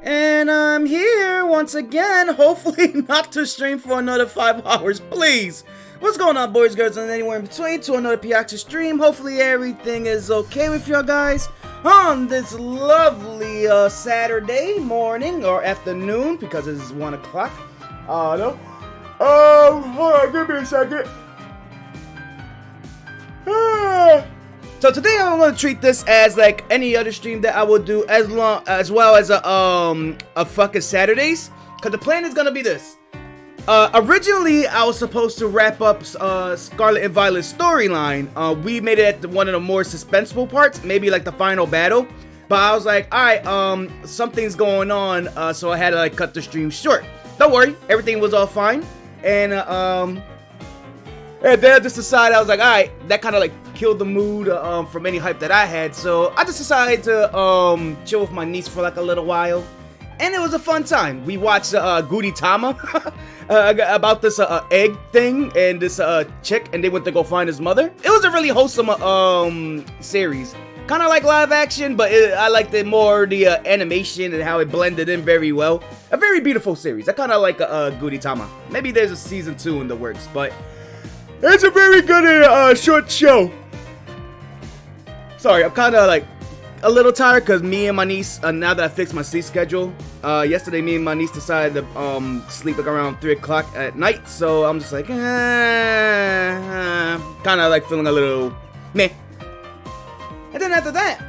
And I'm here once again, hopefully not to stream for another 5 hours, please. What's going on, boys, girls, and anywhere in between, to another Piaxa stream. Hopefully everything is okay with you guys on this lovely Saturday morning or afternoon, because it's 1 o'clock. No. Hold on, give me a second. So today I'm gonna treat this as like any other stream that I will do, as well as a fucking Saturdays. Cause the plan is gonna be this. Originally I was supposed to wrap up Scarlet and Violet's storyline. We made it at one of the more suspenseful parts, maybe like the final battle. But I was like, alright, something's going on, so I had to like cut the stream short. Don't worry, everything was all fine. And then I just decided, I was like, alright, that kind of like killed the mood from any hype that I had. So I just decided to chill with my niece for like a little while. And it was a fun time. We watched Gudetama about this egg thing and this chick, and they went to go find his mother. It was a really wholesome series. Kind of like live action, but I liked it more, the animation and how it blended in very well. A very beautiful series. I kind of like Gudetama. Maybe there's a season 2 in the works, but it's a very good short show. Sorry, I'm kind of like a little tired because me and my niece, now that I fixed my sleep schedule, yesterday me and my niece decided to sleep like around 3 o'clock at night. So I'm just like, kind of like feeling a little meh. And then after that,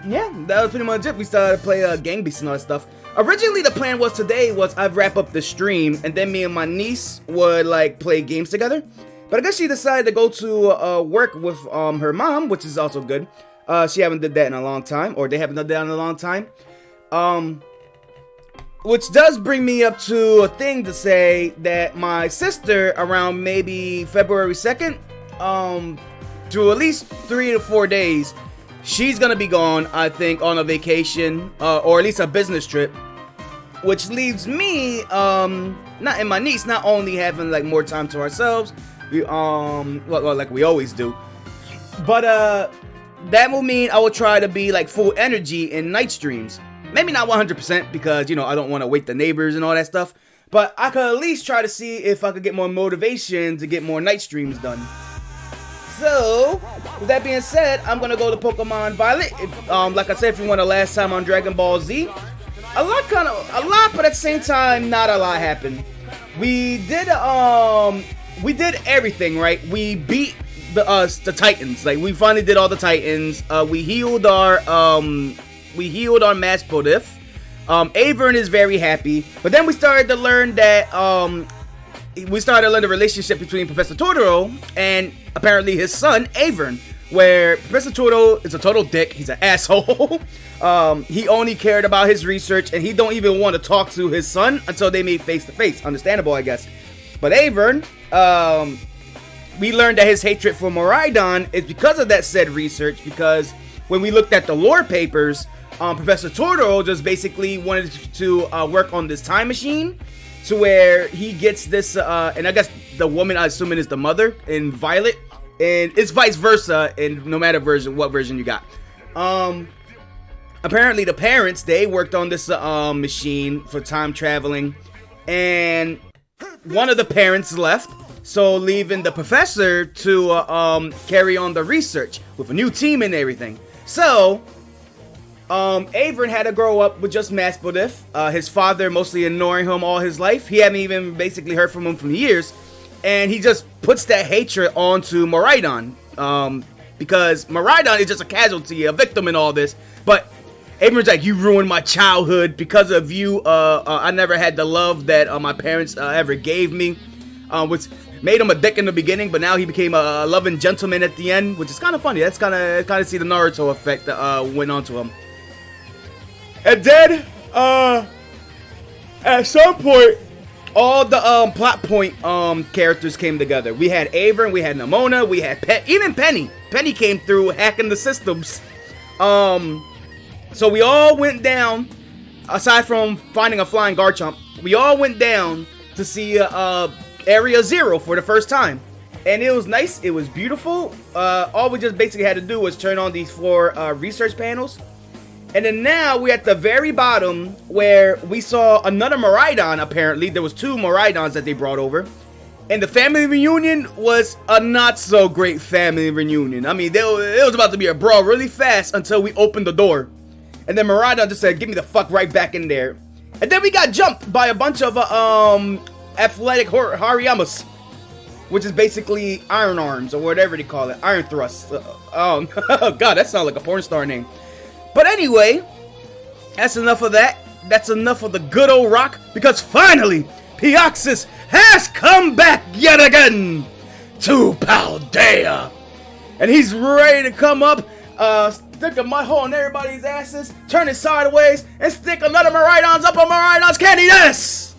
yeah, that was pretty much it. We started to play Gang Beasts and all that stuff. Originally, the plan was today was I'd wrap up the stream, and then me and my niece would like play games together. But I guess she decided to go to work with her mom, which is also good. She haven't did that in a long time, or they haven't done that in a long time. Which does bring me up to a thing to say that my sister, around maybe February 2nd, to at least 3 to 4 days, she's gonna be gone, I think, on a vacation, or at least a business trip. Which leaves me, not and my niece, not only having like more time to ourselves, we well, like we always do, but that will mean I will try to be like full energy in night streams. Maybe not 100% because, you know, I don't want to wake the neighbors and all that stuff. But I could at least try to see if I could get more motivation to get more night streams done. So, with that being said, I'm gonna go to Pokemon Violet. Like I said, if you went the last time on Dragon Ball Z, a lot, but at the same time, not a lot happened. We did everything right. We beat the Titans. Like, we finally did all the Titans. We healed our Maspodiff. Avern is very happy, but then we started to learn that the relationship between Professor Totoro and apparently his son Avern, where Professor Totoro is a total dick. He's an asshole. He only cared about his research, and he don't even want to talk to his son until they meet face to face. Understandable, I guess. But Avern, we learned that his hatred for Miraidon is because of that said research, because when we looked at the lore papers, Professor Totoro just basically wanted to work on this time machine to where he gets this, and I guess the woman, I assuming, is the mother in Violet, and it's vice versa in no matter what version you got. Apparently the parents, they worked on this machine for time traveling, and one of the parents left, so leaving the professor to carry on the research with a new team and everything. So Avern had to grow up with just Maspodiff, his father mostly ignoring him all his life. He hadn't even basically heard from him for years, and he just puts that hatred onto Miraidon, because Miraidon is just a casualty, a victim in all this. But Avern's like, you ruined my childhood. Because of you, I never had the love that my parents ever gave me, which made him a dick in the beginning, but now he became a loving gentleman at the end, which is kind of funny. That's kind of see the Naruto effect that went on to him. And then, at some point, all the plot point characters came together. We had Avern, we had Nemona, we had even Penny. Penny came through hacking the systems. So we all went down, aside from finding a flying Garchomp, we all went down to see Area Zero for the first time. And it was nice, it was beautiful. All we just basically had to do was turn on these 4 research panels. And then now we're at the very bottom where we saw another Miraidon, apparently. There was 2 Miraidons that they brought over. And the family reunion was a not so great family reunion. I mean, it was about to be a brawl really fast until we opened the door. And then Miraidon just said, "Get me the fuck right back in there." And then we got jumped by a bunch of athletic Hariyamas, which is basically iron arms or whatever they call it, iron thrusts. Oh god, that sounds like a porn star name. But anyway, that's enough of that. That's enough of the good old rock, because finally, Pioxis has come back yet again to Paldea. And he's ready to come up, stick a mud hole in everybody's asses, turn it sideways, and stick another Miraidons up on Miraidon's candy nest.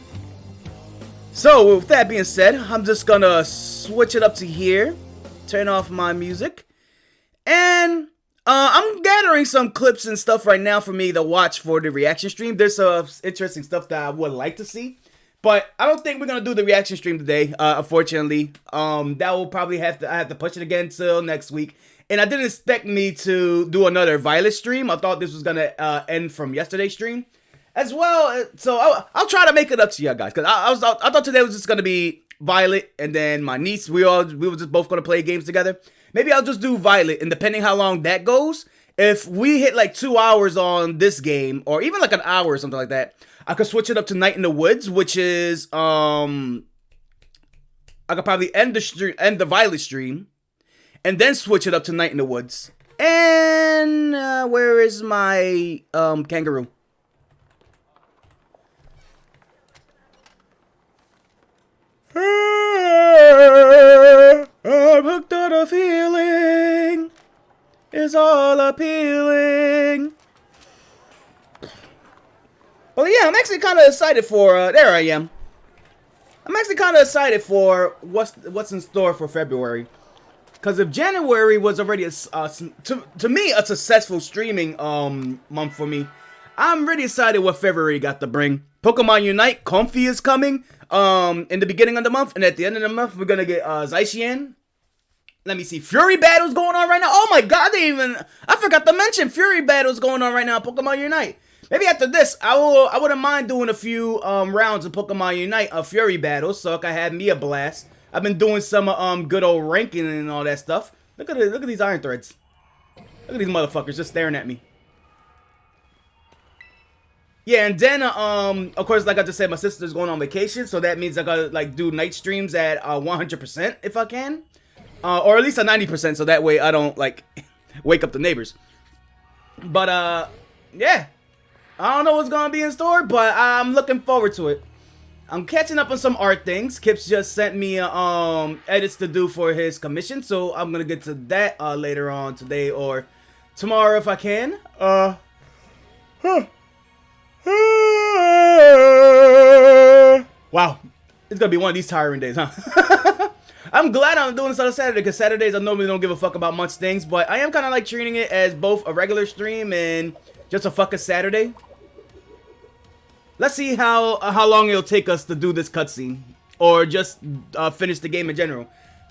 So, with that being said, I'm just gonna switch it up to here, turn off my music, and I'm gathering some clips and stuff right now for me to watch for the reaction stream. There's some interesting stuff that I would like to see, but I don't think we're gonna do the reaction stream today, unfortunately. That will probably I have to push it again till next week. And I didn't expect me to do another Violet stream. I thought this was gonna end from yesterday's stream as well. So I'll try to make it up to you guys, because I thought today was just gonna be Violet and then my niece. We were just both gonna play games together. Maybe I'll just do Violet, and depending how long that goes, if we hit like 2 hours on this game, or even like an hour or something like that, I could switch it up to Night in the Woods, which is I could probably end the Violet stream, and then switch it up to Night in the Woods. And where is my kangaroo? I'm hooked on a feeling. It's all appealing. Well, yeah, I'm actually kind of excited for. There I am. I'm actually kind of excited for what's in store for February. Because if January was already to me a successful streaming month for me, I'm really excited what February got to bring. Pokemon Unite, Comfy is coming in the beginning of the month, and at the end of the month we're gonna get Zacian. Let me see, Fury Battle's going on right now. Oh my god, I forgot to mention Fury Battle's going on right now in Pokemon Unite. Maybe after this, I wouldn't mind doing a few rounds of Pokemon Unite Fury Battles, so I can have me a blast. I've been doing some good old ranking and all that stuff. Look at these iron threads. Look at these motherfuckers just staring at me. Yeah, and then of course, like I just said, my sister's going on vacation, so that means I gotta like do night streams at 100% if I can, or at least at 90%, so that way I don't like wake up the neighbors. But yeah, I don't know what's gonna be in store, but I'm looking forward to it. I'm catching up on some art things. Kip's just sent me edits to do for his commission, so I'm gonna get to that later on today or tomorrow if I can. Wow, it's gonna be one of these tiring days, huh? I'm glad I'm doing this on a Saturday, because Saturdays I normally don't give a fuck about much things, but I am kind of like treating it as both a regular stream and just a fucking Saturday. Let's see how long it'll take us to do this cutscene, or just finish the game in general.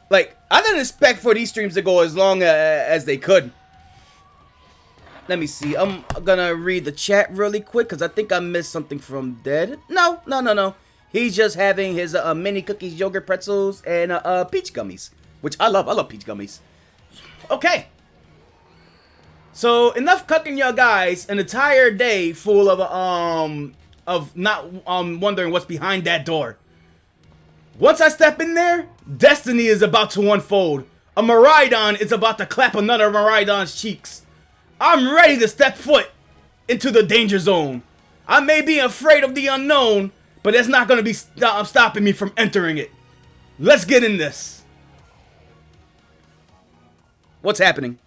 Like, I didn't expect for these streams to go as long as they could. Let me see. I'm gonna read the chat really quick, because I think I missed something from Dead. No. He's just having his mini cookies, yogurt pretzels, and peach gummies, which I love. I love peach gummies. Okay. So enough cucking y'all guys. An entire day full of not wondering what's behind that door. Once I step in there, destiny is about to unfold. A Miraidon is about to clap another Miraidon's cheeks. I'm ready to step foot into the danger zone. I may be afraid of the unknown, but that's not going to be stopping me from entering it. Let's get in this. What's happening?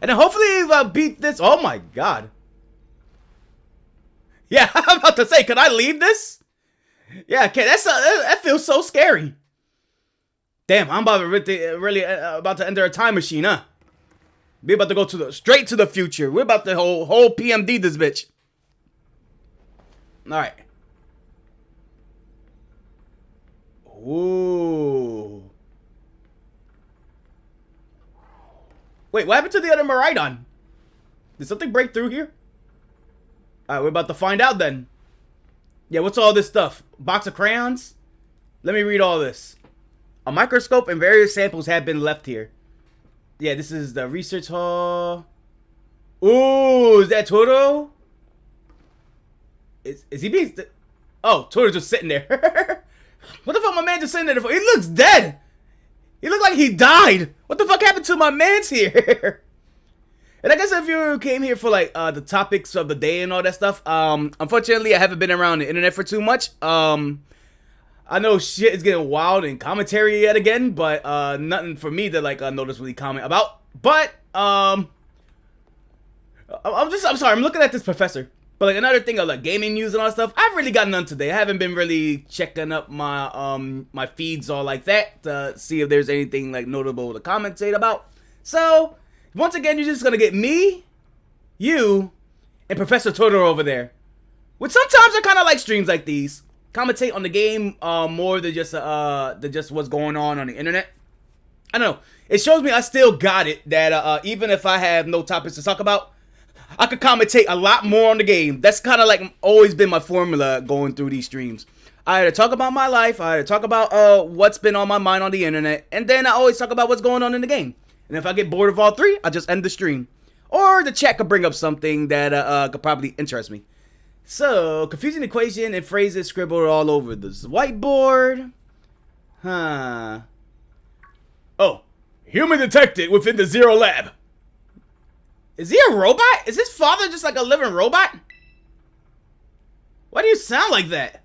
And then hopefully if I beat this... Oh my god. Yeah, I'm about to say, can I leave this? Yeah, okay, that feels so scary. Damn, I'm about to really about to enter a time machine, huh? We're about to go straight to the future. We're about to whole PMD this bitch. All right. Ooh. Wait, what happened to the other Miraidon? Did something break through here? Alright, we're about to find out then. Yeah, what's all this stuff? Box of crayons? Let me read all this. A microscope and various samples have been left here. Yeah, this is the research hall. Ooh, is that Toro? Is he being... Oh, Toro's just sitting there. What the fuck my man just sitting there for? He looks dead. He looked like he died. What the fuck happened to my man's here? And I guess if you came here for like the topics of the day and all that stuff, unfortunately I haven't been around the internet for too much. I know shit is getting wild in commentary yet again, but nothing for me to like noticeably comment about. But I'm sorry, I'm looking at this professor. But like another thing of like gaming news and all that stuff, I've really got none today. I haven't been really checking up my my feeds all like that to see if there's anything like notable to commentate about. So once again, you're just gonna get me, you, and Professor Totoro over there. Which sometimes are kind of like streams like these. Commentate on the game more than just what's going on the internet. I don't know. It shows me I still got it. That even if I have no topics to talk about, I could commentate a lot more on the game. That's kind of like always been my formula going through these streams. I either talk about my life, I either talk about what's been on my mind on the internet, and then I always talk about what's going on in the game. And if I get bored of all three, I just end the stream. Or the chat could bring up something that could probably interest me. So, confusing equation and phrases scribbled all over this whiteboard. Huh. Oh, human detected within the Zero Lab. Is he a robot? Is his father just like a living robot? Why do you sound like that?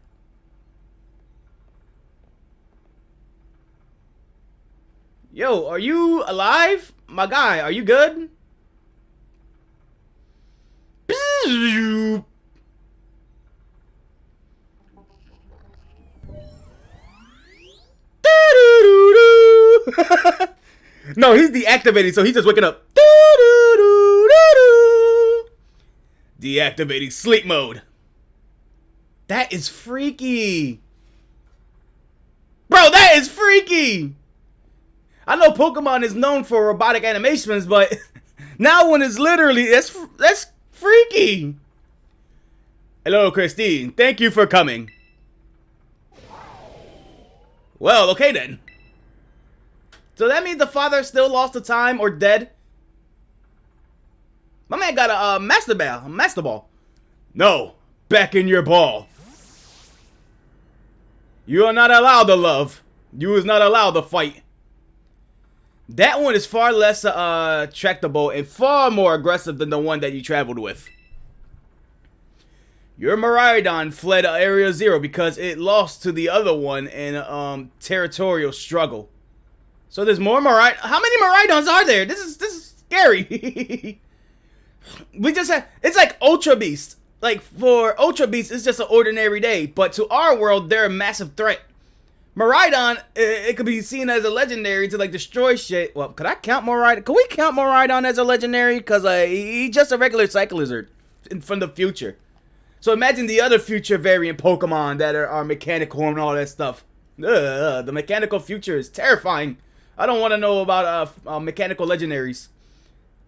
Yo, are you alive? My guy, are you good? No, he's deactivating, so he's just waking up. Deactivating sleep mode. That is freaky. Bro, that is freaky. I know Pokemon is known for robotic animations, but now one is literally, that's freaky. Hello, Christine. Thank you for coming. Well, okay then. So that means the father still lost the time or dead? My man got a master ball. No, back in your ball. You are not allowed to love. You is not allowed to fight. That one is far less tractable and far more aggressive than the one that you traveled with. Your Miraidon fled Area Zero because it lost to the other one in a territorial struggle. So there's more Miraidons. How many Miraidons are there? This is scary. We just have, it's like Ultra Beast. Like for Ultra Beast, it's just an ordinary day, but to our world, they're a massive threat. Miraidon, it could be seen as a legendary to like destroy shit. Well, could I count Miraidon? Can we count Miraidon as a legendary? Because he's just a regular Psycho Lizard from the future. So imagine the other future variant Pokemon that are mechanical and all that stuff. The mechanical future is terrifying. I don't want to know about mechanical legendaries.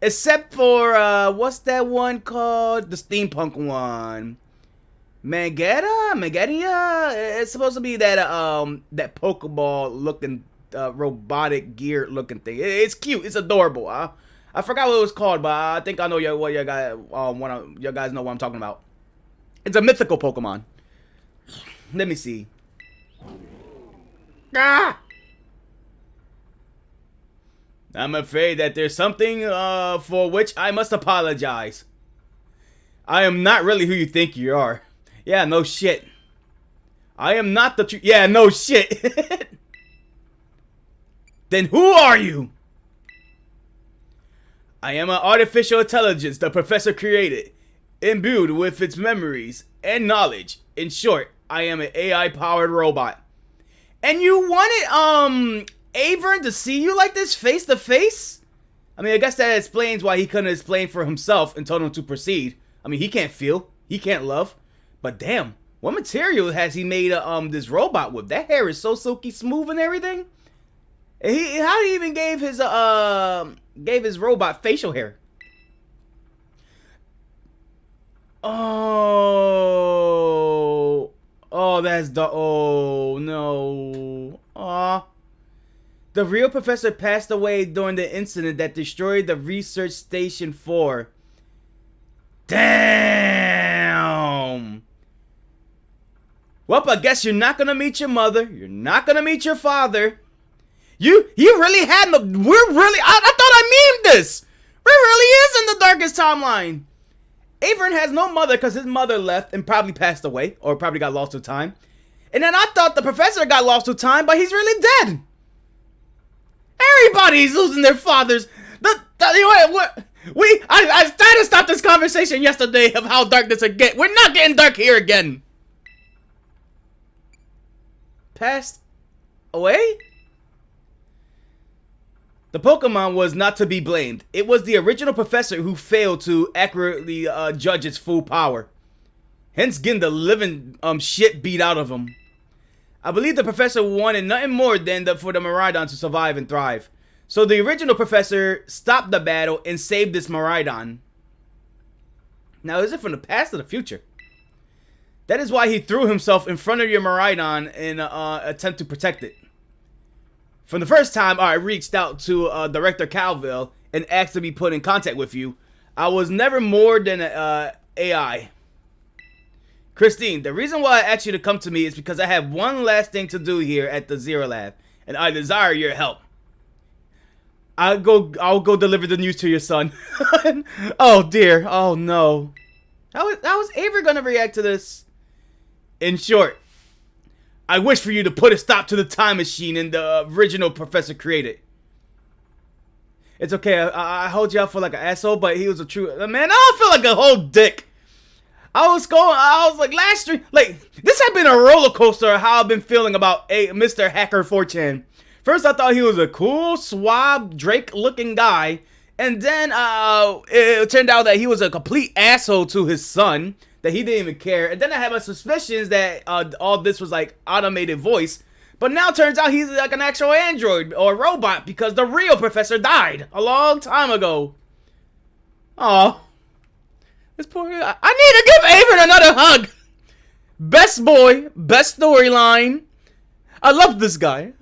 Except for, what's that one called? The steampunk one. Magadia? It's supposed to be that, that Pokeball looking, robotic gear looking thing. It's cute. It's adorable. I forgot what it was called, but I think I know what you guys know what I'm talking about. It's a mythical Pokemon. Let me see. Ah! I'm afraid that there's something for which I must apologize. I am not really who you think you are. Yeah, no shit. I am not the yeah, no shit. Then who are you? I am an artificial intelligence the professor created, imbued with its memories and knowledge. In short, I am an AI-powered robot. And you wanted, Avern to see you like this face to face? I mean, I guess that explains why he couldn't explain for himself and told him to proceed. I mean, he can't feel. He can't love. But damn, what material has he made this robot with? That hair is so silky smooth and everything. And how he even gave his robot facial hair? Oh. Oh, that's the. Oh, no. Aw. The real professor passed away during the incident that destroyed the research station 4. Damn. Well, I guess you're not gonna meet your mother. You're not gonna meet your father. You really had no. We're really. I thought I memed this. We're really is in the darkest timeline. Avern has no mother because his mother left and probably passed away or probably got lost to time. And then I thought the professor got lost to time, but he's really dead. Everybody's losing their fathers. I tried to stop this conversation yesterday of how dark this would get. We're not getting dark here again. Passed away? The Pokemon was not to be blamed. It was the original professor who failed to accurately judge its full power. Hence getting the living shit beat out of him. I believe the professor wanted nothing more than for the Miraidon to survive and thrive. So the original professor stopped the battle and saved this Miraidon. Now, is it from the past or the future? That is why he threw himself in front of your Miraidon in an attempt to protect it. From the first time I reached out to Director Calville and asked to be put in contact with you, I was never more than an AI. Christine, the reason why I asked you to come to me is because I have one last thing to do here at the Zero Lab, and I desire your help. I'll go deliver the news to your son. Oh dear, oh no. How is Avery gonna react to this? In short, I wish for you to put a stop to the time machine and the original professor created. It's okay, I hold you out for like an asshole, but he was a true man. I don't feel like a whole dick. I was like last stream, like this had been a roller coaster of how I've been feeling about Mr. Hacker 4chan. First I thought he was a cool, suave, Drake-looking guy, and then it turned out that he was a complete asshole to his son, that he didn't even care. And then I had my suspicions that all this was like automated voice, but now it turns out he's like an actual android or robot because the real professor died a long time ago. Aw. This poor guy. I need to give Avern another hug. Best boy, best storyline. I love this guy.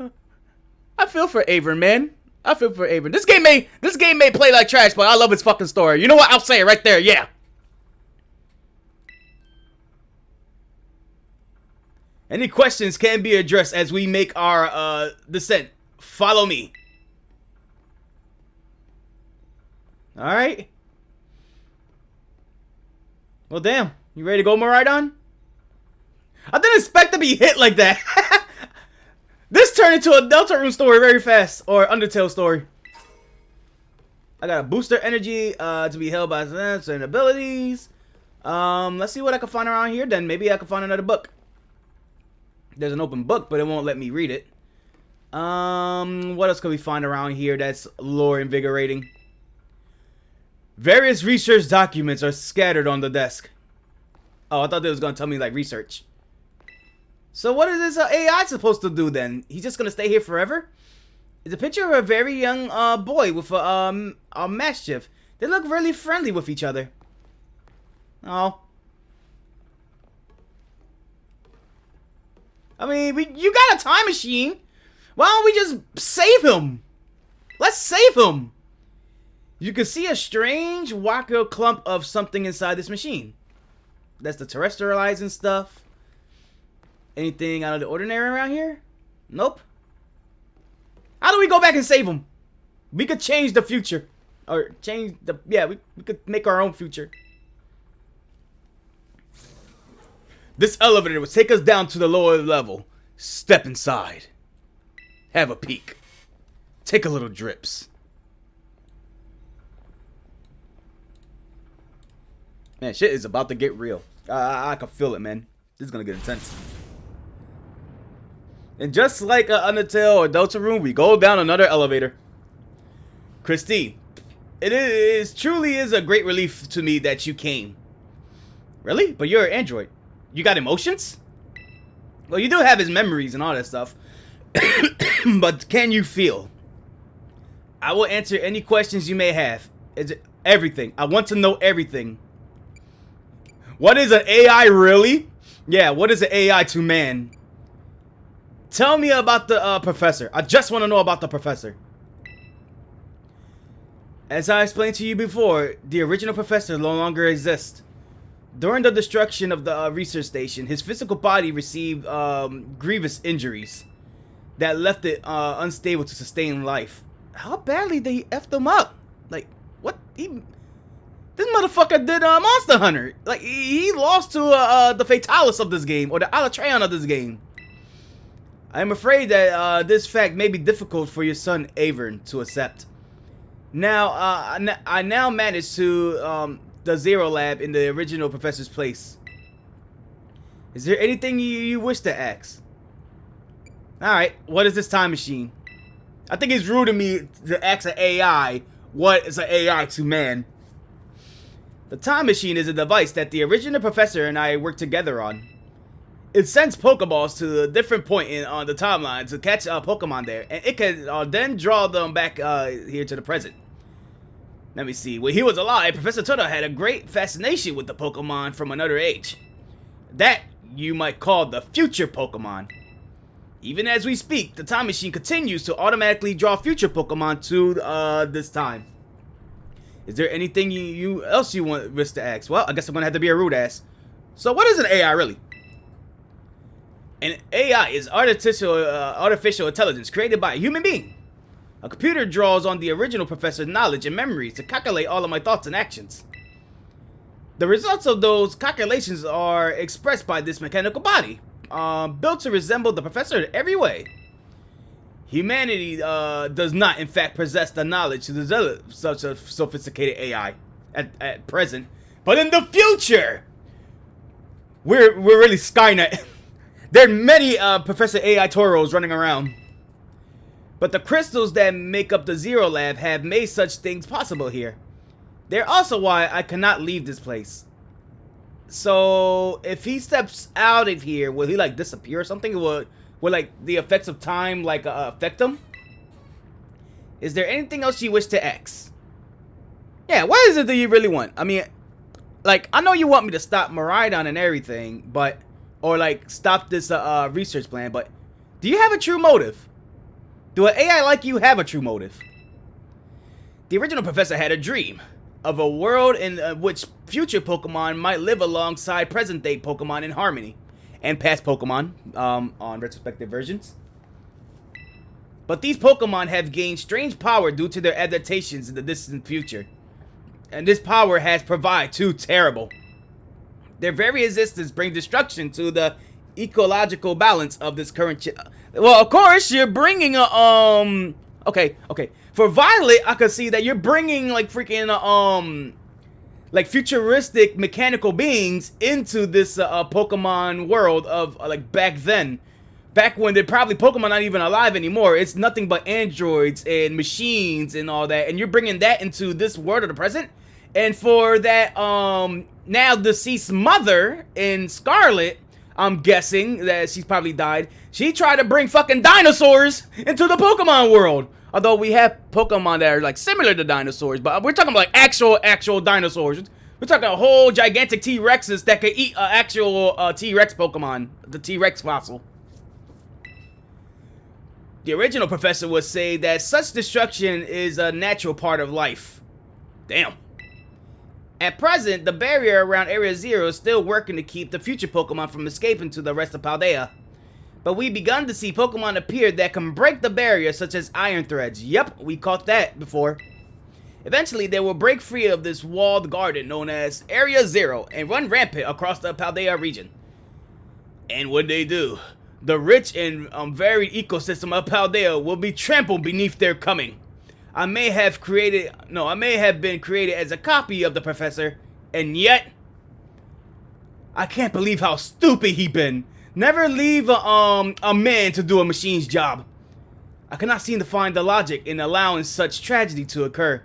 I feel for Avern, man. I feel for Avern. This game may play like trash, but I love his fucking story. You know what? I'll say it right there. Yeah. Any questions can be addressed as we make our descent. Follow me. All right. Well, damn. You ready to go, Miraidon? I didn't expect to be hit like that. This turned into a Deltarune story very fast. Or Undertale story. I got a booster energy to be held by certain abilities. Let's see what I can find around here. Then maybe I can find another book. There's an open book, but it won't let me read it. What else can we find around here that's lore invigorating? Various research documents are scattered on the desk. Oh, I thought they was gonna tell me like research. So what is this AI supposed to do then? He's just gonna stay here forever? It's a picture of a very young boy with a mischief. They look really friendly with each other. Oh. I mean, you got a time machine. Why don't we just save him? Let's save him. You can see a strange wacko clump of something inside this machine. That's the terrestrializing stuff. Anything out of the ordinary around here? Nope. How do we go back and save him? We could change the future. Or change the... Yeah, we could make our own future. This elevator will take us down to the lower level. Step inside. Have a peek. Take a little drips. Man, shit is about to get real. I can feel it, man. This is gonna get intense. And just like Undertale or Deltarune, we go down another elevator. Christine, it truly is a great relief to me that you came. Really? But you're an android. You got emotions? Well, you do have his memories and all that stuff. But can you feel? I will answer any questions you may have. Everything. I want to know everything. What is an AI really? Yeah, what is an AI to man? Tell me about the professor. I just want to know about the professor. As I explained to you before, the original professor no longer exists. During the destruction of the research station, his physical body received grievous injuries that left it unstable to sustain life. How badly did he F them up? Like, what? This motherfucker did Monster Hunter. Like, he lost to the Fatalis of this game, or the Alatreon of this game. I am afraid that this fact may be difficult for your son Avern to accept. Now, I now manage to the Zero Lab in the original professor's place. Is there anything you wish to ask? Alright, what is this time machine? I think it's rude of me to ask an AI what is an AI to man. The time machine is a device that the original professor and I worked together on. It sends Pokeballs to a different point on the timeline to catch Pokemon there, and it can then draw them back here to the present. Let me see. When he was alive, Professor Tuna had a great fascination with the Pokemon from another age. That you might call the future Pokemon. Even as we speak, the time machine continues to automatically draw future Pokemon to this time. Is there anything else you wish to ask? Well, I guess I'm gonna have to be a rude ass. So what is an AI really? An AI is artificial intelligence created by a human being. A computer draws on the original professor's knowledge and memories to calculate all of my thoughts and actions. The results of those calculations are expressed by this mechanical body, built to resemble the professor in every way. Humanity does not, in fact, possess the knowledge to develop such a sophisticated AI at present, but in the future, we're really Skynet. There are many Professor AI Toros running around. But the crystals that make up the Zero Lab have made such things possible here. They're also why I cannot leave this place. So, if he steps out of here, will he, like, disappear or something? Will like, the effects of time, like, affect him? Is there anything else you wish to ask? Yeah, what is it that you really want? I mean, like, I know you want me to stop Miraidon and everything, but... Or, like, stop this research plan, but... Do you have a true motive? Do an AI like you have a true motive? The original professor had a dream of a world in which future Pokemon might live alongside present-day Pokemon in harmony, and past Pokemon on retrospective versions. But these Pokemon have gained strange power due to their adaptations in the distant future, and this power has proved too terrible. Their very existence brings destruction to the ecological balance of this current well, of course, you're bringing a, okay. For Violet, I could see that you're bringing, like, freaking, like, futuristic mechanical beings into this, Pokemon world of, like, back then. Back when they're probably Pokemon not even alive anymore. It's nothing but androids and machines and all that. And you're bringing that into this world of the present. And for that, now deceased mother in Scarlet, I'm guessing that she's probably died. She tried to bring fucking dinosaurs into the Pokemon world. Although we have Pokemon that are like similar to dinosaurs, but we're talking about like actual dinosaurs. We're talking a whole gigantic T-Rexes that could eat actual T-Rex Pokemon, the T-Rex fossil. The original professor would say that such destruction is a natural part of life. Damn. At present, the barrier around Area Zero is still working to keep the future Pokemon from escaping to the rest of Paldea. But we've begun to see Pokemon appear that can break the barrier, such as Iron Threads. Yep, we caught that before. Eventually, they will break free of this walled garden known as Area Zero and run rampant across the Paldea region. And when they do, the rich and varied ecosystem of Paldea will be trampled beneath their coming. I may have been created as a copy of the professor, and yet I can't believe how stupid he been. Never leave a man to do a machine's job. I cannot seem to find the logic in allowing such tragedy to occur.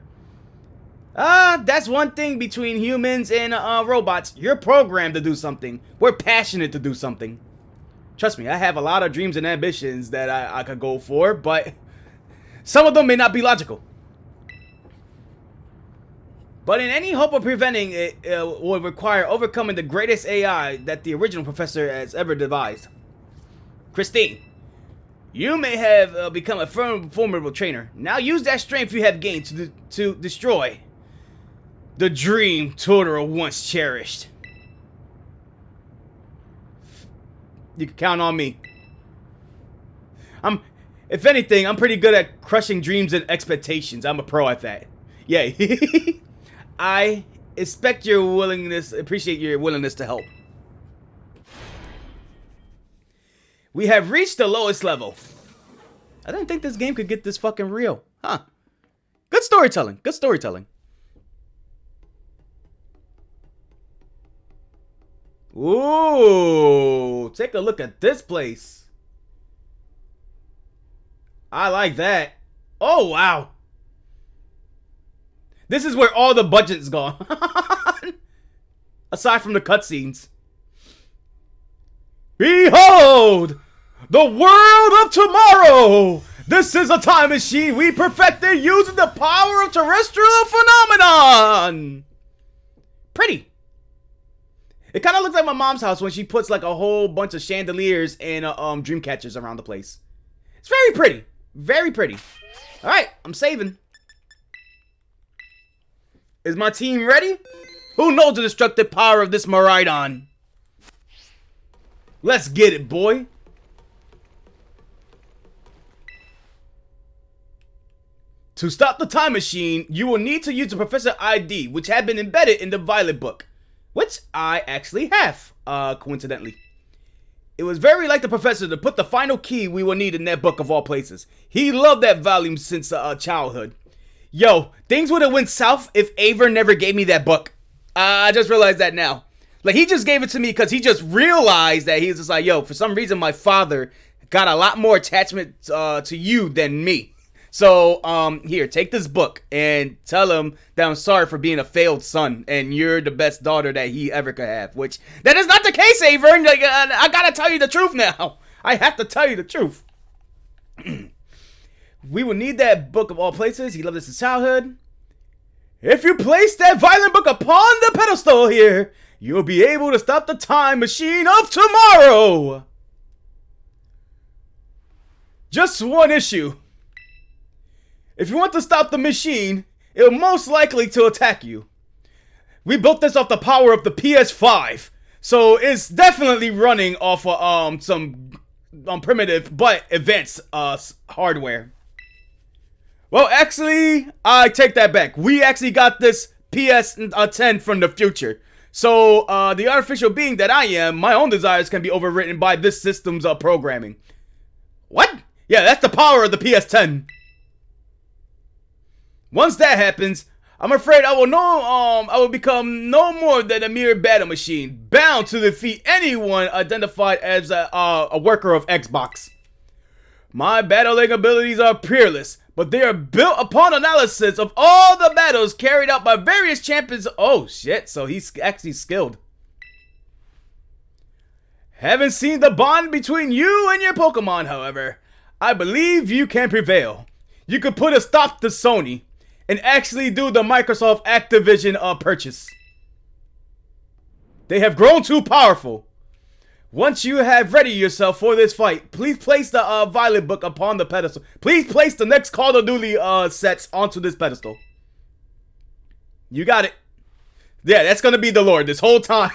That's one thing between humans and robots. You're programmed to do something. We're passionate to do something. Trust me, I have a lot of dreams and ambitions that I could go for, but some of them may not be logical. But in any hope of preventing it, would require overcoming the greatest AI that the original professor has ever devised. Christine, you may have become a formidable trainer. Now use that strength you have gained to destroy the dream Totoro once cherished. You can count on me. If anything, I'm pretty good at crushing dreams and expectations. I'm a pro at that. Yay. I appreciate your willingness to help. We have reached the lowest level. I didn't think this game could get this fucking real. Huh. Good storytelling. Good storytelling. Ooh. Take a look at this place. I like that. Oh, wow. This is where all the budget's gone. Aside from the cutscenes. Behold! The world of tomorrow! This is a time machine we perfected using the power of terrestrial phenomenon! Pretty. It kind of looks like my mom's house when she puts like a whole bunch of chandeliers and dream catchers around the place. It's very pretty. Very pretty. Alright, I'm saving. Is my team ready? Who knows the destructive power of this Maridon? Let's get it, boy. To stop the time machine, you will need to use the Professor ID, which had been embedded in the Violet book. Which I actually have, coincidentally. It was very like the professor to put the final key we will need in that book of all places. He loved that volume since childhood. Yo, things would have went south if Avern never gave me that book. I just realized that now. Like, he just gave it to me because he just realized that he was just like, yo, for some reason my father got a lot more attachment to you than me. So, here, take this book and tell him that I'm sorry for being a failed son and you're the best daughter that he ever could have. Which, that is not the case, Avern. Like, I gotta tell you the truth now. I have to tell you the truth. We will need that book of all places. He loved this in childhood. If you place that violent book upon the pedestal here, you'll be able to stop the time machine of tomorrow. Just one issue. If you want to stop the machine, it'll most likely to attack you. We built this off the power of the PS5, so it's definitely running off of some primitive but advanced hardware. Well, actually, I take that back. We actually got this PS10 from the future. So, the artificial being that I am, my own desires can be overwritten by this system's programming. What? Yeah, that's the power of the PS10. Once that happens, I'm afraid I will become no more than a mere battle machine, bound to defeat anyone identified as a worker of Xbox. My battling abilities are peerless, but they are built upon analysis of all the battles carried out by various champions. Oh shit, so he's actually skilled. Haven't seen the bond between you and your Pokemon, however. I believe you can prevail. You could put a stop to Sony and actually do the Microsoft Activision purchase. They have grown too powerful. Once you have ready yourself for this fight, please place the Violet book upon the pedestal. Please place the next Call of Duty sets onto this pedestal. You got it. Yeah, that's gonna be the Lord this whole time.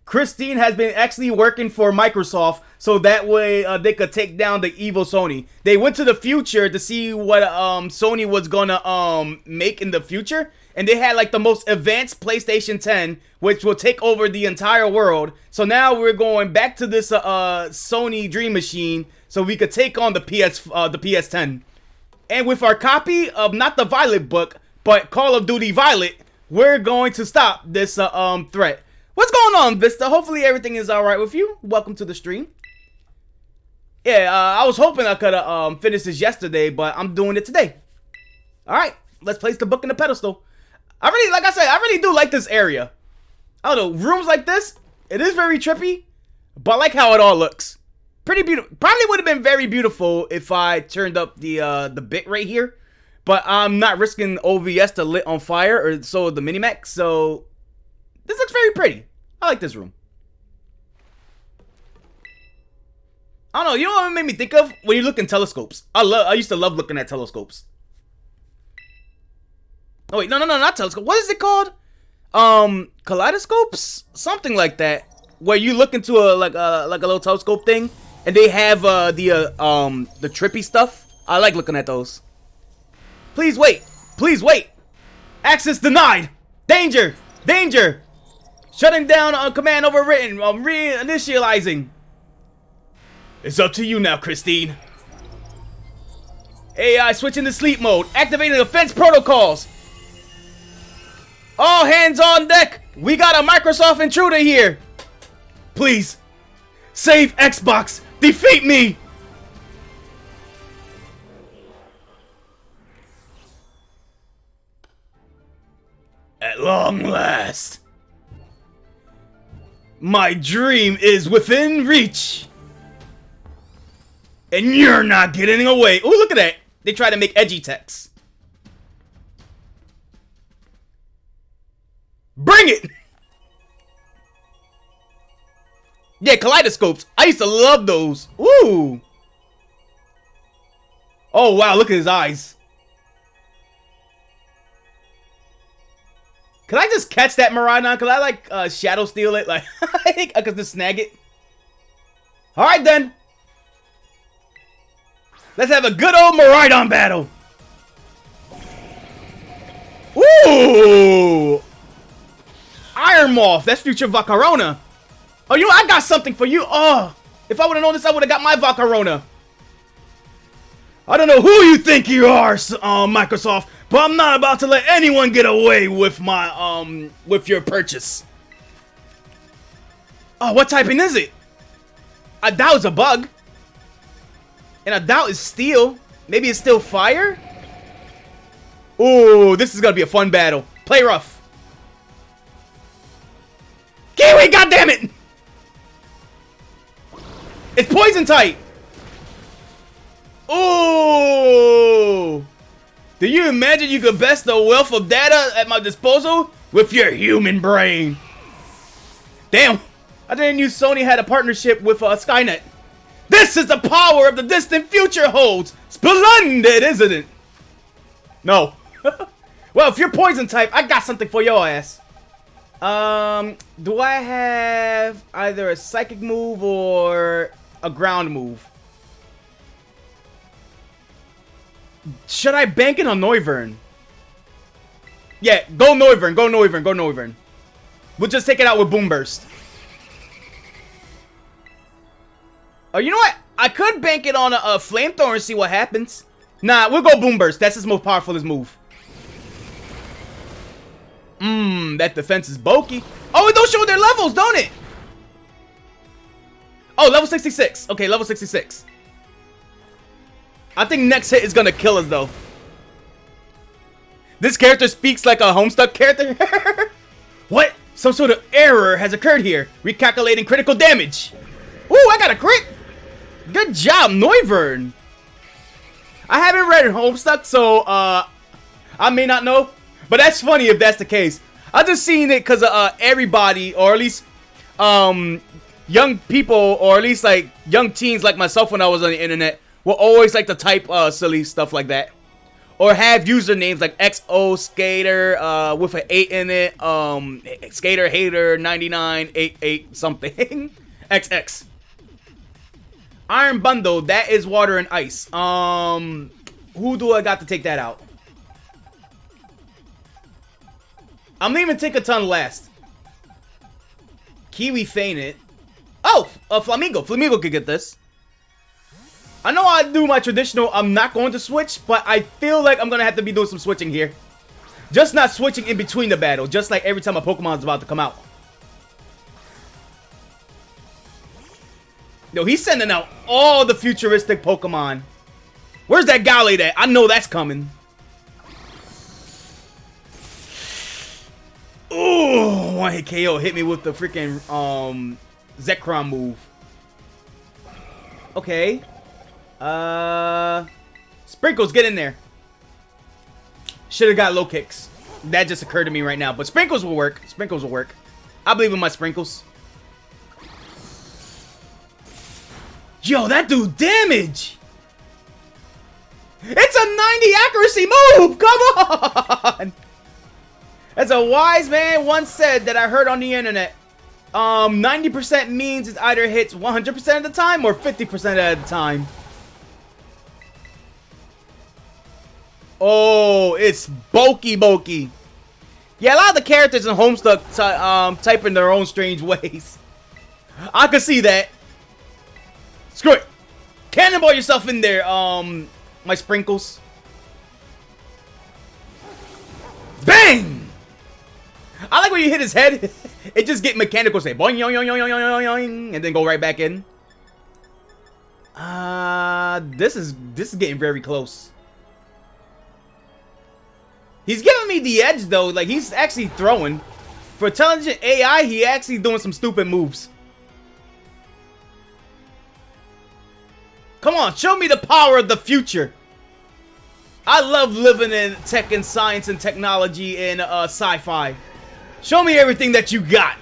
Christine has been actually working for Microsoft so that way they could take down the evil Sony. They went to the future to see what Sony was gonna make in the future, and they had like the most advanced PlayStation 10, which will take over the entire world. So now we're going back to this Sony Dream Machine so we could take on the PS10. And with our copy of not the Violet book, but Call of Duty Violet, we're going to stop this threat. What's going on, Vista? Hopefully everything is alright with you. Welcome to the stream. Yeah, I was hoping I could have finished this yesterday, but I'm doing it today. Alright, let's place the book in the pedestal. Like I said, I really do like this area. I don't know, rooms like this, it is very trippy, but I like how it all looks. Pretty beautiful. Probably would have been very beautiful if I turned up the bit right here. But I'm not risking OBS to lit on fire, or so the Minimech. So this looks very pretty. I like this room. I don't know. You know what it made me think of? When you look in telescopes. I used to love looking at telescopes. Oh wait, no, not telescope. What is it called? Kaleidoscopes, something like that. Where you look into a like a little telescope thing, and they have the trippy stuff. I like looking at those. Please wait. Please wait. Access denied. Danger. Danger. Shutting down on command overwritten. Reinitializing. It's up to you now, Christine. AI switching to sleep mode. Activating defense protocols. All hands on deck. We got a Microsoft intruder here. Please. Save Xbox. Defeat me. At long last. My dream is within reach. And you're not getting away. Oh, look at that. They try to make edgy text. Bring it! Yeah, kaleidoscopes. I used to love those. Ooh. Oh, wow. Look at his eyes. Can I just catch that Miraidon? Because I like shadow steal it. Like, I could just snag it. Alright, then. Let's have a good old Miraidon battle. Ooh. Iron Moth. That's future Vacarona. Oh, you know, I got something for you. Oh, if I would have known this, I would have got my Vacarona. I don't know who you think you are, Microsoft, but I'm not about to let anyone get away with my, with your purchase. Oh, what typing is it? I doubt it's a bug. And I doubt it's steel. Maybe it's still fire? Ooh, this is gonna be a fun battle. Play rough. Kiwi, goddammit! It's poison type! Ooh! Do you imagine you could best the wealth of data at my disposal with your human brain? Damn! I didn't knew Sony had a partnership with Skynet. This is the power of the distant future holds! Splendid, isn't it? No. Well, if you're poison type, I got something for your ass. Do I have either a psychic move or a ground move? Should I bank it on Noivern? Yeah, go Noivern, go Noivern, go Noivern. We'll just take it out with Boom Burst. Oh, you know what? I could bank it on a Flamethrower and see what happens. Nah, we'll go Boom Burst. That's his most powerful move. That defense is bulky. Oh, it don't show their levels, don't it? Oh, level 66. Okay, level 66. I think next hit is gonna kill us, though. This character speaks like a Homestuck character. What? Some sort of error has occurred here. Recalculating critical damage. Ooh, I got a crit. Good job, Noivern. I haven't read Homestuck, so I may not know. But that's funny if that's the case. I just seen it because everybody, or at least young people, or at least like young teens like myself when I was on the internet, will always like to type silly stuff like that. Or have usernames like XO Skater with an 8 in it, Skater Hater 9988 something. XX. Iron Bundle, that is water and ice. Who do I got to take that out? I'm leaving Tinkaton last. Kiwi fainted. Oh, Flamingo. Flamingo could get this. I know I do my traditional, I'm not going to switch, but I feel like I'm going to have to be doing some switching here. Just not switching in between the battle, just like every time a Pokemon's about to come out. Yo, he's sending out all the futuristic Pokemon. Where's that Gallade at? I know that's coming. Ooh, one hit KO hit me with the freaking Zekrom move. Okay. Sprinkles, get in there. Should have got low kicks. That just occurred to me right now. But sprinkles will work. Sprinkles will work. I believe in my sprinkles. Yo, that do damage. It's a 90 accuracy move. Come on. As a wise man once said that I heard on the internet, 90% means it either hits 100% of the time or 50% of the time. Oh, it's bulky. Yeah, a lot of the characters in Homestuck type in their own strange ways. I could see that. Screw it. Cannonball yourself in there, my sprinkles. Bang! I like when you hit his head. It just get mechanical, say boing, yoing, yoing, yoing, yoing, yoing, yoing, and then go right back in. This is getting very close. He's giving me the edge though. Like he's actually throwing. For intelligent AI, he actually doing some stupid moves. Come on, show me the power of the future. I love living in tech and science and technology and sci-fi. Show me everything that you got.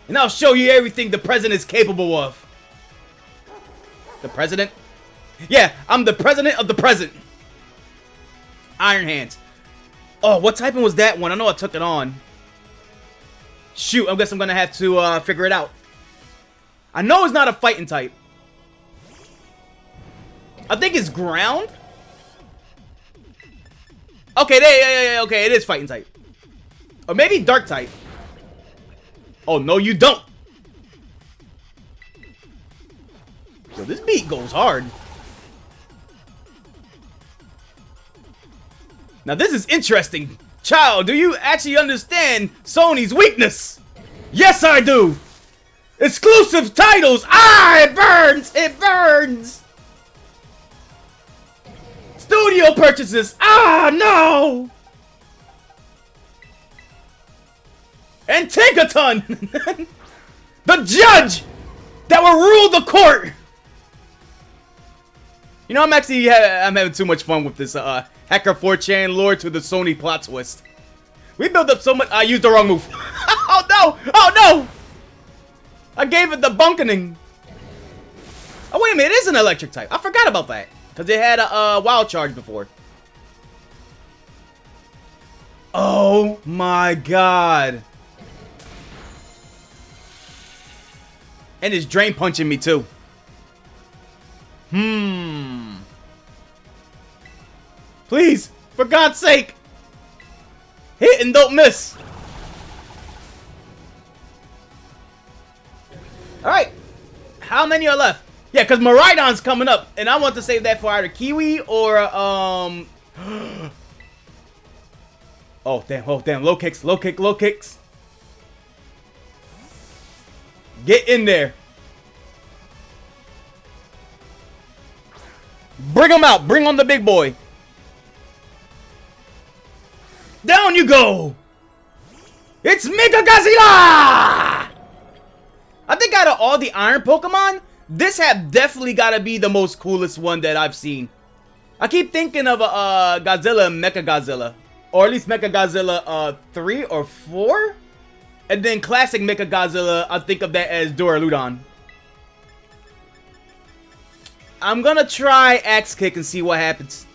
And I'll show you everything the president is capable of. The president? Yeah, I'm the president of the present. Iron Hands. Oh, what typing was that one? I know I took it on. Shoot, I guess I'm gonna have to figure it out. I know it's not a fighting type. I think it's ground. Okay, yeah, okay, it is fighting type. Or maybe dark type. Oh, no, you don't. Yo, this beat goes hard. Now, this is interesting. Child, do you actually understand Sony's weakness? Yes, I do. Exclusive titles. Ah, it burns. It burns. Studio purchases. Ah, no. And Tinkaton. The judge that will rule the court. You know, I'm having too much fun with this Hacker 4chan lore to the Sony plot twist. We built up so much. I used the wrong move. Oh no! Oh no! I gave it the bunkening. Oh wait a minute, it is an electric type. I forgot about that because it had a wild charge before. Oh my god! And it's drain punching me too. Please, for God's sake, hit and don't miss. All right, how many are left? Yeah, because Miraidon's coming up, and I want to save that for either Kiwi or Oh damn! Low kicks, low kicks. Get in there. Bring him out. Bring on the big boy. Down you go. It's Mega Godzilla. I think out of all the Iron Pokemon, this have definitely got to be the most coolest one that I've seen. I keep thinking of Godzilla and Mecha Godzilla. Or at least Mecha Godzilla 3 or 4? And then classic Mecha Godzilla, I think of that as Duraludon. I'm gonna try Axe Kick and see what happens.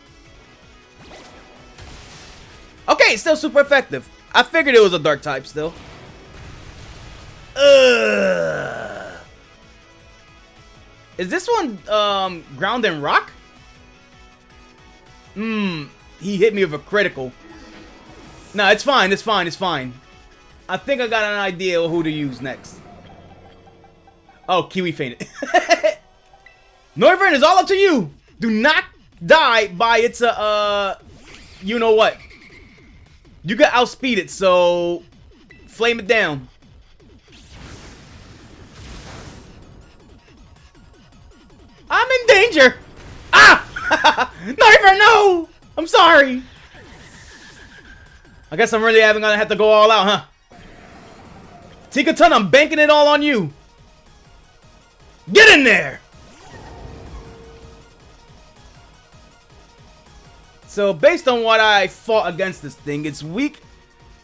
Okay, it's still super effective. I figured it was a dark type still. Is this one ground and rock? He hit me with a critical. No, it's fine, it's fine, it's fine. I think I got an idea of who to use next. Oh, Kiwi fainted. Noivern is all up to you. Do not die by its you know what. You can outspeed it, so flame it down. I'm in danger. Ah! Noivern, no! I'm sorry. I guess I'm really gonna have to go all out, huh? Tinkaton, I'm banking it all on you. Get in there! So based on what I fought against this thing, it's weak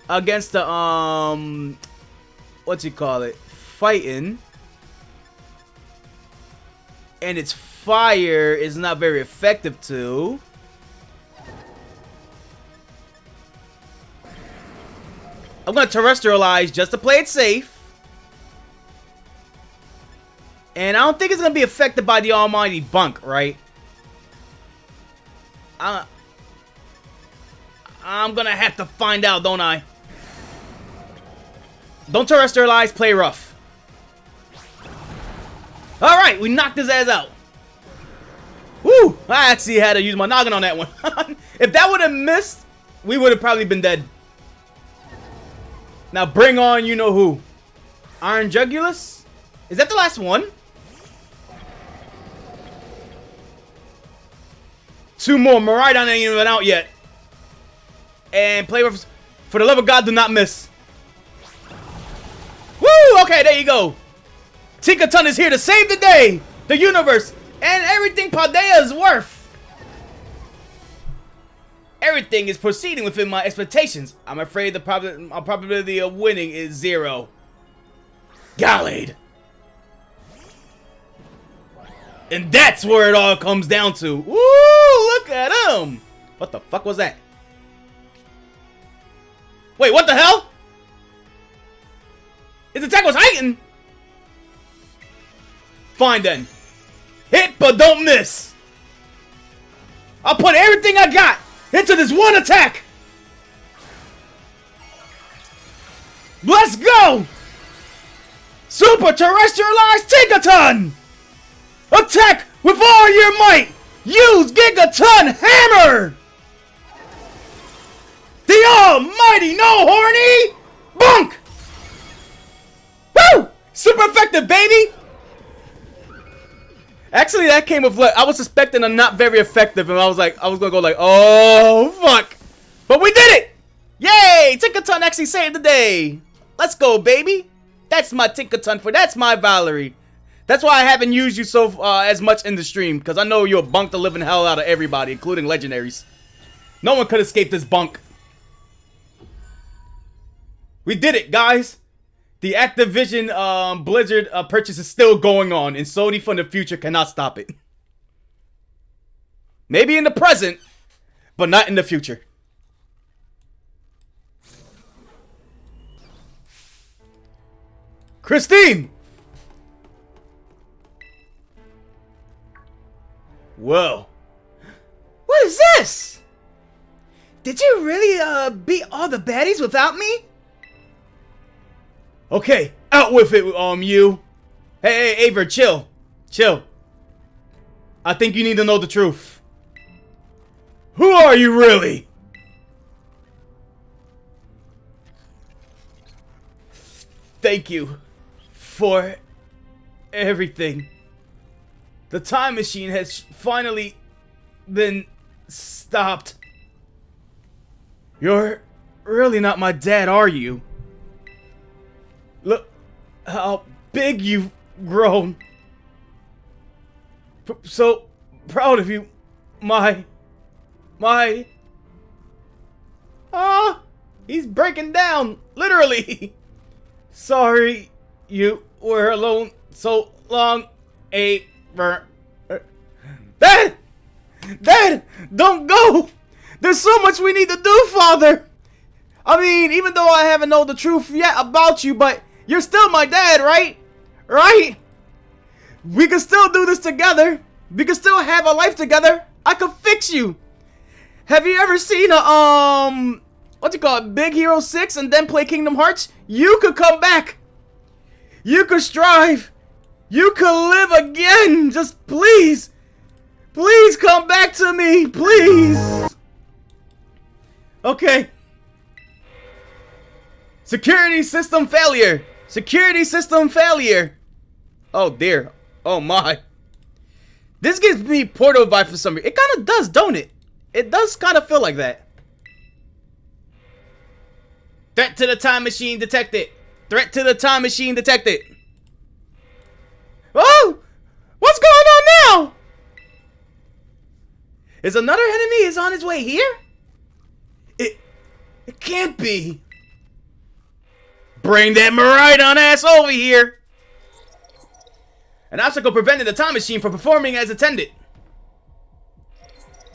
against the what you call it, fighting, and its fire is not very effective too. I'm gonna terrestrialize just to play it safe. And I don't think it's gonna be affected by the almighty bunk, right? I'm gonna have to find out, don't I? Don't terrestrialize, play rough. Alright, we knocked his ass out. Woo! I actually had to use my noggin on that one. If that would have missed, we would have probably been dead. Now bring on you know who. Iron Jugulus? Is that the last one? 2 more. Miraidon ain't even out yet. And play with, for the love of God, do not miss. Woo! Okay, there you go. Tinkaton is here to save the day, the universe, and everything Paldea is worth. Everything is proceeding within my expectations. I'm afraid the probability of winning is 0. Gallade. And that's where it all comes down to. Woo! Look at him. What the fuck was that? Wait, what the hell? His attack was heightened. Fine then. Hit but don't miss. I'll put everything I got into this one attack. Let's go. Super Terrestrialized Tinkaton. Attack with all your might. Use Gigaton Hammer. The almighty no horny bunk. Woo! Super effective, baby. Actually, that came with I was expecting a not very effective, and I was gonna go like, oh fuck, but we did it! Yay! Tinkaton actually saved the day. Let's go, baby. That's my Tinkaton that's my Valerie. That's why I haven't used you so as much in the stream, because I know you'll bunk the living hell out of everybody, including legendaries. No one could escape this bunk. We did it, guys. The Activision Blizzard purchase is still going on, and Sony from the future cannot stop it. Maybe in the present, but not in the future. Christine! Whoa. What is this? Did you really beat all the baddies without me? Okay, out with it, you. Hey, Avern, chill. Chill. I think you need to know the truth. Who are you really? Thank you for everything. The time machine has finally been stopped. You're really not my dad, are you? Look how big you've grown. So proud of you, he's breaking down, literally. Sorry you were alone so long, Avern. Dad, don't go. There's so much we need to do, Father. I mean, even though I haven't known the truth yet about you, but you're still my dad, right? Right? We can still do this together. We can still have a life together. I could fix you. Have you ever seen a, what you call it, Big Hero 6 and then play Kingdom Hearts? You could come back. You could strive. You could live again. Just please. Please come back to me. Please. Okay. Security system failure. Security system failure. Oh dear. Oh my. This gives me Portal vibe for some reason. It kind of does, don't it? It does kind of feel like that. Threat to the time machine detected. Threat to the time machine detected. Oh! What's going on now? Is another enemy is on his way here? It can't be. Bring that Miraidon ass over here. An obstacle prevented the time machine from performing as intended.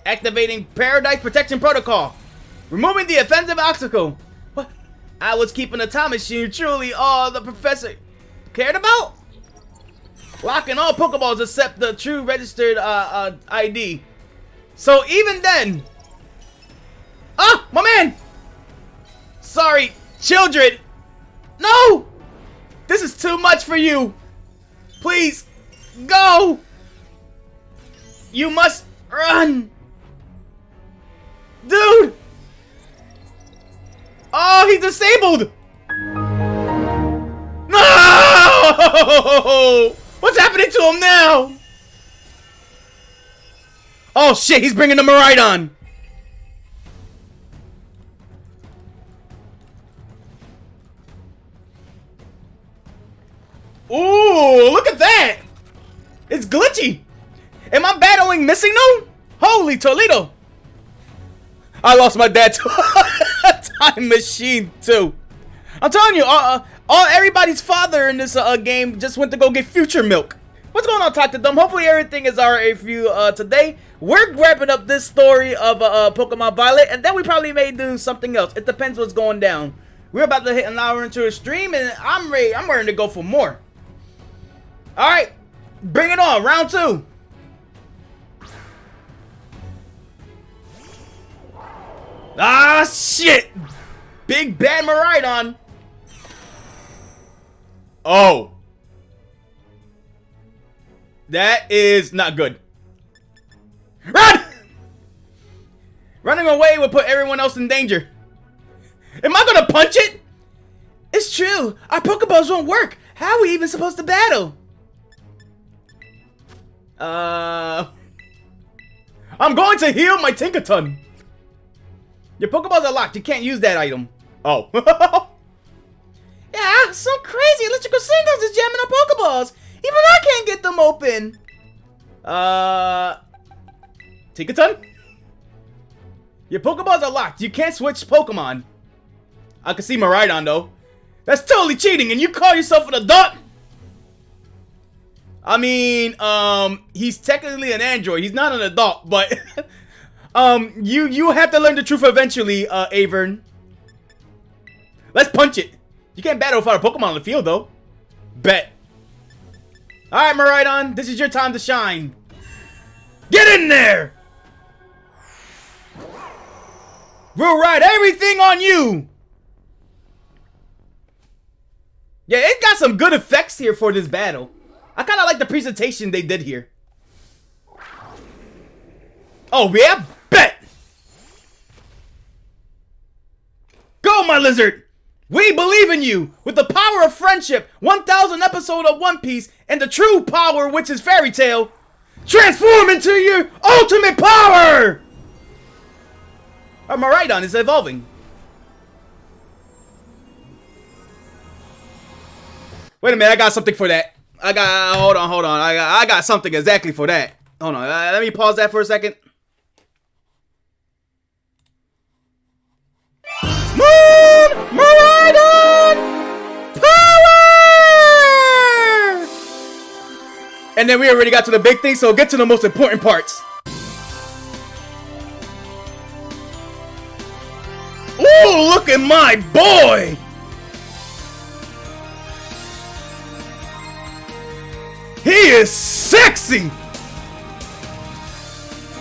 Activating Paradise Protection Protocol. Removing the offensive obstacle. What? I was keeping the time machine truly all the professor cared about? Locking all Pokeballs except the true registered ID. So even then... Ah! My man! Sorry, children! No! This is too much for you! Please, go! You must run! Dude! Oh, he's disabled! No! What's happening to him now? Oh shit, he's bringing the Miraidon! Ooh, look at that! It's glitchy! Am I battling Missing No? Holy Toledo! I lost my dad to a time machine too. I'm telling you, everybody's father in this game just went to go get future milk. What's going on, Talk to Them? Hopefully everything is alright for you today. We're wrapping up this story of Pokemon Violet, and then we probably may do something else. It depends what's going down. We're about to hit an hour into a stream, and I'm ready. I'm ready to go for more. Alright, bring it on, round 2. Ah, shit! Big bad Miraidon. Oh. That is not good. Run! Running away would put everyone else in danger. Am I gonna punch it? It's true, our Pokeballs won't work. How are we even supposed to battle? I'm going to heal my Tinkaton. Your Pokeballs are locked. You can't use that item. Oh. Yeah, some crazy electrical signals is jamming our Pokeballs. Even I can't get them open. Tinkaton? Your Pokeballs are locked. You can't switch Pokemon. I can see Miraidon though. That's totally cheating, and you call yourself an adult? I mean, he's technically an android. He's not an adult, but you have to learn the truth eventually, Avern. Let's punch it. You can't battle without a Pokemon on the field, though. Bet. Alright, Miraidon, this is your time to shine. Get in there! We'll ride everything on you! Yeah, it got some good effects here for this battle. I kind of like the presentation they did here. Oh, yeah? Bet! Go, my lizard! We believe in you! With the power of friendship, 1,000 episode of One Piece, and the true power, which is Fairy Tail, transform into your ultimate power! Our Miraidon is evolving. Wait a minute, I got something for that. Hold on. I got something exactly for that. Hold on, let me pause that for a second. Moon Miraidon Power! And then we already got to the big thing, so get to the most important parts. Ooh, look at my boy! He is sexy!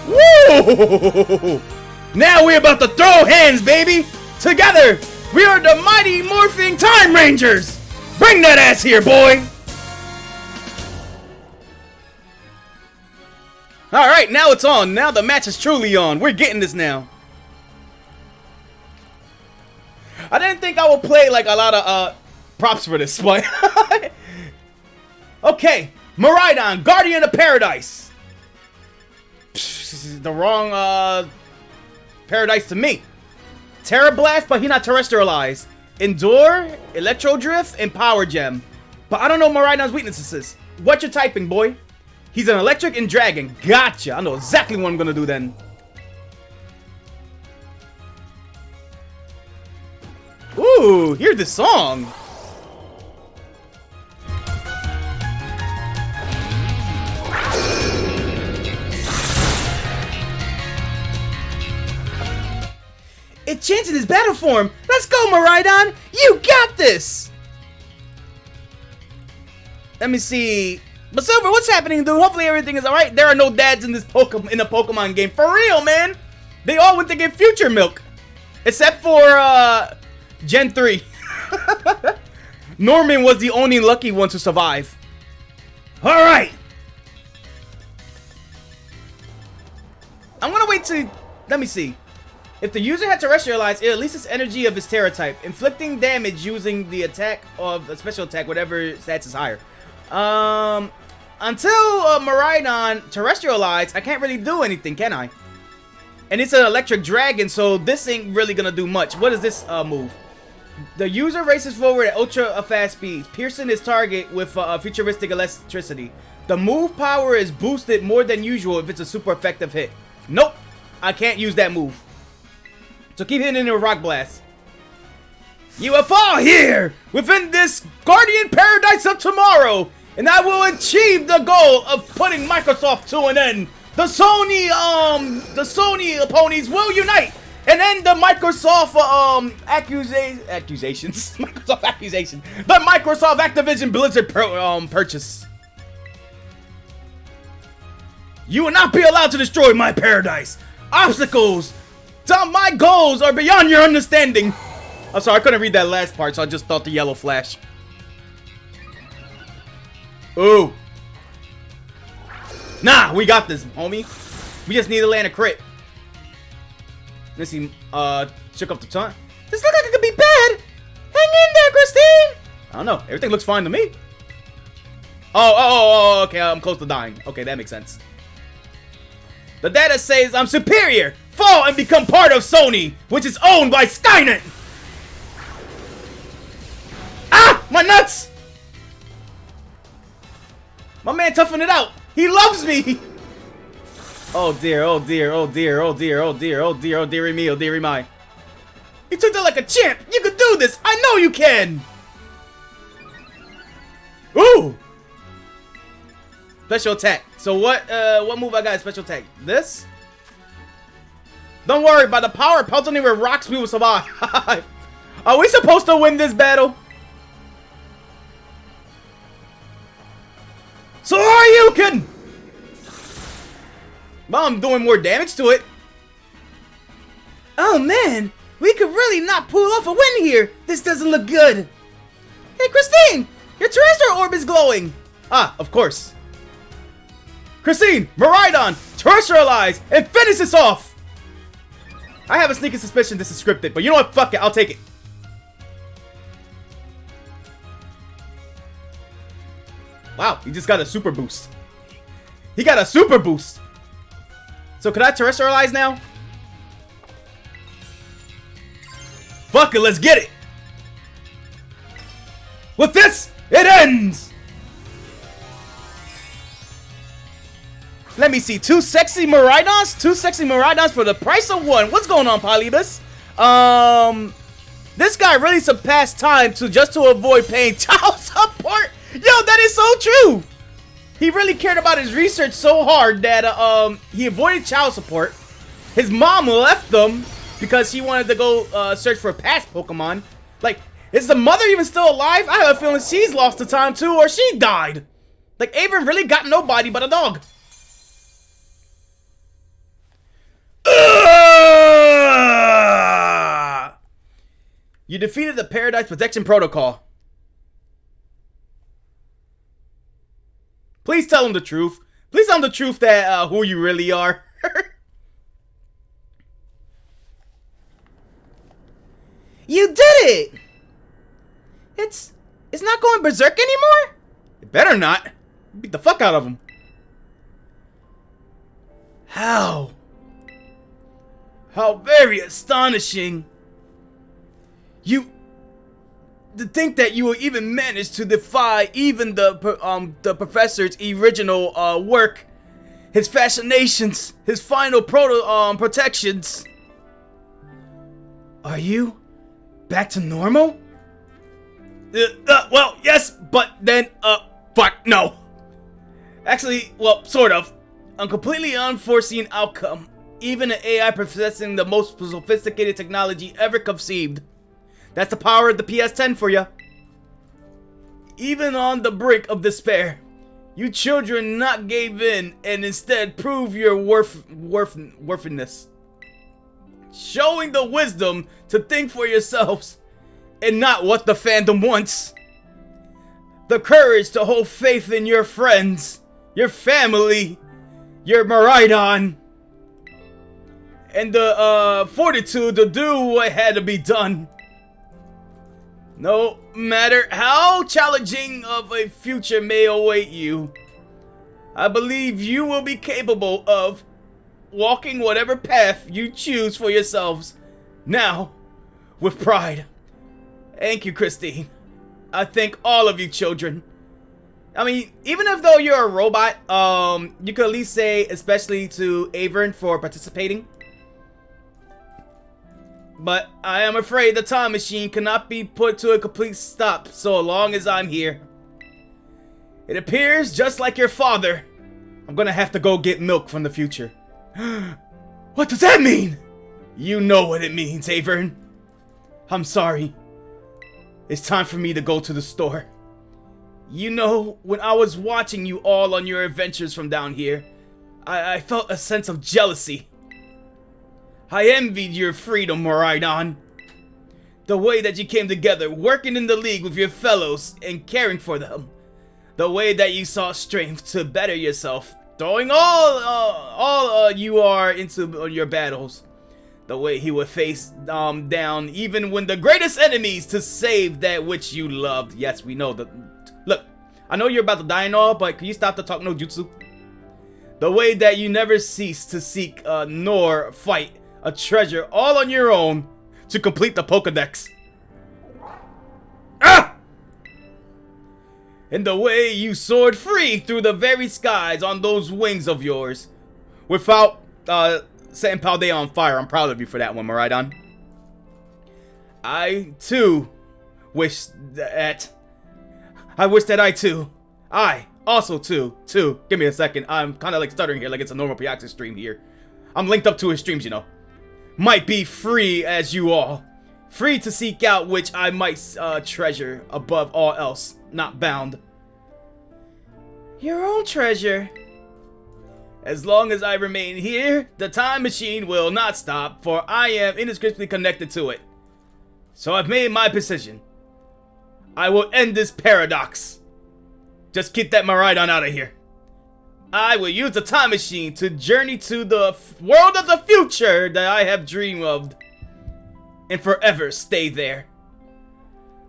Woo! Now we're about to throw hands, baby! Together, we are the mighty morphing Time Rangers! Bring that ass here, boy! Alright, now it's on. Now the match is truly on. We're getting this now. I didn't think I would play like a lot of props for this, but... Okay, Miraidon, Guardian of Paradise. This is the wrong Paradise to me. Terra Blast, but he's not terrestrialized. Endure, Electro Drift, and Power Gem. But I don't know Miraidon's weaknesses. What you typing, boy? He's an electric and dragon. Gotcha. I know exactly what I'm gonna do then. Ooh, hear the song. It changed in his battle form. Let's go, Miraidon. You got this. Let me see. But Silver, what's happening, dude? Hopefully everything is alright. There are no dads in this Pokemon game. For real, man. They all went to get future milk. Except for Gen 3. Norman was the only lucky one to survive. Alright. I'm gonna wait to... Let me see. If the user had terrestrialized, it releases energy of his Terra type, inflicting damage using the attack of a special attack, whatever stats is higher. Until Miraidon terrestrialized, I can't really do anything, can I? And it's an electric dragon, so this ain't really gonna do much. What is this move? The user races forward at ultra fast speeds, piercing his target with futuristic electricity. The move power is boosted more than usual if it's a super effective hit. Nope, I can't use that move. So keep hitting it with Rock Blast. You have fall here within this Guardian Paradise of Tomorrow, and I will achieve the goal of putting Microsoft to an end. The Sony ponies will unite and end the Microsoft accusations. Microsoft accusations. The Microsoft Activision Blizzard purchase. You will not be allowed to destroy my paradise. Obstacles to my goals are beyond your understanding. I'm sorry, I couldn't read that last part, so I just thought the yellow flash. Ooh. Nah, we got this, homie. We just need to land a crit. Let's see, check off the time. This looks like it could be bad. Hang in there, Christine. I don't know. Everything looks fine to me. Oh, okay, I'm close to dying. Okay, that makes sense. The data says I'm superior. Fall and become part of Sony, which is owned by Skynet. Ah, my nuts. My man toughing it out. He loves me. Oh dear, oh dear, oh dear, oh dear, oh dear, oh dear, oh dearie me, oh dearie my. He took that like a champ. You can do this. I know you can. Ooh. Special attack. So what move I got in special attack? This? Don't worry, by the power pelting with rocks, we will survive. Are we supposed to win this battle? So are you kidding? Well, I'm doing more damage to it. Oh man, we could really not pull off a win here. This doesn't look good. Hey Christine, your terrestrial orb is glowing. Ah, of course. Christine, Miraidon, terrestrialize and finish this off. I have a sneaking suspicion this is scripted, but you know what? Fuck it, I'll take it. Wow, he just got a super boost. He got a super boost. So could I terrestrialize now? Fuck it, let's get it. With this, it ends. Let me see, two sexy Miraidons for the price of one. What's going on, Polybus? This guy really surpassed time just to avoid paying child support. Yo, that is so true. He really cared about his research so hard that he avoided child support. His mom left them because she wanted to go search for past Pokemon. Like, is the mother even still alive? I have a feeling she's lost the time too, or she died. Like, Avern really got nobody but a dog. You defeated the Paradise Protection Protocol. Please tell him the truth. Please tell him the truth that who you really are. You did it! It's not going berserk anymore? It better not. Beat the fuck out of him. How? How very astonishing. To think that you will even manage to defy even the professor's original work, his fascinations, his final protections. Are you Back to normal? Well, yes, but then, fuck, no. Actually, well, sort of. A completely unforeseen outcome. Even an AI possessing the most sophisticated technology ever conceived. That's the power of the PS10 for ya. Even on the brink of despair, you children not gave in and instead prove your worthiness. Showing the wisdom to think for yourselves and not what the fandom wants. The courage to hold faith in your friends, your family, your Miraidon, and the fortitude to do what had to be done. No matter how challenging of a future may await you, I believe you will be capable of walking whatever path you choose for yourselves. Now, with pride. Thank you, Christine. I thank all of you children. I mean, even if though you're a robot, you could at least say especially to Avern for participating. But I am afraid the time machine cannot be put to a complete stop so long as I'm here. It appears just like your father. I'm gonna have to go get milk from the future. What does that mean? You know what it means, Avern. I'm sorry. It's time for me to go to the store. You know, when I was watching you all on your adventures from down here, I felt a sense of jealousy. I envied your freedom, Miraidon. The way that you came together, working in the league with your fellows and caring for them. The way that you saw strength to better yourself, throwing all you are into your battles. The way he would face down even when the greatest enemies to save that which you loved. Yes, we know that. Look, I know you're about to die and all, but can you stop the talk no jutsu? The way that you never cease to seek nor fight a treasure all on your own to complete the Pokedex. Ah! And the way you soared free through the very skies on those wings of yours without setting Paldea on fire. I'm proud of you for that one, Miraidon. I too wish that I also too, give me a second. I'm kind of like stuttering here like it's a normal Piaxis stream here. I'm linked up to his streams, you know. Might be free as you all. Free to seek out which I might treasure above all else, not bound. Your own treasure. As long as I remain here, the time machine will not stop, for I am inextricably connected to it. So I've made my decision. I will end this paradox. Just keep that Miraidon out of here. I will use the time machine to journey to the world of the future that I have dreamed of. And forever stay there.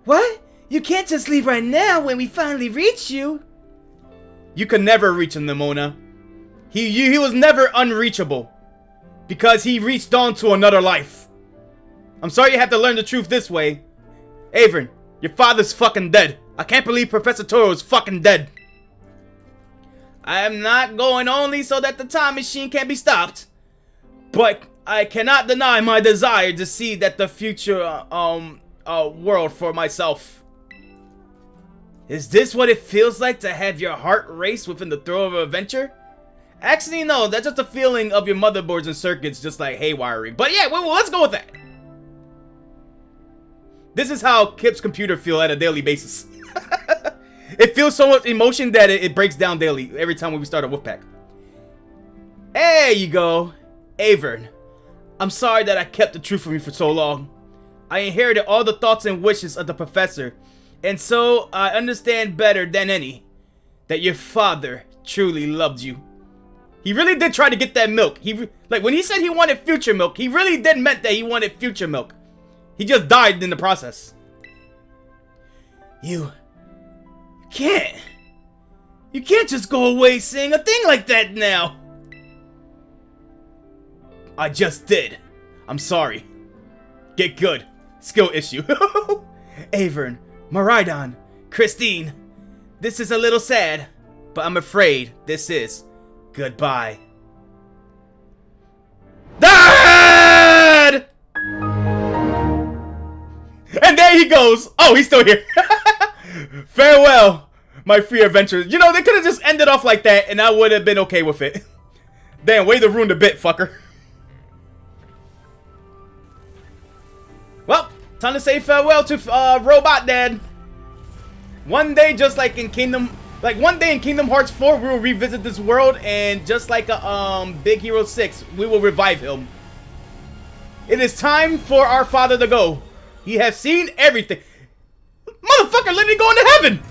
What? You can't just leave right now when we finally reach you. You can never reach him, Nimona. He was never unreachable. Because he reached on to another life. I'm sorry you have to learn the truth this way. Avern, your father's fucking dead. I can't believe Professor Toro's fucking dead. I am not going only so that the time machine can be stopped. But I cannot deny my desire to see that the future world for myself. Is this what it feels like to have your heart race within the throe of an adventure? Actually, no, that's just a feeling of your motherboards and circuits just like haywiring. But yeah, well, let's go with that. This is how Kip's computer feel at a daily basis. It feels so much emotion that it breaks down daily every time we start a Wolfpack. There you go. Avern, I'm sorry that I kept the truth from you for so long. I inherited all the thoughts and wishes of the professor, and so I understand better than any that your father truly loved you. He really did try to get that milk. Like when he said he wanted future milk, he really did meant that he wanted future milk. He just died in the process. You can't just go away saying a thing like that now. I just did. I'm sorry. Get good. Skill issue. Avern, Miraidon, Christine. This is a little sad, but I'm afraid this is goodbye. Dad! away he goes. Oh, he's still here. Farewell, my free adventures. You know, they could have just ended off like that, and I would have been okay with it. Damn, way to ruin the bit, fucker. Well, time to say farewell to Robot Dad. One day, just like in Kingdom Hearts 4, we will revisit this world, and just like Big Hero 6, we will revive him. It is time for our father to go. He has seen everything. Motherfucker literally going to heaven!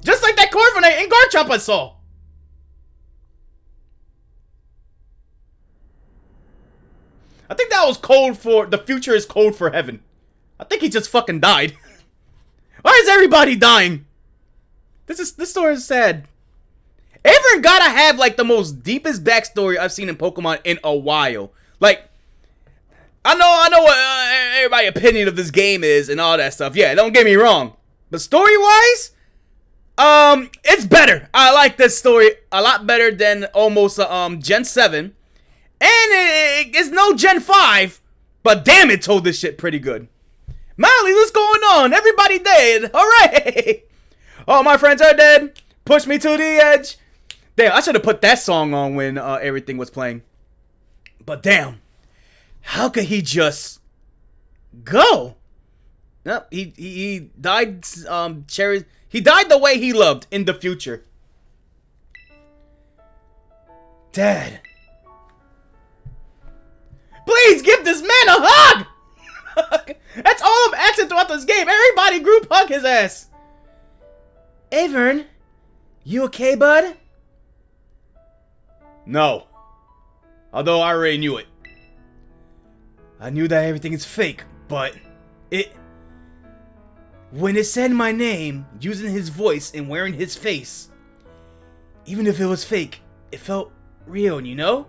Just like that Corviknight in Garchomp I saw. I think that was code for, the future is code for heaven. I think he just fucking died. Why is everybody dying? This story is sad. Avern gotta have like the most deepest backstory I've seen in Pokemon in a while. Like, I know what everybody's opinion of this game is and all that stuff. Yeah, don't get me wrong. But story-wise, it's better. I like this story a lot better than almost Gen 7. And it's no Gen 5, but damn, it told this shit pretty good. Molly, what's going on? Everybody dead. Hooray! All my friends are dead. Push me to the edge. Damn, I should have put that song on when everything was playing. But damn. How could he just go? No, he died. He died the way he loved in the future. Dad, please give this man a hug. That's all I'm asking throughout this game. Everybody group hug his ass. Avern, you okay, bud? No. Although I already knew it. I knew that everything is fake, but when it said my name, using his voice and wearing his face, even if it was fake, it felt real, you know?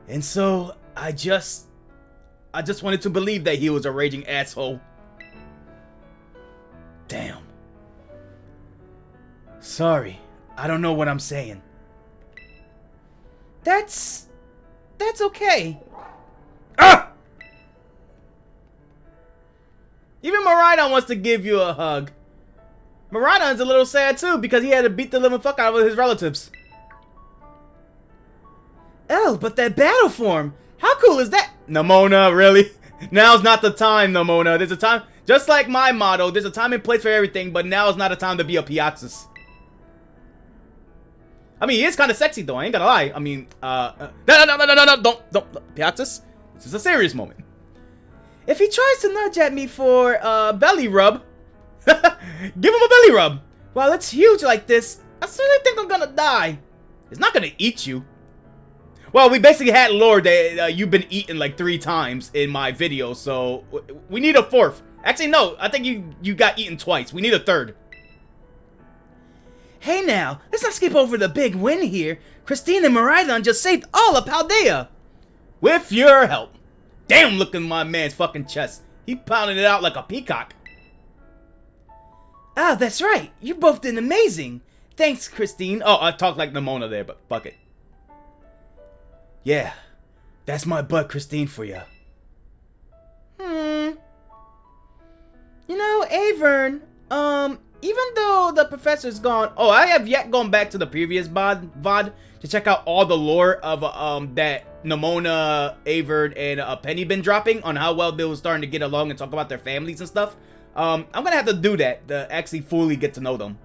And so, I just wanted to believe that he was a raging asshole. Damn. Sorry, I don't know what I'm saying. That's okay. Ah! Even Miraidon wants to give you a hug. Miraidon's a little sad too because he had to beat the living fuck out of his relatives. Oh, but that battle form! How cool is that? Nemona, really? Now's not the time, Nemona. There's a time, just like my motto, there's a time and place for everything, but now is not a time to be a Piaxus. I mean, he is kind of sexy though, I ain't gonna lie. I mean, no, don't, Piaxus. This is a serious moment. If he tries to nudge at me for belly rub, give him a belly rub. While it's huge like this, I certainly think I'm gonna die. It's not gonna eat you. Well, we basically had lore that you've been eaten like 3 times in my video, so we need a 4th. Actually, no, I think you got eaten twice. We need a 3rd. Hey now, let's not skip over the big win here. Christine and Miraidon just saved all of Paldea. With your help. Damn, look at my man's fucking chest. He pounded it out like a peacock. Ah, that's right. You both did amazing. Thanks, Christine. Oh, I talked like Nemona there, but fuck it. Yeah, that's my butt, Christine, for ya. You know, Avern, even though the professor's gone... Oh, I have yet gone back to the previous VOD to check out all the lore of that Nemona, Avern, and Penny been dropping on how well they were starting to get along and talk about their families and stuff. I'm gonna have to do that to actually fully get to know them.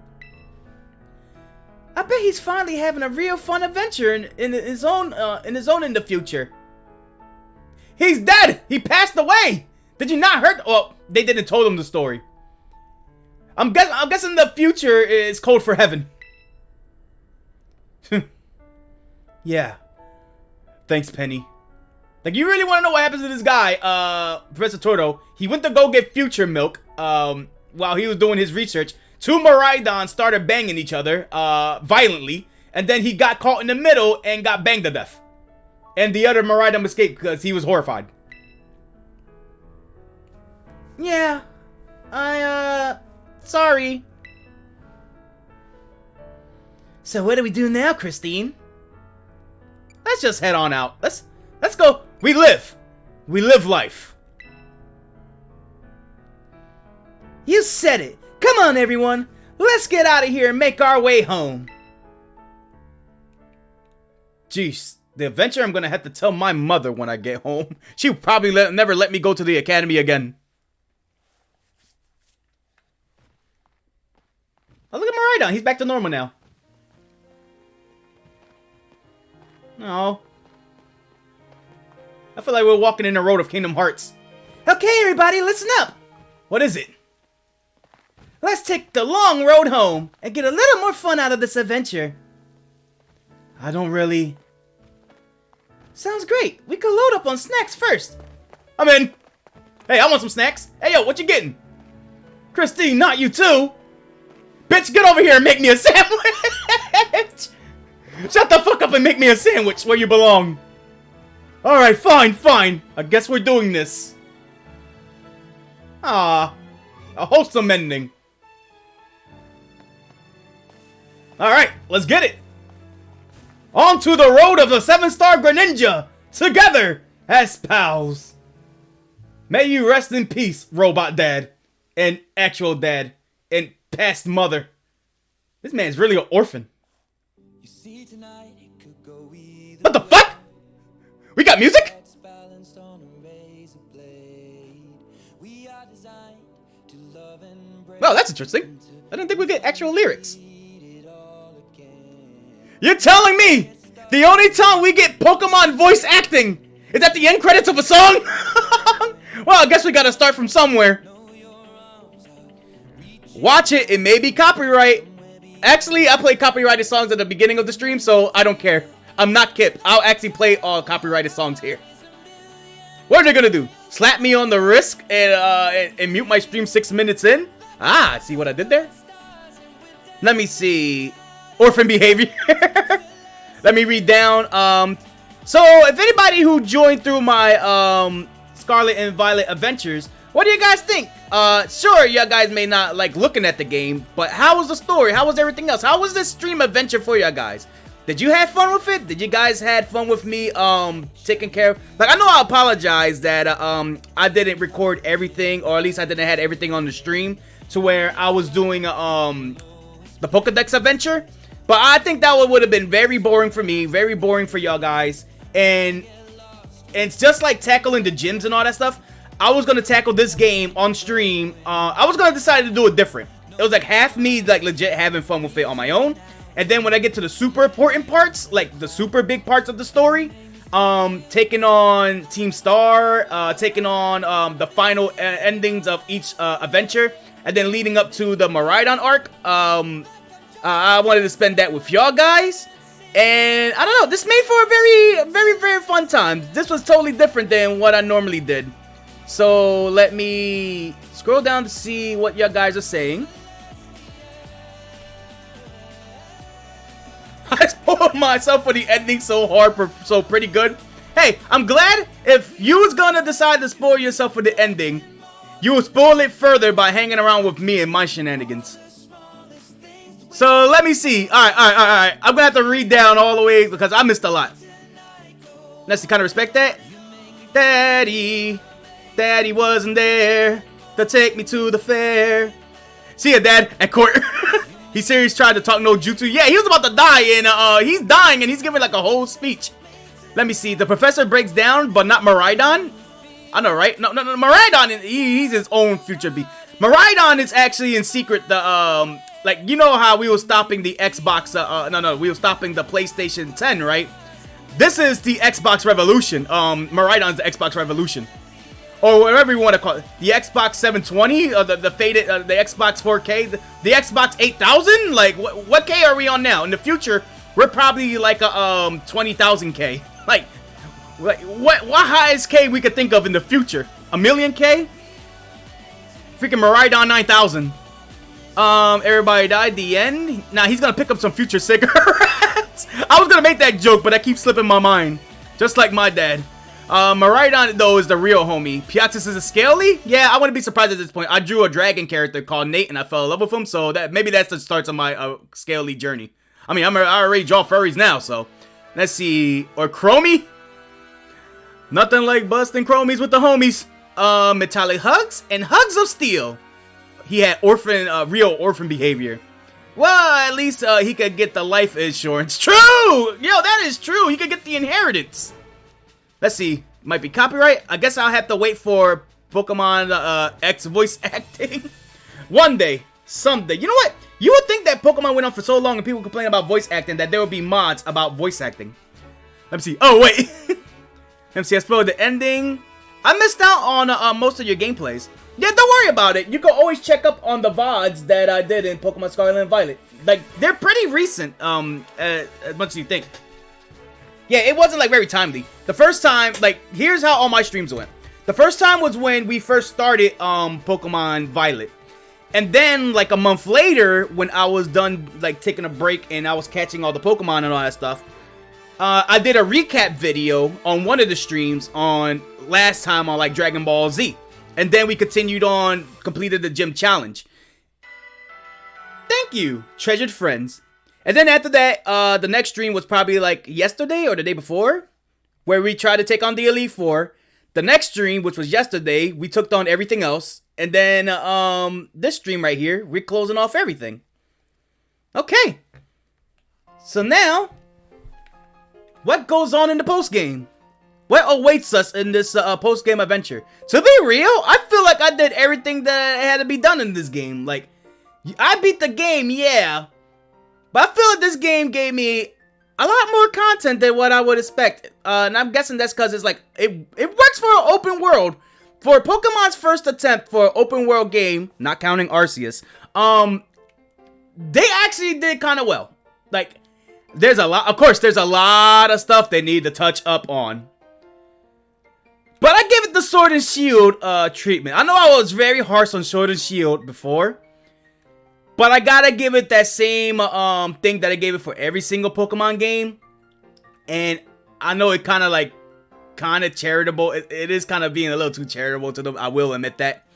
I bet he's finally having a real fun adventure in his own in the future. He's dead! He passed away! Did you not hear? Well, they didn't tell him the story. I'm guessing the future is code for heaven. Yeah. Thanks, Penny. Like, you really want to know what happens to this guy, Professor Torto? He went to go get future milk, while he was doing his research. 2 Miraidons started banging each other, violently, and then he got caught in the middle and got banged to death. And the other Miraidon escaped because he was horrified. Yeah, sorry. So what do we do now, Christine? Let's just head on out. Let's go. We live life. You said it. Come on, everyone. Let's get out of here and make our way home. Jeez, the adventure I'm gonna have to tell my mother when I get home. She'll probably never let me go to the academy again. Oh, look at Miraidon. He's back to normal now. Oh. I feel like we're walking in the road of Kingdom Hearts. Okay, everybody, listen up. What is it? Let's take the long road home and get a little more fun out of this adventure. I don't really... Sounds great. We could load up on snacks first. I'm in. Hey, I want some snacks. Hey, yo, what you getting? Christine, not you too. Bitch, get over here and make me a sandwich. Shut the fuck up and make me a sandwich where you belong. Alright, fine, fine. I guess we're doing this. Ah, a wholesome ending. Alright, let's get it. On to the road of the 7-star Greninja. Together as pals. May you rest in peace, robot dad. And actual dad. And past mother. This man's really an orphan. What the fuck? We got music? Well, that's interesting. I didn't think we'd get actual lyrics. You're telling me the only time we get Pokemon voice acting is at the end credits of a song? Well, I guess we gotta start from somewhere. Watch it, it may be copyright. Actually, I play copyrighted songs at the beginning of the stream, so I don't care. I'm not Kip. I'll actually play all copyrighted songs here. What are they gonna do? Slap me on the wrist and mute my stream 6 minutes in? Ah, see what I did there? Let me see. Orphan behavior. Let me read down. So if anybody who joined through my Scarlet and Violet adventures, what do you guys think? Sure, you guys may not like looking at the game, but how was the story? How was everything else? How was this stream adventure for you guys? Did you have fun with it? Did you guys had fun with me taking care of... Like, I know I apologize that I didn't record everything, or at least I didn't have everything on the stream to where I was doing the Pokedex adventure. But I think that would have been very boring for me, very boring for y'all guys. And it's just like tackling the gyms and all that stuff. I was going to tackle this game on stream. I was going to decide to do it different. It was like half me like legit having fun with it on my own. And then when I get to the super important parts, like the super big parts of the story, taking on Team Star, taking on the final endings of each adventure, and then leading up to the Miraidon arc, I wanted to spend that with y'all guys. And I don't know, this made for a very, very, very fun time. This was totally different than what I normally did. So let me scroll down to see what y'all guys are saying. I spoiled myself for the ending so hard, so pretty good. Hey, I'm glad if you was gonna decide to spoil yourself for the ending, you will spoil it further by hanging around with me and my shenanigans. So let me see. Alright. I'm gonna have to read down all the way because I missed a lot. Let's kind of respect that. Daddy wasn't there to take me to the fair. See ya, Dad, at court. He serious tried to talk no jutsu. Yeah, he was about to die, and he's dying, and he's giving like a whole speech. Let me see. The professor breaks down, but not Miraidon. I know, right? No. Miraidon, he's his own future beast. Miraidon is actually in secret the like, you know how we were stopping the Xbox. We were stopping the PlayStation 10, right? This is the Xbox Revolution. Miraidon's the Xbox Revolution. Or whatever you want to call it. The Xbox 720, or the faded, the Xbox 4K, the Xbox 8000. Like, what K are we on now? In the future, we're probably like a 20,000 K. Like what highest K we could think of in the future? A million K? Freaking Miraidon 9000. Everybody died. The end. Now he's gonna pick up some future cigarettes. I was gonna make that joke, but I keep slipping my mind, just like my dad. Miraidon, though, is the real homie. Piatus is a Scaly? Yeah, I wouldn't be surprised at this point. I drew a dragon character called Nate, and I fell in love with him, so maybe that's the start of my Scaly journey. I mean, I already draw furries now, so... Let's see... Or Chromie? Nothing like busting Chromies with the homies. Metallic Hugs and Hugs of Steel. he had real orphan behavior. Well, at least he could get the life insurance. True! Yo, that is true. He could get the inheritance. Let's see. Might be copyright. I guess I'll have to wait for Pokemon X voice acting. One day. Someday. You know what? You would think that Pokemon went on for so long and people complain about voice acting that there would be mods about voice acting. Let me see. Oh, wait. Let me see. I spoiled the ending. I missed out on most of your gameplays. Yeah, don't worry about it. You can always check up on the VODs that I did in Pokemon Scarlet and Violet. Like, they're pretty recent, as much as you think. Yeah, it wasn't, like, very timely. The first time, like, here's how all my streams went. The first time was when we first started Pokemon Violet. And then, like, a month later, when I was done, like, taking a break and I was catching all the Pokemon and all that stuff, I did a recap video on one of the streams on last time on, like, Dragon Ball Z. And then we continued on, completed the gym challenge. Thank you, treasured friends. And then after that, the next stream was probably, like, yesterday or the day before, where we tried to take on the Elite Four. The next stream, which was yesterday, we took on everything else. And then, this stream right here, we're closing off everything. Okay. So now, what goes on in the post-game? What awaits us in this post-game adventure? To be real, I feel like I did everything that had to be done in this game. Like, I beat the game, yeah. But I feel like this game gave me a lot more content than what I would expect. And I'm guessing that's because it's like, it works for an open world. For Pokemon's first attempt for an open world game, not counting Arceus, they actually did kind of well. Like, there's a lot, of course, there's a lot of stuff they need to touch up on. But I give it the Sword and Shield treatment. I know I was very harsh on Sword and Shield before, but I gotta give it that same thing that I gave it for every single Pokemon game. And I know it kind of charitable. It is kind of being a little too charitable to them. I will admit that.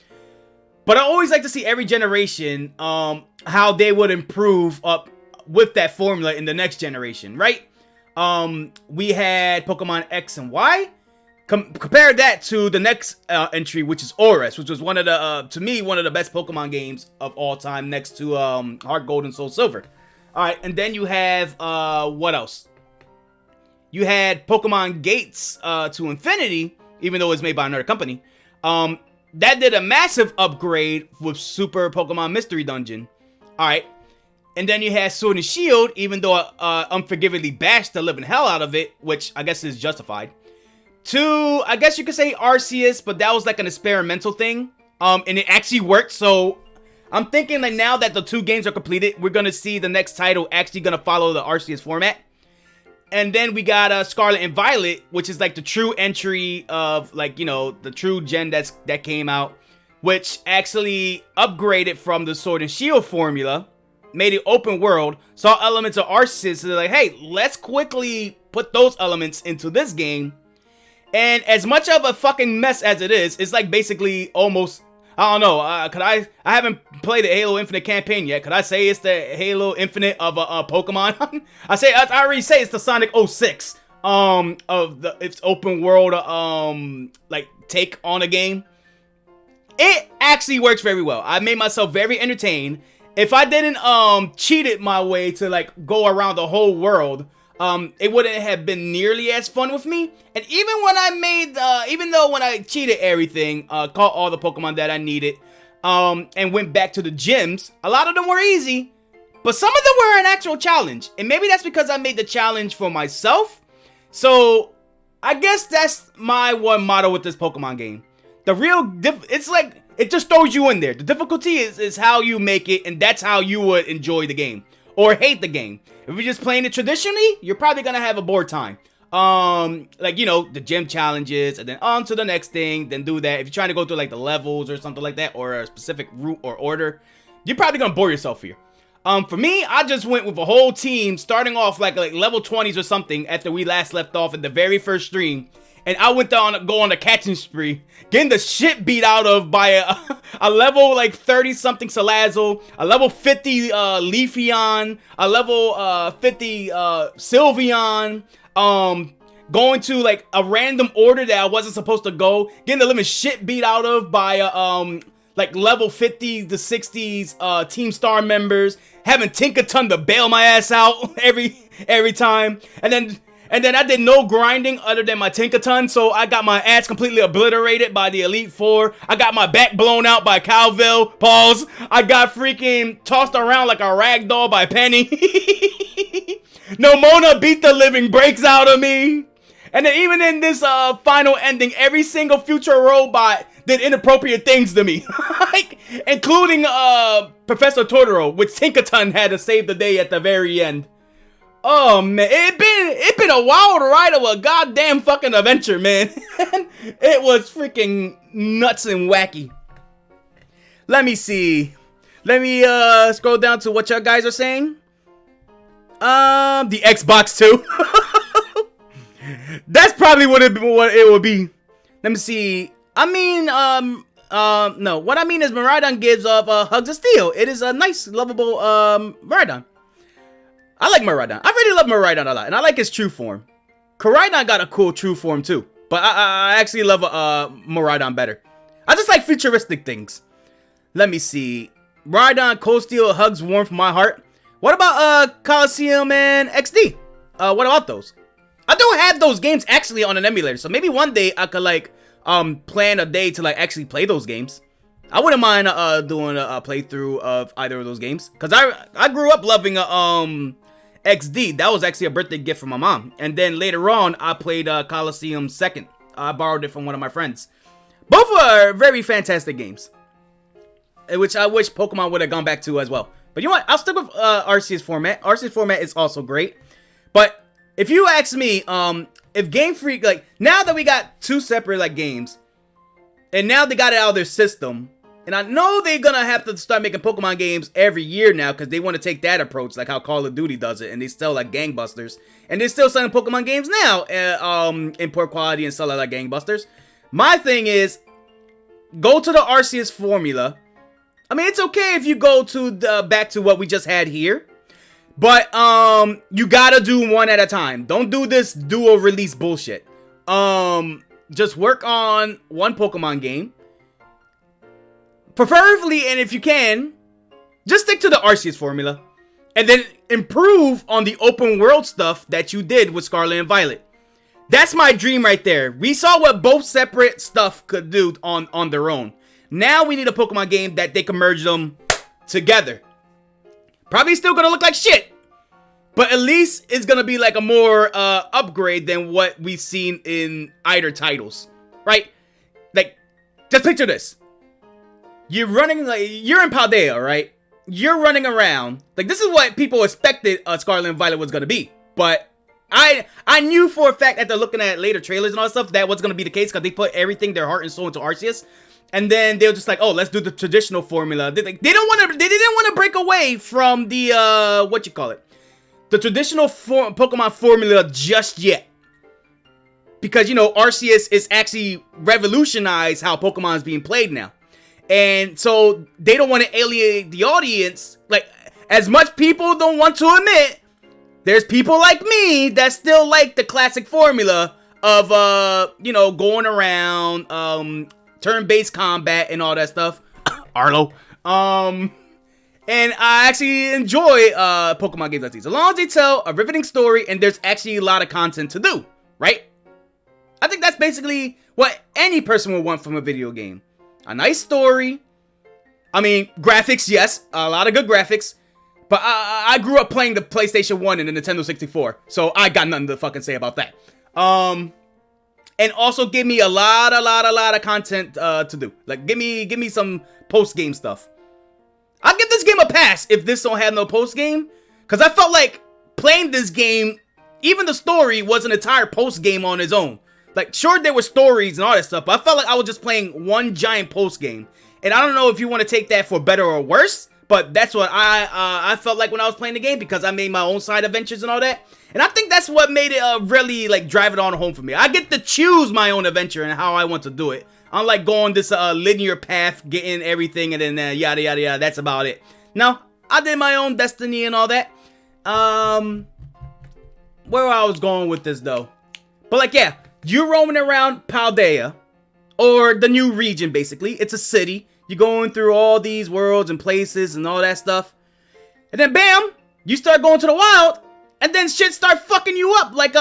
But I always like to see every generation how they would improve up with that formula in the next generation, right? We had Pokemon X and Y. Compare that to the next entry, which is Oris, which was one of the, to me, one of the best Pokemon games of all time, next to Heart Gold and Soul Silver. All right, and then you have what else? You had Pokemon Gates to Infinity, even though it's made by another company. That did a massive upgrade with Super Pokemon Mystery Dungeon. All right, and then you had Sword and Shield, even though unforgivably bashed the living hell out of it, which I guess is justified. To, I guess you could say Arceus, but that was like an experimental thing. And it actually worked, so I'm thinking like now that the two games are completed, we're gonna see the next title actually gonna follow the Arceus format. And then we got Scarlet and Violet, which is like the true entry of like, you know, the true gen that came out, which actually upgraded from the Sword and Shield formula, made it open world, saw elements of Arceus, so they're like, hey, let's quickly put those elements into this game. And as much of a fucking mess as it is, it's like basically almost, I don't know, I haven't played the Halo Infinite campaign yet. Could I say it's the Halo Infinite of Pokemon? I already say it's the Sonic 06 of its open world like take on a game. It actually works very well. I made myself very entertained. If I didn't cheat it my way to like go around the whole world, it wouldn't have been nearly as fun with me. And even when I made, even though when I cheated everything, caught all the Pokemon that I needed, and went back to the gyms, a lot of them were easy, but some of them were an actual challenge. And maybe that's because I made the challenge for myself. So I guess that's my one motto with this Pokemon game. The real, it's like, it just throws you in there. The difficulty is how you make it, and that's how you would enjoy the game. Or hate the game. If you're just playing it traditionally, you're probably gonna have a bored time. Like, you know, the gym challenges, and then on to the next thing, then do that. If you're trying to go through like the levels or something like that, or a specific route or order, you're probably gonna bore yourself here. For me, I just went with a whole team, starting off like level 20s or something after we last left off in the very first stream. And I went down to go on a catching spree, getting the shit beat out of by a level like 30 something Salazzle, a level 50 Leafeon, a level 50 Sylveon, going to like a random order that I wasn't supposed to go, getting the living shit beat out of by like level 50s to 60s Team Star members, having Tinkaton to bail my ass out every time, and then I did no grinding other than my Tinkaton, so I got my ass completely obliterated by the Elite Four. I got my back blown out by Calville. Pause. I got freaking tossed around like a rag doll by Penny. No, Mona beat the living breaks out of me. And then even in this final ending, every single future robot did inappropriate things to me. Like, including Professor Totoro, which Tinkaton had to save the day at the very end. Oh man, it been a wild ride of a goddamn fucking adventure, man. It was freaking nuts and wacky. Let me see. Let me scroll down to what y'all guys are saying. The Xbox 2. That's probably what it would be. Let me see. I mean, no. What I mean is Miraidon gives off hugs of steel. It is a nice, lovable Miraidon. I like Miraidon. I really love Miraidon a lot, and I like his true form. Koraidon got a cool true form too, but I actually love Miraidon better. I just like futuristic things. Let me see. Miraidon Cold Steel hugs warm from my heart. What about Coliseum and XD? What about those? I do have those games actually on an emulator, so maybe one day I could like plan a day to like actually play those games. I wouldn't mind doing a playthrough of either of those games, because I grew up loving XD. That was actually a birthday gift from my mom. And then later on, I played Coliseum 2nd. I borrowed it from one of my friends. Both are very fantastic games, which I wish Pokemon would have gone back to as well. But you know what? I'll stick with Arceus format. Arceus format is also great. But if you ask me, if Game Freak, like, now that we got two separate like games, and now they got it out of their system, and I know they're gonna have to start making Pokemon games every year now, because they want to take that approach, like how Call of Duty does it, and they sell like gangbusters. And they're still selling Pokemon games now, in poor quality and sell it like gangbusters. My thing is, go to the Arceus formula. I mean, it's okay if you go to back to what we just had here, but you gotta do one at a time. Don't do this dual release bullshit. Just work on one Pokemon game. Preferably, and if you can, just stick to the Arceus formula. And then improve on the open world stuff that you did with Scarlet and Violet. That's my dream right there. We saw what both separate stuff could do on their own. Now we need a Pokemon game that they can merge them together. Probably still gonna look like shit, but at least it's gonna be like a more upgrade than what we've seen in either titles, right? Like, just picture this. You're running, like, you're in Paldea, right? You're running around. Like, this is what people expected Scarlet and Violet was gonna be. But I knew for a fact after looking at later trailers and all that stuff that was gonna be the case, because they put everything, their heart and soul, into Arceus. And then they were just like, oh, let's do the traditional formula. They didn't want to break away from the the traditional Pokemon formula just yet. Because, you know, Arceus is actually revolutionized how Pokemon is being played now. And so they don't want to alienate the audience. Like, as much people don't want to admit, there's people like me that still like the classic formula of, you know, going around, turn-based combat and all that stuff. Arlo. And I actually enjoy Pokemon games like these. As long as they tell a riveting story and there's actually a lot of content to do, right? I think that's basically what any person would want from a video game. A nice story. I mean, graphics, yes. A lot of good graphics. But I grew up playing the PlayStation 1 and the Nintendo 64. So I got nothing to fucking say about that. And also give me a lot of content to do. Like, give me some post-game stuff. I'll give this game a pass if this don't have no post-game. Because I felt like playing this game, even the story was an entire post-game on its own. Like, sure, there were stories and all that stuff, but I felt like I was just playing one giant post-game. And I don't know if you want to take that for better or worse, but that's what I felt like when I was playing the game, because I made my own side adventures and all that. And I think that's what made it really, like, drive it on home for me. I get to choose my own adventure and how I want to do it. Unlike going this linear path, getting everything, and then yada, yada, yada, that's about it. No, I did my own destiny and all that. Where I was going with this, though. But, like, yeah. You're roaming around Paldea, or the new region, basically. It's a city. You're going through all these worlds and places and all that stuff. And then bam, you start going to the wild, and then shit start fucking you up like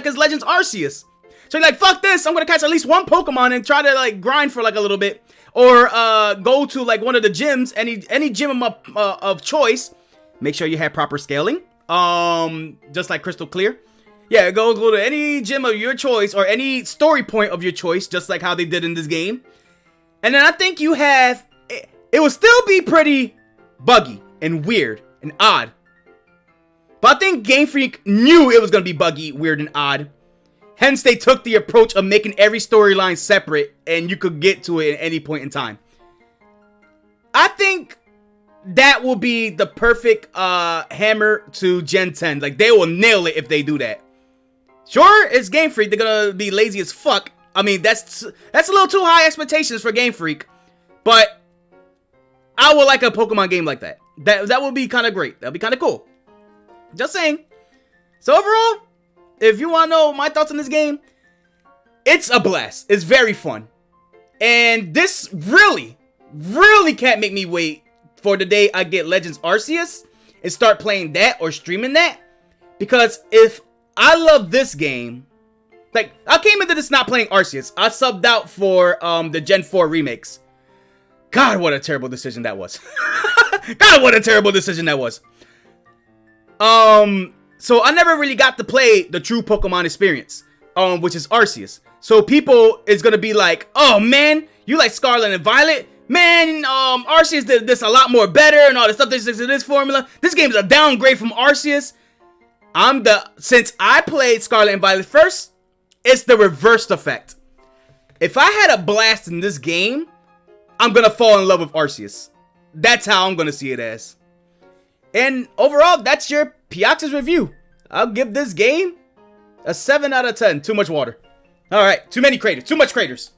his Legends Arceus. So you're like, fuck this, I'm gonna catch at least one Pokemon and try to like grind for like a little bit. Or go to like one of the gyms, any gym of choice. Make sure you have proper scaling. Just like Crystal Clear. Yeah, go to any gym of your choice or any story point of your choice, just like how they did in this game. And then I think you have, it will still be pretty buggy and weird and odd. But I think Game Freak knew it was going to be buggy, weird, and odd. Hence, they took the approach of making every storyline separate and you could get to it at any point in time. I think that will be the perfect hammer to Gen 10. Like, they will nail it if they do that. Sure, it's Game Freak. They're gonna be lazy as fuck. I mean, that's a little too high expectations for Game Freak. But I would like a Pokemon game like that. That would be kind of great. That would be kind of cool. Just saying. So overall, if you want to know my thoughts on this game, it's a blast. It's very fun. And this really, really can't make me wait for the day I get Legends Arceus and start playing that or streaming that. Because if I love this game, like, I came into this not playing Arceus. I subbed out for the Gen 4 remakes. God, what a terrible decision that was. God, what a terrible decision that was. So I never really got to play the true Pokemon experience, which is Arceus. So people is gonna be like, oh man, you like Scarlet and Violet? Man, Arceus did this a lot more better and all the stuff that's in this formula. This game is a downgrade from Arceus. Since I played Scarlet and Violet first, it's the reversed effect. If I had a blast in this game, I'm gonna fall in love with Arceus. That's how I'm gonna see it as. And overall, that's your Piax's review. I'll give this game a 7 out of 10. Too much water. Alright, too many craters. Too much craters.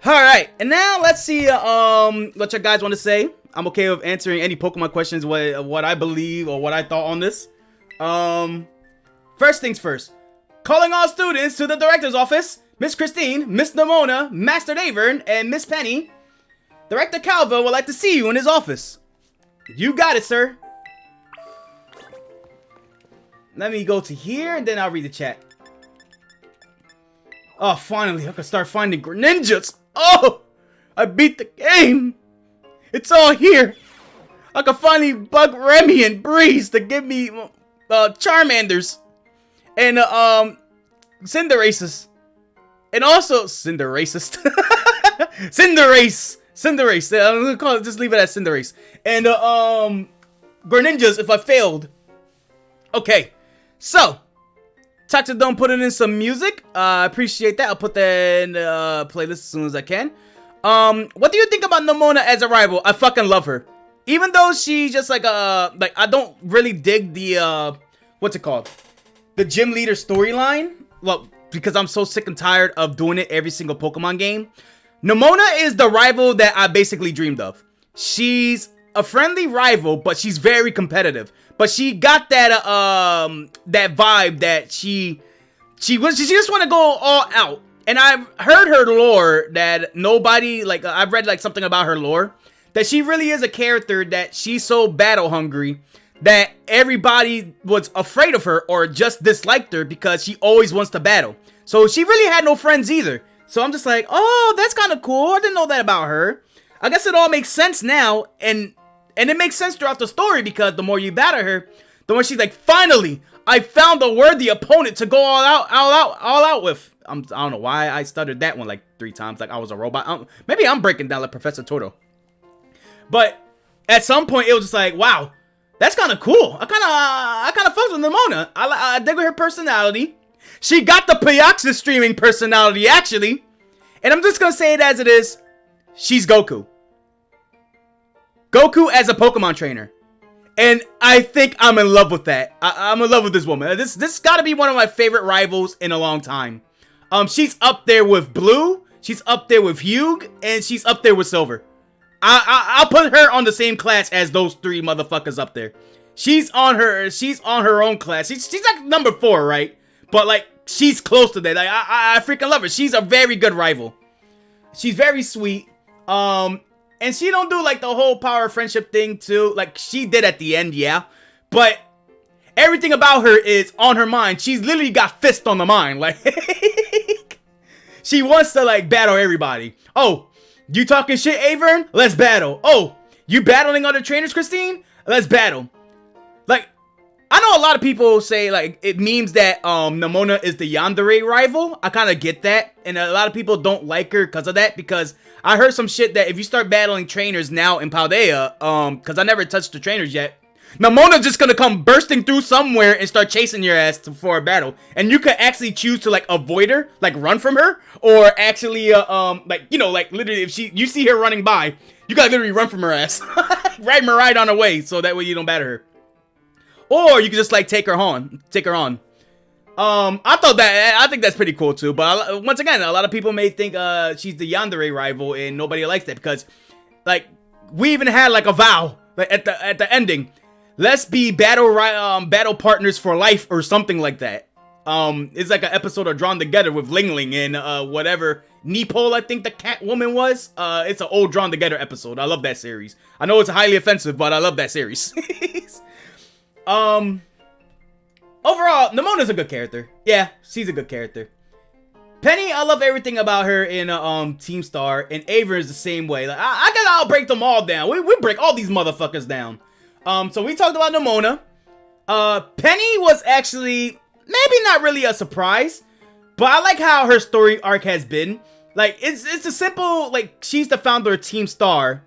Alright, and now let's see what you guys want to say. I'm okay with answering any Pokemon questions, what I believe or what I thought on this. First things first. Calling all students to the director's office. Miss Christine, Miss Nimona, Master Avern, and Miss Penny. Director Calvo would like to see you in his office. You got it, sir. Let me go to here, and then I'll read the chat. Oh, finally, I can start finding Greninjas. Oh, I beat the game. It's all here. I can finally bug Remy and Breeze to give me Charmanders and Cinderaces. And also Cinderaces. Cinderace. I'm gonna call it, just leave it as Cinderace. And Greninjas if I failed. Okay. So Toxidome putting in some music. I appreciate that. I'll put that in playlist as soon as I can. What do you think about Nimona as a rival? I fucking love her. Even though she just like I don't really dig the what's it called? The gym leader storyline. Well, because I'm so sick and tired of doing it every single Pokemon game. Nimona is the rival that I basically dreamed of. She's a friendly rival, but she's very competitive. But she got that that vibe that she just want to go all out. And I've heard her lore that nobody, like, I've read like something about her lore that she really is a character that she's so battle hungry that everybody was afraid of her or just disliked her because she always wants to battle. So she really had no friends either. So I'm just like, oh, that's kind of cool. I didn't know that about her. I guess it all makes sense now, and it makes sense throughout the story because the more you battle her, the more she's like, finally, I found a worthy opponent to go all out with. I don't know why I stuttered that one like 3 times, like I was a robot. Maybe I'm breaking down like Professor Toto. But at some point, it was just like, wow, that's kind of cool. I kind of fucked with Nimona. I dig her personality. She got the Piaxis streaming personality, actually. And I'm just going to say it as it is. She's Goku. Goku as a Pokemon trainer. And I think I'm in love with that. I'm in love with this woman. This got to be one of my favorite rivals in a long time. She's up there with Blue. She's up there with Hugh. And she's up there with Silver. I'll put her on the same class as those 3 motherfuckers up there. She's on her own class. She's like number 4, right? But like, she's close to that. Like, I freaking love her. She's a very good rival. She's very sweet. And she don't do like the whole power of friendship thing too. Like she did at the end, yeah. But everything about her is on her mind. She's literally got fist on the mind. Like she wants to like battle everybody. Oh, you talking shit, Avern? Let's battle. Oh, you battling other trainers, Christine? Let's battle. Like, I know a lot of people say like it means that Nemona is the yandere rival. I kind of get that, and a lot of people don't like her because of that. Because I heard some shit that if you start battling trainers now in Paldea, because I never touched the trainers yet, Nemona's just gonna come bursting through somewhere and start chasing your ass for a battle, and you could actually choose to like avoid her, like run from her, or actually like you know like literally if you see her running by, you gotta literally run from her ass, ride her right on her way, so that way you don't batter her. Or you can just like take her on. I think that's pretty cool too. But once again, a lot of people may think she's the yandere rival, and nobody likes that because, like, we even had like a vow like at the ending. Let's be battle partners for life or something like that. It's like an episode of Drawn Together with Ling Ling and whatever Nepal, I think the cat woman was. It's an old Drawn Together episode. I love that series. I know it's highly offensive, but I love that series. Overall, Nemona's a good character. Yeah, she's a good character. Penny, I love everything about her in Team Star, and Avern is the same way. Like I guess I'll break them all down. We break all these motherfuckers down. So we talked about Nemona. Penny was actually maybe not really a surprise, but I like how her story arc has been. Like it's a simple like she's the founder of Team Star,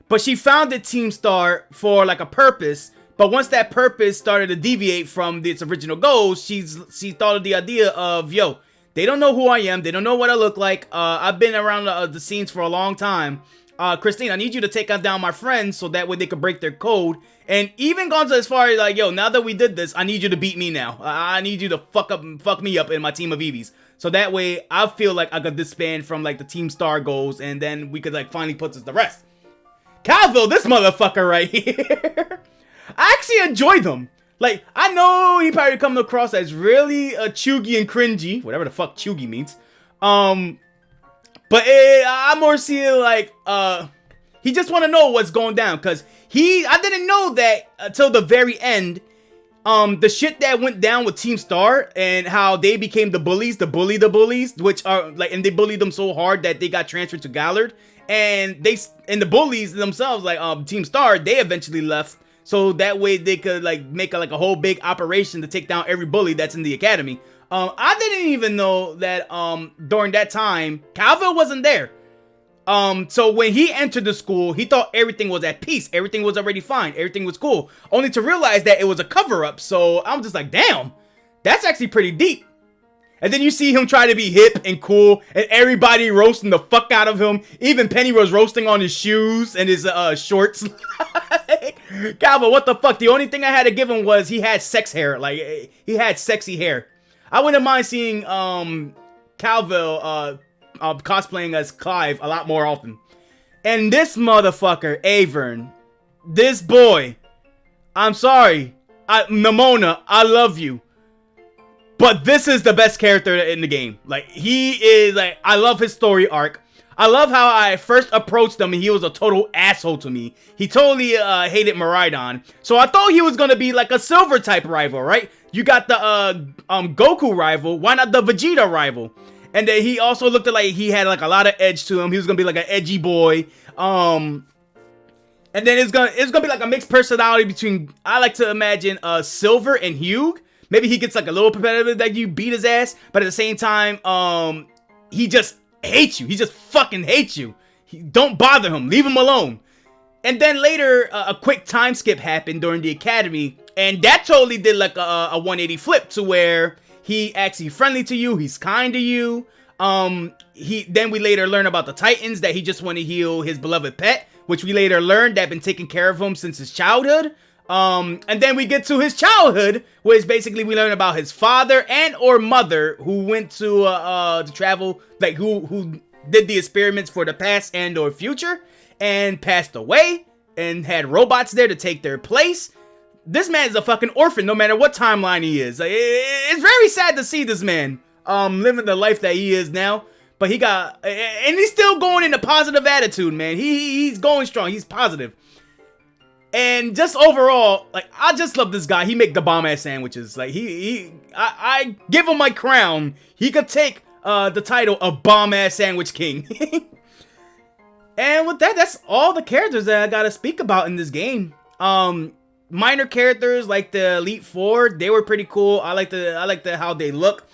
but she founded Team Star for like a purpose. But once that purpose started to deviate from its original goals, she thought of the idea of, yo, they don't know who I am. They don't know what I look like. I've been around the scenes for a long time. Christine, I need you to take down my friends so that way they can break their code. And even gone so as far as like, yo, now that we did this, I need you to beat me now. I need you to fuck me up in my team of Eevees. So that way I feel like I could disband from like the Team Star goals, and then we could like finally put this to rest. Calville, this motherfucker right here. I actually enjoy them. Like, I know he probably come across as really chuggy and cringy, whatever the fuck chuggy means. But I'm more seeing like he just want to know what's going down, because I didn't know that until the very end. The shit that went down with Team Star and how they became the bullies, the bullies, which are like, and they bullied them so hard that they got transferred to Gallard, and the bullies themselves, like Team Star, they eventually left. So that way they could like make a whole big operation to take down every bully that's in the academy. I didn't even know that during that time Calville wasn't there. So when he entered the school, he thought everything was at peace. Everything was already fine. Everything was cool. Only to realize that it was a cover-up. So I'm just like, damn, that's actually pretty deep. And then you see him try to be hip and cool, and everybody roasting the fuck out of him. Even Penny was roasting on his shoes and his shorts. Calvin, what the fuck? The only thing I had to give him was he had sex hair. Like, he had sexy hair. I wouldn't mind seeing Calville cosplaying as Clive a lot more often. And this motherfucker, Avern, this boy, I'm sorry, Nemona, I love you, but this is the best character in the game. Like, he is, like, I love his story arc. I love how I first approached him and he was a total asshole to me. He totally hated Miraidon. So I thought he was gonna be like a silver type rival, right? You got the Goku rival, why not the Vegeta rival? And then he also looked like he had like a lot of edge to him. He was gonna be like an edgy boy. And then it's gonna be like a mixed personality between, I like to imagine, Silver and Hugh. Maybe he gets like a little competitive that you beat his ass, but at the same time, he just hates you. He just fucking hates you. Don't bother him. Leave him alone. And then later, a quick time skip happened during the academy, and that totally did like a 180 flip to where he actually friendly to you. He's kind to you. Then we later learn about the Titans, that he just want to heal his beloved pet, which we later learned that been taking care of him since his childhood. And then we get to his childhood, which basically we learn about his father and or mother who went to travel, like who did the experiments for the past and or future and passed away and had robots there to take their place. This man is a fucking orphan no matter what timeline he is. Like, it's very sad to see this man living the life that he is now. but he got, and he's still going in a positive attitude, man. He's going strong. He's positive. And just overall, like, I just love this guy. He make the bomb ass sandwiches. Like, I give him my crown. He could take the title of bomb ass sandwich king. And with that, that's all the characters that I gotta speak about in this game. Minor characters like the Elite Four, they were pretty cool. I like the how they look.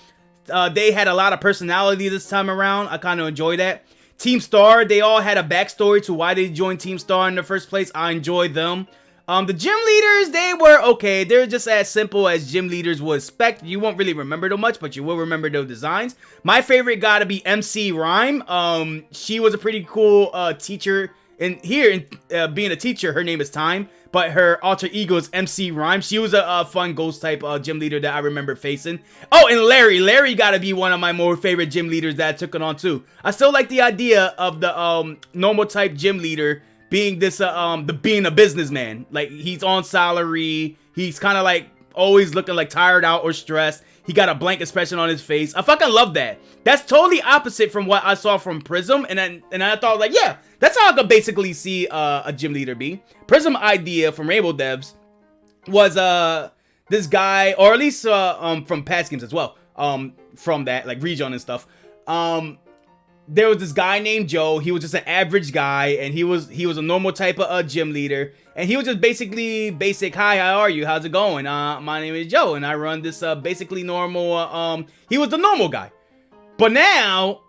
They had a lot of personality this time around. I kind of enjoy that. Team Star, they all had a backstory to why they joined Team Star in the first place. I enjoyed them. The gym leaders, they were okay. They're just as simple as gym leaders would expect. You won't really remember them much, but you will remember their designs. My favorite gotta be MC Rhyme. She was a pretty cool teacher. And here, being a teacher, her name is Time, but her alter ego is MC Rhyme. She was a fun ghost type gym leader that I remember facing. Oh, and Larry. Larry gotta be one of my more favorite gym leaders that I took it on too. I still like the idea of the normal type gym leader being this being a businessman. Like, he's on salary. He's kind of like always looking like tired out or stressed. He got a blank expression on his face. I fucking love that. That's totally opposite from what I saw from Prism, and I thought, like, yeah, that's how I could basically see a gym leader be. Prism idea from Rainbow Devs was this guy, or at least from past games as well, from that, like, region and stuff. There was this guy named Joe. He was just an average guy, and he was a normal type of gym leader, and he was just basically basic. Hi, how are you? How's it going? My name is Joe, and I run this basically normal. He was the normal guy, but now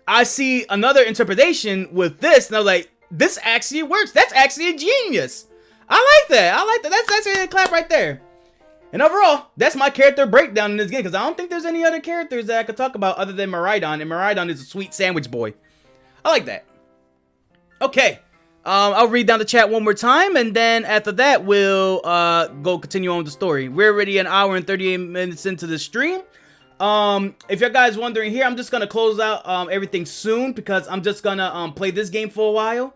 I see another interpretation with this, and I was like, this actually works. That's actually a genius. I like that. I like that. That's actually a clap right there. And overall, that's my character breakdown in this game, because I don't think there's any other characters that I could talk about other than Miraidon, and Miraidon is a sweet sandwich boy. I like that. Okay, I'll read down the chat one more time, and then after that, we'll go continue on with the story. We're already an hour and 38 minutes into the stream. If you guys wondering here, I'm just gonna close out everything soon, because I'm just gonna play this game for a while.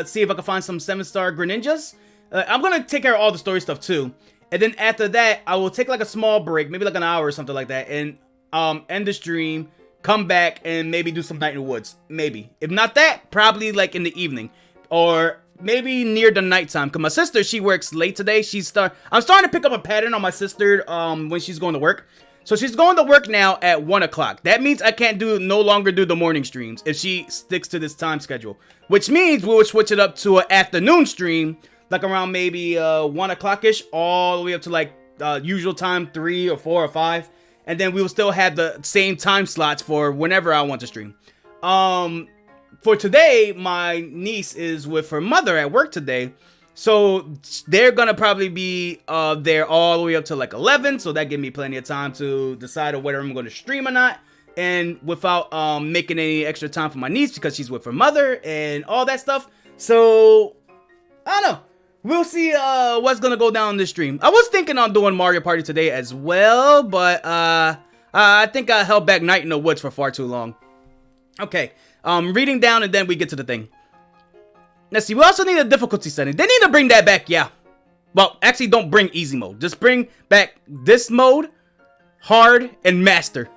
See if I can find some 7-star Greninjas. I'm gonna take care of all the story stuff too, and then after that I will take like a small break, maybe like an hour or something like that, and end the stream, come back, and maybe do some Night in the Woods. Maybe, if not that, probably like in the evening, or maybe near the nighttime, because my sister, she works late today. I'm starting to pick up a pattern on my sister when she's going to work. So she's going to work now at 1 o'clock. That means I can't no longer do the morning streams if she sticks to this time schedule, which means we will switch it up to an afternoon stream, like around maybe 1 o'clock-ish, all the way up to like usual time, 3 or 4 or 5. And then we will still have the same time slots for whenever I want to stream. For today, my niece is with her mother at work today. So they're going to probably be there all the way up to like 11. So that gives me plenty of time to decide whether I'm going to stream or not. And without making any extra time for my niece, because she's with her mother and all that stuff. So, I don't know. We'll see what's gonna go down in this stream. I was thinking on doing Mario Party today as well, but I think I held back Night in the Woods for far too long. Okay, reading down, and then we get to the thing. Let's see, we also need a difficulty setting. They need to bring that back, yeah. Well, actually, don't bring easy mode. Just bring back this mode, hard, and master.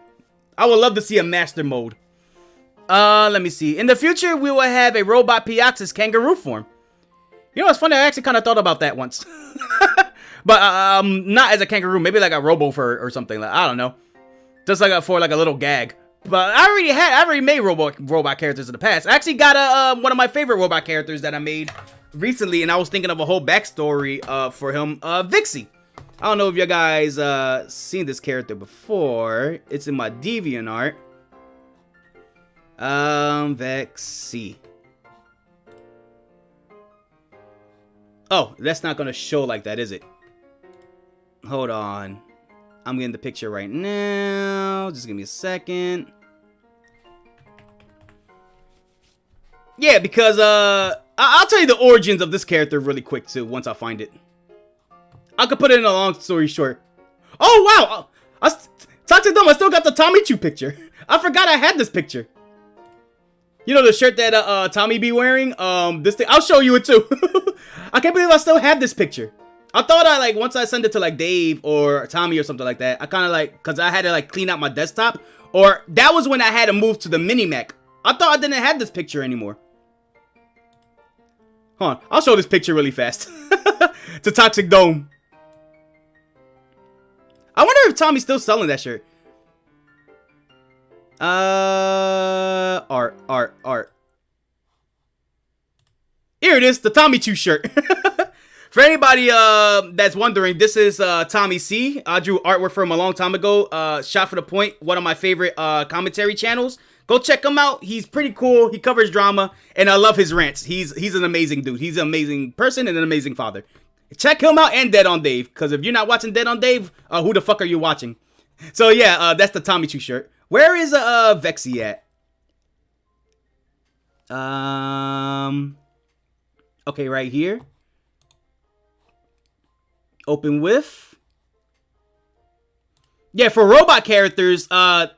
I would love to see a master mode. Let me see. In the future, we will have a robot Piax's kangaroo form. You know what's funny? I actually kind of thought about that once. But not as a kangaroo. Maybe like a robo-fur or something. Like, I don't know. Just like for like a little gag. But I already made robot characters in the past. I actually got one of my favorite robot characters that I made recently. And I was thinking of a whole backstory for him. Vixie. I don't know if you guys seen this character before. It's in my DeviantArt. Vixie. Oh, that's not gonna show like that, is it? Hold on. I'm getting the picture right now. Just give me a second. Yeah, because I'll tell you the origins of this character really quick too, once I find it. I could put it in a long story short. Oh wow! Talk to them, I still got the Tommy Choo picture. I forgot I had this picture. You know the shirt that Tommy be wearing? This thing, I'll show you it too. I can't believe I still have this picture. I thought once I send it to like Dave or Tommy or something like that, I kind of like, cause I had to like clean out my desktop Or that was when I had to move to the Mini-Mac. I thought I didn't have this picture anymore. Hold on, I'll show this picture really fast. It's a Toxic Dome. I wonder if Tommy's still selling that shirt. Art. Here it is, the Tommy Choo shirt. For anybody that's wondering, this is Tommy C. I drew artwork for him a long time ago. Shot for the Point, one of my favorite commentary channels. Go check him out. He's pretty cool. He covers drama, and I love his rants. He's an amazing dude. He's an amazing person and an amazing father. Check him out and Dead on Dave, because if you're not watching Dead on Dave, who the fuck are you watching? So yeah, that's the Tommy Choo shirt. Where is Vexy at? Okay, right here. Open with. Yeah, for robot characters, I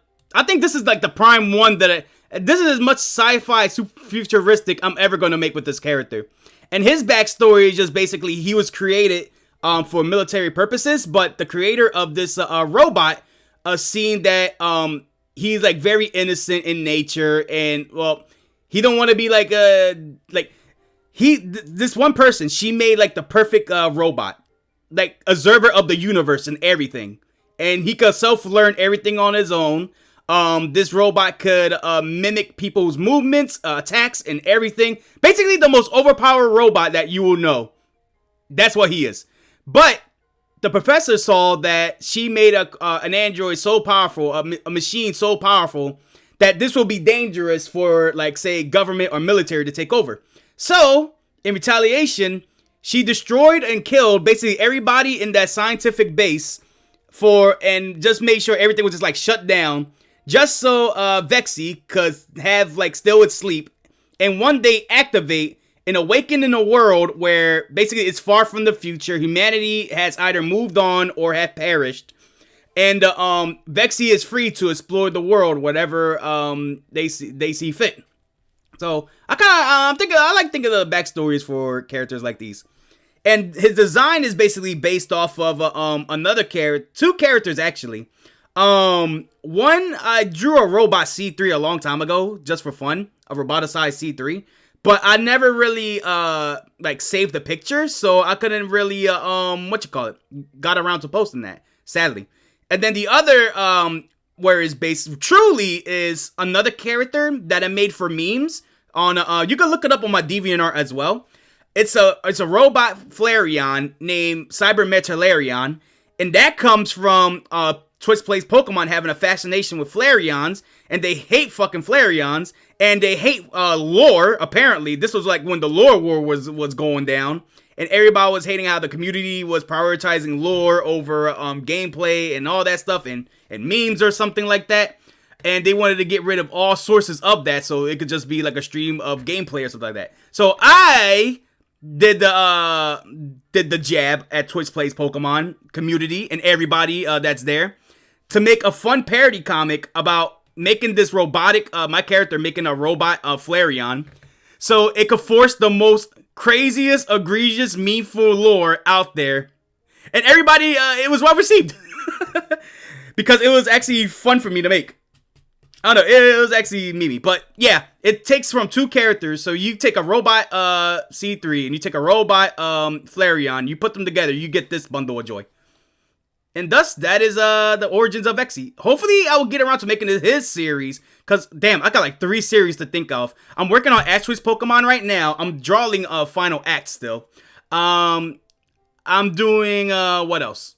think this is like the prime one that this is as much sci-fi super futuristic I'm ever going to make with this character. And his backstory is just basically he was created for military purposes, but the creator of this robot seen that he's like very innocent in nature, and well, he don't want to be like this one person, she made like the perfect robot, like observer of the universe and everything, and he could self-learn everything on his own. This robot could mimic people's movements, attacks, and everything. Basically, the most overpowered robot that you will know. That's what he is. But the professor saw that she made an android so powerful, a machine so powerful, that this will be dangerous for, like, say, government or military to take over. So, in retaliation, she destroyed and killed basically everybody in that scientific base and just made sure everything was just, like, shut down. Just so Vexy could have, like, still its sleep, and one day activate and awaken in a world where basically it's far from the future. Humanity has either moved on or have perished, and Vexy is free to explore the world, whatever they see fit. So I like thinking of the backstories for characters like these, and his design is basically based off of another character, two characters actually. One, I drew a robot C3 a long time ago, just for fun, a roboticized C3, but I never really, like, saved the picture, so I couldn't really, got around to posting that, sadly. And then the other, where it's based, truly, is another character that I made for memes on, you can look it up on my DeviantArt as well. It's a robot Flareon named Cybermetalarion, and that comes from, Twitch Plays Pokemon having a fascination with Flareons, and they hate fucking Flareons, and they hate lore. Apparently, this was like when the lore war was going down, and everybody was hating how the community was prioritizing lore over gameplay and all that stuff, and memes or something like that. And they wanted to get rid of all sources of that, so it could just be like a stream of gameplay or something like that. So I did the jab at Twitch Plays Pokemon community and everybody that's there, to make a fun parody comic about making this robotic, my character making a robot Flareon, so it could force the most craziest, egregious, meanful lore out there. And everybody, it was well received. Because it was actually fun for me to make. I don't know, it was actually memey. But yeah, it takes from two characters. So you take a robot C3 and you take a robot Flareon, you put them together, you get this bundle of joy. And thus, that is the origins of Vexy. Hopefully, I will get around to making his series. Because, damn, I got like 3 series to think of. I'm working on Ashway's Pokemon right now. I'm drawing a final act still. I'm doing, what else?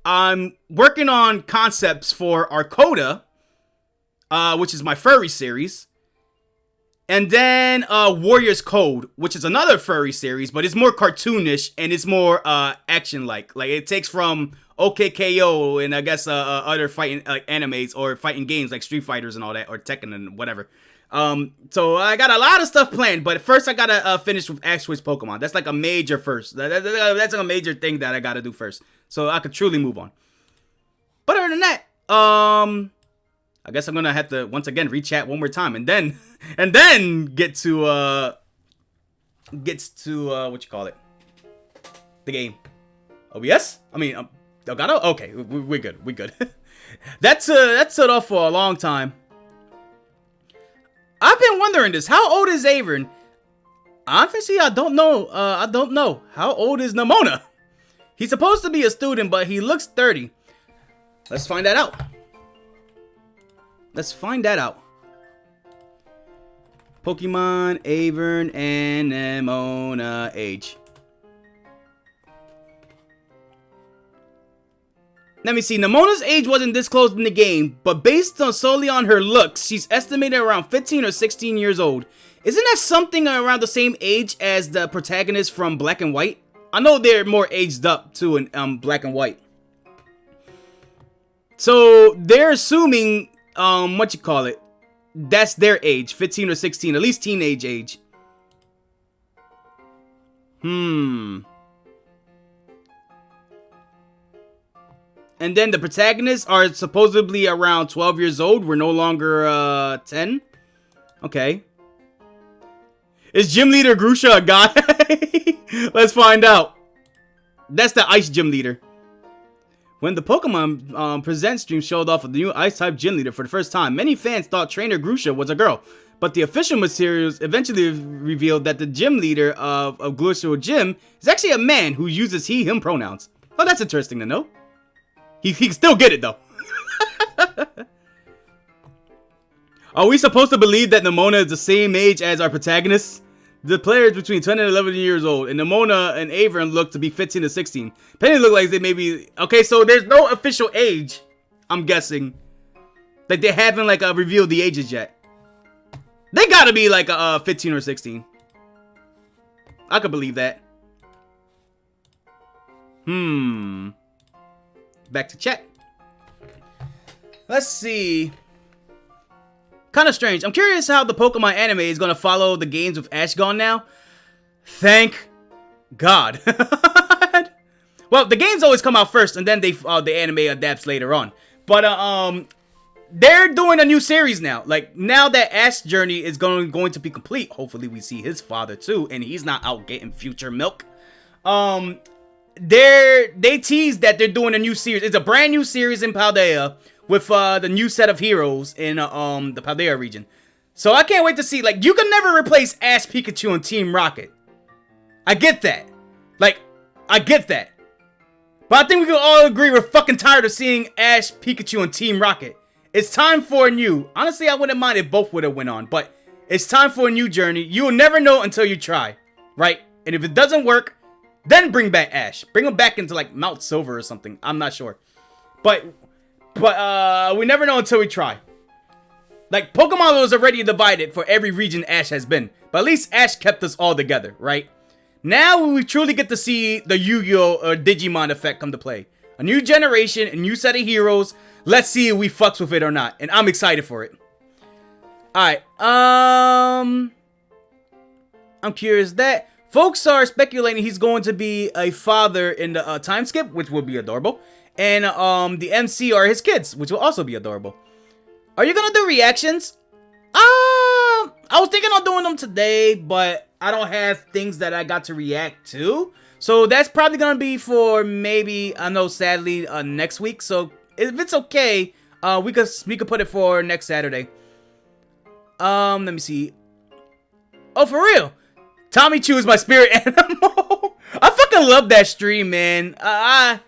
I'm working on concepts for Arcoda, which is my furry series. And then Warrior's Code, which is another furry series, but it's more cartoonish and it's more action-like. Like, it takes from OKKO and I guess other fighting animes or fighting games like Street Fighters and all that, or Tekken and whatever. So I got a lot of stuff planned, but first I gotta finish with Ashway's Pokemon. That's like a major first. That's like a major thing that I gotta do first, so I could truly move on. But other than that, I guess I'm gonna have to once again rechat one more time, and then get to what you call it, the game. OBS? I mean, Elgato? Okay, we're good. That's set off for a long time. I've been wondering this. How old is Avern? Obviously, I don't know. I don't know. How old is Nemona? He's supposed to be a student, but he looks 30. Let's find that out. Let's find that out. Pokemon, Avern, and Nemona age. Let me see. Nemona's age wasn't disclosed in the game, but based on solely on her looks, she's estimated around 15 or 16 years old. Isn't that something around the same age as the protagonist from Black and White? I know they're more aged up too in Black and White. So they're assuming what you call it? That's their age, 15 or 16, at least teenage age. And then the protagonists are supposedly around 12 years old. We're no longer 10. Okay. Is Gym Leader Grusha a guy? Let's find out. That's the Ice Gym Leader. When the Pokemon Present stream showed off a new Ice-type Gym Leader for the first time, many fans thought Trainer Grusha was a girl. But the official materials eventually revealed that the Gym Leader of Grusha Gym is actually a man who uses he/him pronouns. Oh, that's interesting to know. He can still get it, though. Are we supposed to believe that Nemona is the same age as our protagonist? The player is between 10 and 11 years old, and Nemona and Avern look to be 15 to 16. Penny look like they may be... Okay, so there's no official age, I'm guessing. Like, they haven't, like, revealed the ages yet. They gotta be, like, 15 or 16. I could believe that. Back to chat. Let's see. Kind of strange. I'm curious how the Pokemon anime is going to follow the games with Ash gone now. Thank God. Well, the games always come out first, and then the anime adapts later on. But they're doing a new series now. Like, now that Ash's journey is going to be complete, hopefully we see his father too, and he's not out getting future milk. They teased that they're doing a new series. It's a brand new series in Paldea with the new set of heroes in the Paldea region. So I can't wait to see. Like, you can never replace Ash, Pikachu, and Team Rocket. I get that. Like, I get that. But I think we can all agree we're fucking tired of seeing Ash, Pikachu, and Team Rocket. It's time for a new. Honestly, I wouldn't mind if both would have went on, but it's time for a new journey. You will never know until you try, right? And if it doesn't work, then bring back Ash. Bring him back into, like, Mount Silver or something. I'm not sure. But we never know until we try. Like, Pokemon was already divided for every region Ash has been. But at least Ash kept us all together, right? Now we truly get to see the Yu-Gi-Oh! Or Digimon effect come to play. A new generation, a new set of heroes. Let's see if we fucks with it or not. And I'm excited for it. Alright, I'm curious that... Folks are speculating he's going to be a father in the time skip, which would be adorable. And the MC are his kids, which will also be adorable. Are you gonna do reactions? I was thinking of doing them today, but I don't have things that I got to react to. So that's probably gonna be for maybe, I know sadly, next week. So if it's okay, we could put it for next Saturday. Let me see. Oh, for real? Tommy Chew is my spirit animal. I fucking love that stream, man. I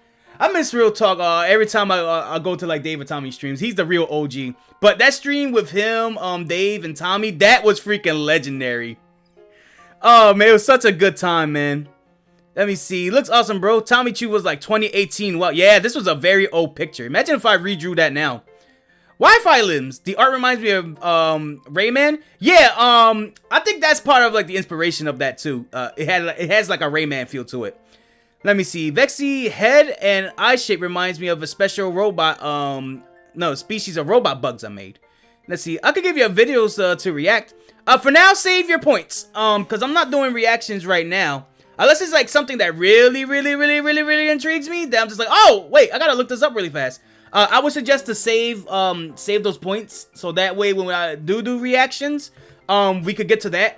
miss Real Talk every time I go to, like, Dave and Tommy streams. He's the real OG. But that stream with him, Dave and Tommy, that was freaking legendary. Oh, man, it was such a good time, man. Let me see. Looks awesome, bro. Tommy Chew was like 2018. Wow, yeah, this was a very old picture. Imagine if I redrew that now. Wi-Fi limbs. The art reminds me of Rayman. Yeah, I think that's part of, like, the inspiration of that too. It has like a Rayman feel to it. Let me see. Vexy head and eye shape reminds me of a special robot. Species of robot bugs I made. Let's see. I could give you videos to react. For now, save your points. Because I'm not doing reactions right now. Unless it's like something that really intrigues me. Then I'm just like, oh wait, I gotta look this up really fast. I would suggest to save those points, so that way when I do reactions, we could get to that.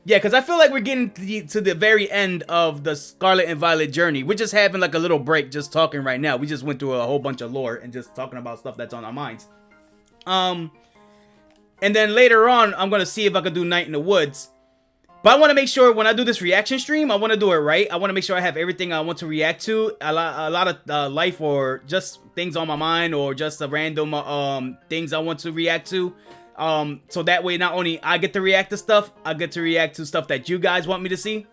Yeah, because I feel like we're getting to the very end of the Scarlet and Violet journey. We're just having like a little break just talking right now. We just went through a whole bunch of lore and just talking about stuff that's on our minds. And then later on, I'm going to see if I can do Night in the Woods. But I want to make sure when I do this reaction stream, I want to do it right. I want to make sure I have everything I want to react to. A lot of life or just things on my mind or just a random things I want to react to. So that way not only I get to react to stuff, I get to react to stuff that you guys want me to see.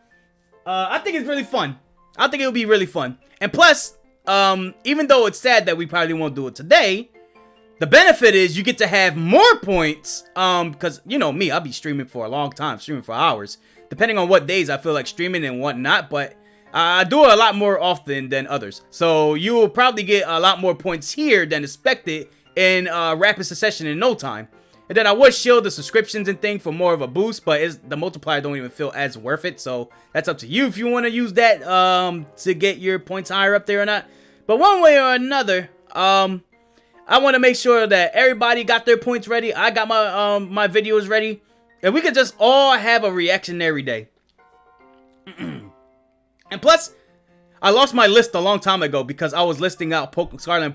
I think it's really fun. I think it'll be really fun. And plus, even though it's sad that we probably won't do it today, the benefit is you get to have more points, because, you know me, I'll be streaming for a long time, streaming for hours, depending on what days I feel like streaming and whatnot, but I do it a lot more often than others. So you will probably get a lot more points here than expected in rapid succession in no time. And then I would shield the subscriptions and thing for more of a boost, but the multiplier don't even feel as worth it, so that's up to you if you want to use that to get your points higher up there or not. But one way or another, I want to make sure that everybody got their points ready. I got my my videos ready. And we could just all have a reactionary day. And plus, I lost my list a long time ago because I was listing out Scarlet and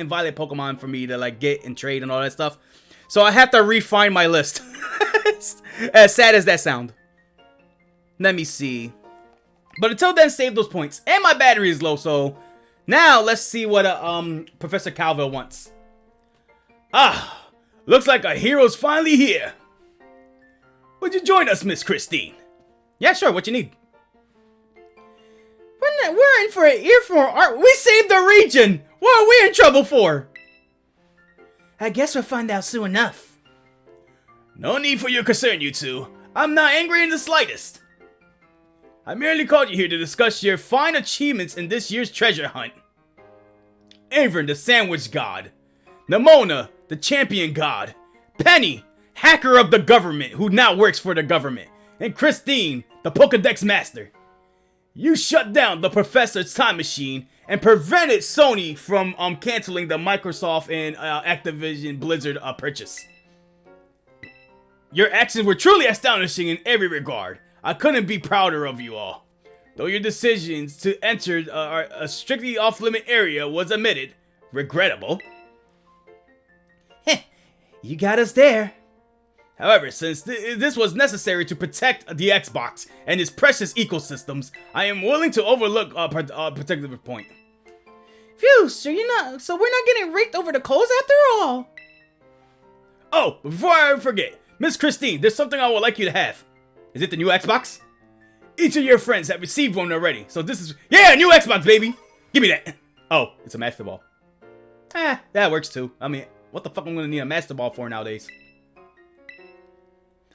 Violet Pokemon for me to like get and trade and all that stuff. So I have to refine my list. As sad as that sounds. Let me see. But until then, save those points. And my battery is low, so now let's see what Professor Calville wants. Ah, looks like our hero's finally here. Would you join us, Miss Christine? Yeah, sure. What you need? We're in for an earful art. We saved the region. What are we in trouble for? I guess we'll find out soon enough. No need for your concern, you two. I'm not angry in the slightest. I merely called you here to discuss your fine achievements in this year's treasure hunt. Avern, the sandwich god. Nimona, the champion god. Penny, hacker of the government who now works for the government. And Christine, the Pokedex master. You shut down the professor's time machine and prevented Sony from canceling the Microsoft and Activision Blizzard purchase. Your actions were truly astonishing in every regard. I couldn't be prouder of you all. Though your decisions to enter a strictly off-limit area was admitted, regrettable. Heh, you got us there. However, since this was necessary to protect the Xbox and its precious ecosystems, I am willing to overlook a particular point. Phew, so we're not getting raked over the coals after all. Oh, before I forget, Miss Christine, there's something I would like you to have. Is it the new Xbox? Each of your friends have received one already, so this is... Yeah, new Xbox, baby! Give me that! Oh, it's a Master Ball. That works too. I mean, what the fuck am I gonna need a Master Ball for nowadays?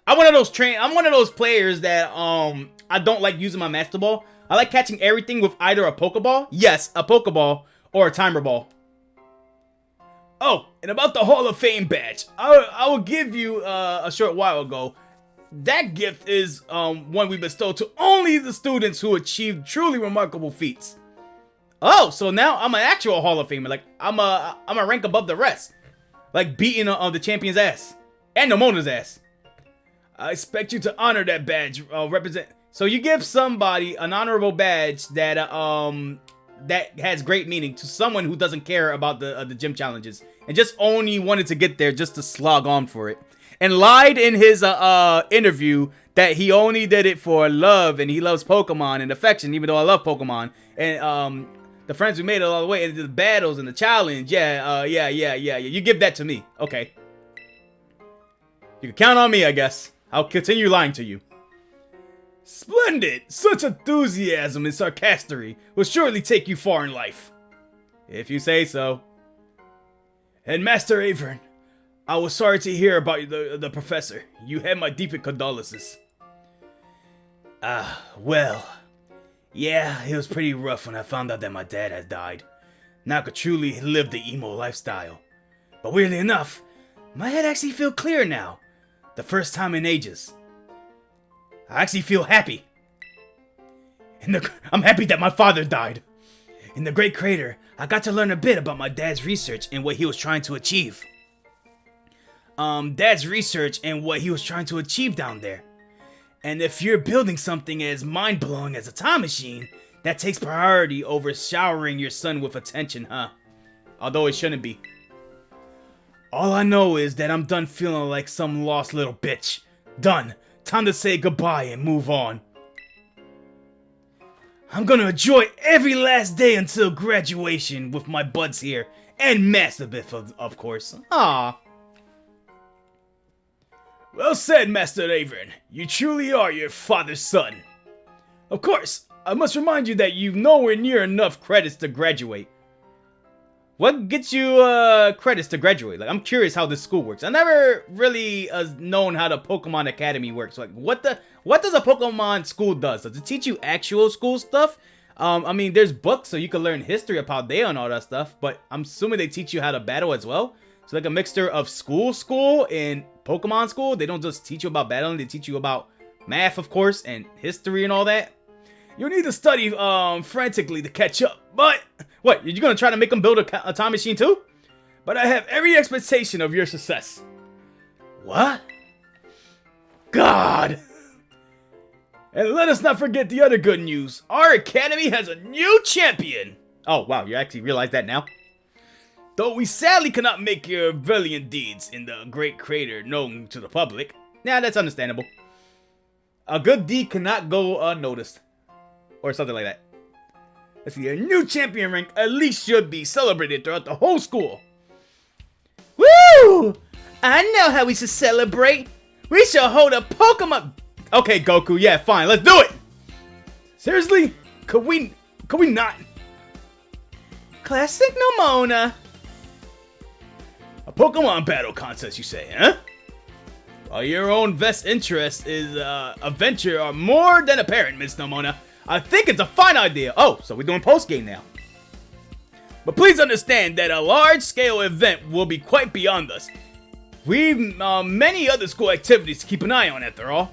I'm one of those players that I don't like using my Master Ball. I like catching everything with either a Pokeball, yes, a Pokeball, or a Timer Ball. Oh, and about the Hall of Fame badge, I will give you a short while ago. That gift is one we bestow to only the students who achieve truly remarkable feats. Oh, so now I'm an actual Hall of Famer. Like I'm a rank above the rest, like beating the champion's ass and Nimona's ass. I expect you to honor that badge. So you give somebody an honorable badge that that has great meaning to someone who doesn't care about the gym challenges and just only wanted to get there just to slog on for it, and lied in his interview that he only did it for love and he loves Pokemon and affection, even though I love Pokemon and the friends we made all the way into the battles and the challenge. Yeah. You give that to me, okay? You can count on me, I guess. I'll continue lying to you. Splendid! Such enthusiasm and sarcasticity will surely take you far in life. If you say so. And Master Avern, I was sorry to hear about the professor. You had my deepest condolences. Well. Yeah, it was pretty rough when I found out that my dad had died. Now I could truly live the emo lifestyle. But weirdly enough, my head actually feels clear now. The first time in ages. I actually feel happy. I'm happy that my father died. In the Great Crater, I got to learn a bit about my dad's research and what he was trying to achieve. Dad's research and what he was trying to achieve down there. And if you're building something as mind-blowing as a time machine, that takes priority over showering your son with attention, huh? Although it shouldn't be. All I know is that I'm done feeling like some lost little bitch. Done. Time to say goodbye and move on. I'm gonna enjoy every last day until graduation with my buds here. And Master Biff, of course. Ah. Well said, Master Avern. You truly are your father's son. Of course, I must remind you that you've nowhere near enough credits to graduate. What gets you credits to graduate? Like, I'm curious how this school works. I never really known how the Pokemon Academy works. Like, what does a Pokemon school does? Does it teach you actual school stuff? I mean, there's books so you can learn history of how they and all that stuff. But I'm assuming they teach you how to battle as well. So like a mixture of school and Pokemon school. They don't just teach you about battling. They teach you about math, of course, and history and all that. You'll need to study frantically to catch up. But what? You're gonna try to make them build a time machine too? But I have every expectation of your success. What? God! And let us not forget the other good news. Our academy has a new champion. Oh wow, you actually realize that now? Though we sadly cannot make your brilliant deeds in the great crater known to the public. Yeah, that's understandable. A good deed cannot go unnoticed. Or something like that. Let's see, a new champion rank at least should be celebrated throughout the whole school. Woo! I know how we should celebrate. We should hold a Pokemon... Okay, Goku, yeah, fine, let's do it! Seriously? Could we not? Classic Nomona. A Pokemon battle contest, you say, huh? Well, your own best interest is a venture are more than apparent, Miss Nomona. I think it's a fine idea. Oh, so we're doing post-game now. But please understand that a large-scale event will be quite beyond us. We've many other school activities to keep an eye on, after all.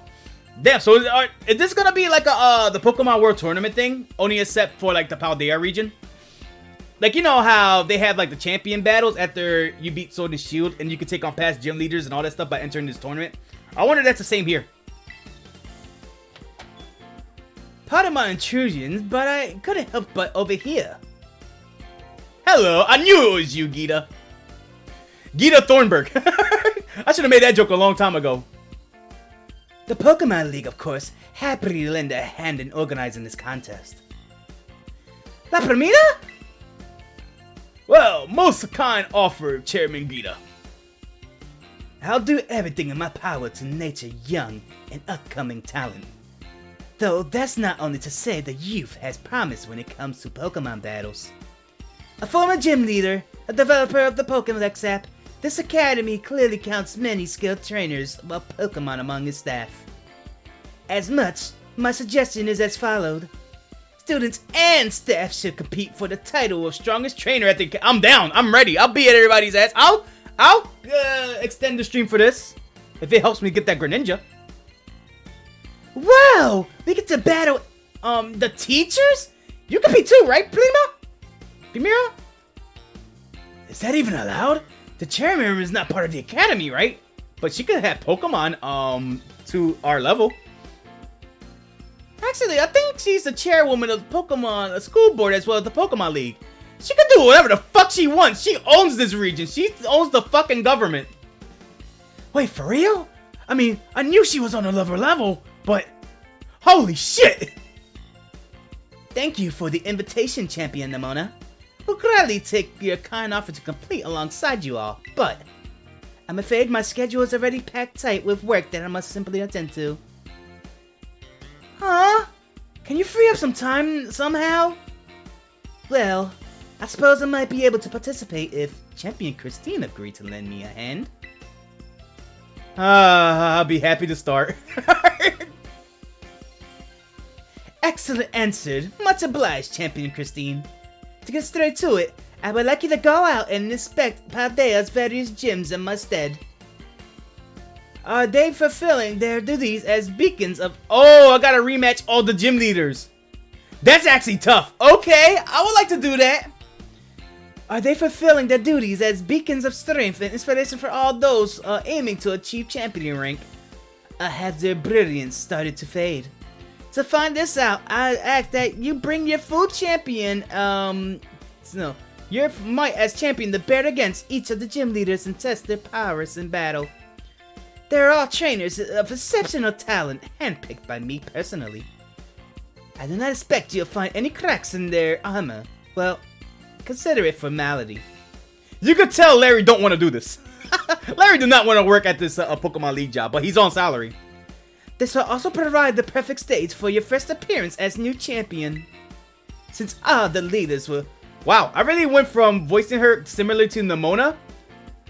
Damn, so is this gonna be like the Pokemon World Tournament thing? Only except for like the Paldea region? Like, you know how they have like the champion battles after you beat Sword and Shield and you can take on past gym leaders and all that stuff by entering this tournament? I wonder if that's the same here. Pardon my intrusions, but I couldn't help but overhear. Hello, I knew it was you, Gita. Gita Thornburg. I should have made that joke a long time ago. The Pokemon League, of course, happily lend a hand in organizing this contest. La Primera? Well, most kind offer, Chairman Gita. I'll do everything in my power to nurture young and upcoming talent. Though that's not only to say the youth has promise when it comes to Pokemon battles. A former gym leader, a developer of the Pokédex app, this academy clearly counts many skilled trainers of Pokemon among its staff. As much, my suggestion is as followed. Students and staff should compete for the title of strongest trainer at the... I'm down, I'm ready, I'll be at everybody's ass. I'll extend the stream for this, if it helps me get that Greninja. Wow! We get to battle, the teachers? You compete too, right, Primera? Is that even allowed? The chairman is not part of the academy, right? But she could have Pokemon, to our level. Actually, I think she's the chairwoman of the Pokemon school board as well as the Pokemon League. She can do whatever the fuck she wants. She owns this region. She owns the fucking government. Wait, for real? I mean, I knew she was on a lower level, but holy shit! Thank you for the invitation, Champion Nemona. We'll gladly take your kind offer to complete alongside you all, but I'm afraid my schedule is already packed tight with work that I must simply attend to. Huh? Can you free up some time somehow? Well, I suppose I might be able to participate if Champion Christine agreed to lend me a hand. I'll be happy to start. Excellent answered. Much obliged, Champion Christine. To get straight to it, I would like you to go out and inspect Paldea's various gyms in my stead. Are they fulfilling their duties as beacons of... Oh, I gotta rematch all the gym leaders. That's actually tough. Okay, I would like to do that. Are they fulfilling their duties as beacons of strength and inspiration for all those aiming to achieve champion rank? have their brilliance started to fade. To find this out, I ask that you bring your full champion, your might as champion to bear against each of the gym leaders and test their powers in battle. They're all trainers of exceptional talent, handpicked by me personally. I do not expect you'll find any cracks in their armor. Well, consider it formality. You could tell Larry don't want to do this. Larry do not want to work at this Pokemon League job, but he's on salary. This will also provide the perfect stage for your first appearance as new champion. Since all the leaders were... Wow, I really went from voicing her similar to Nimona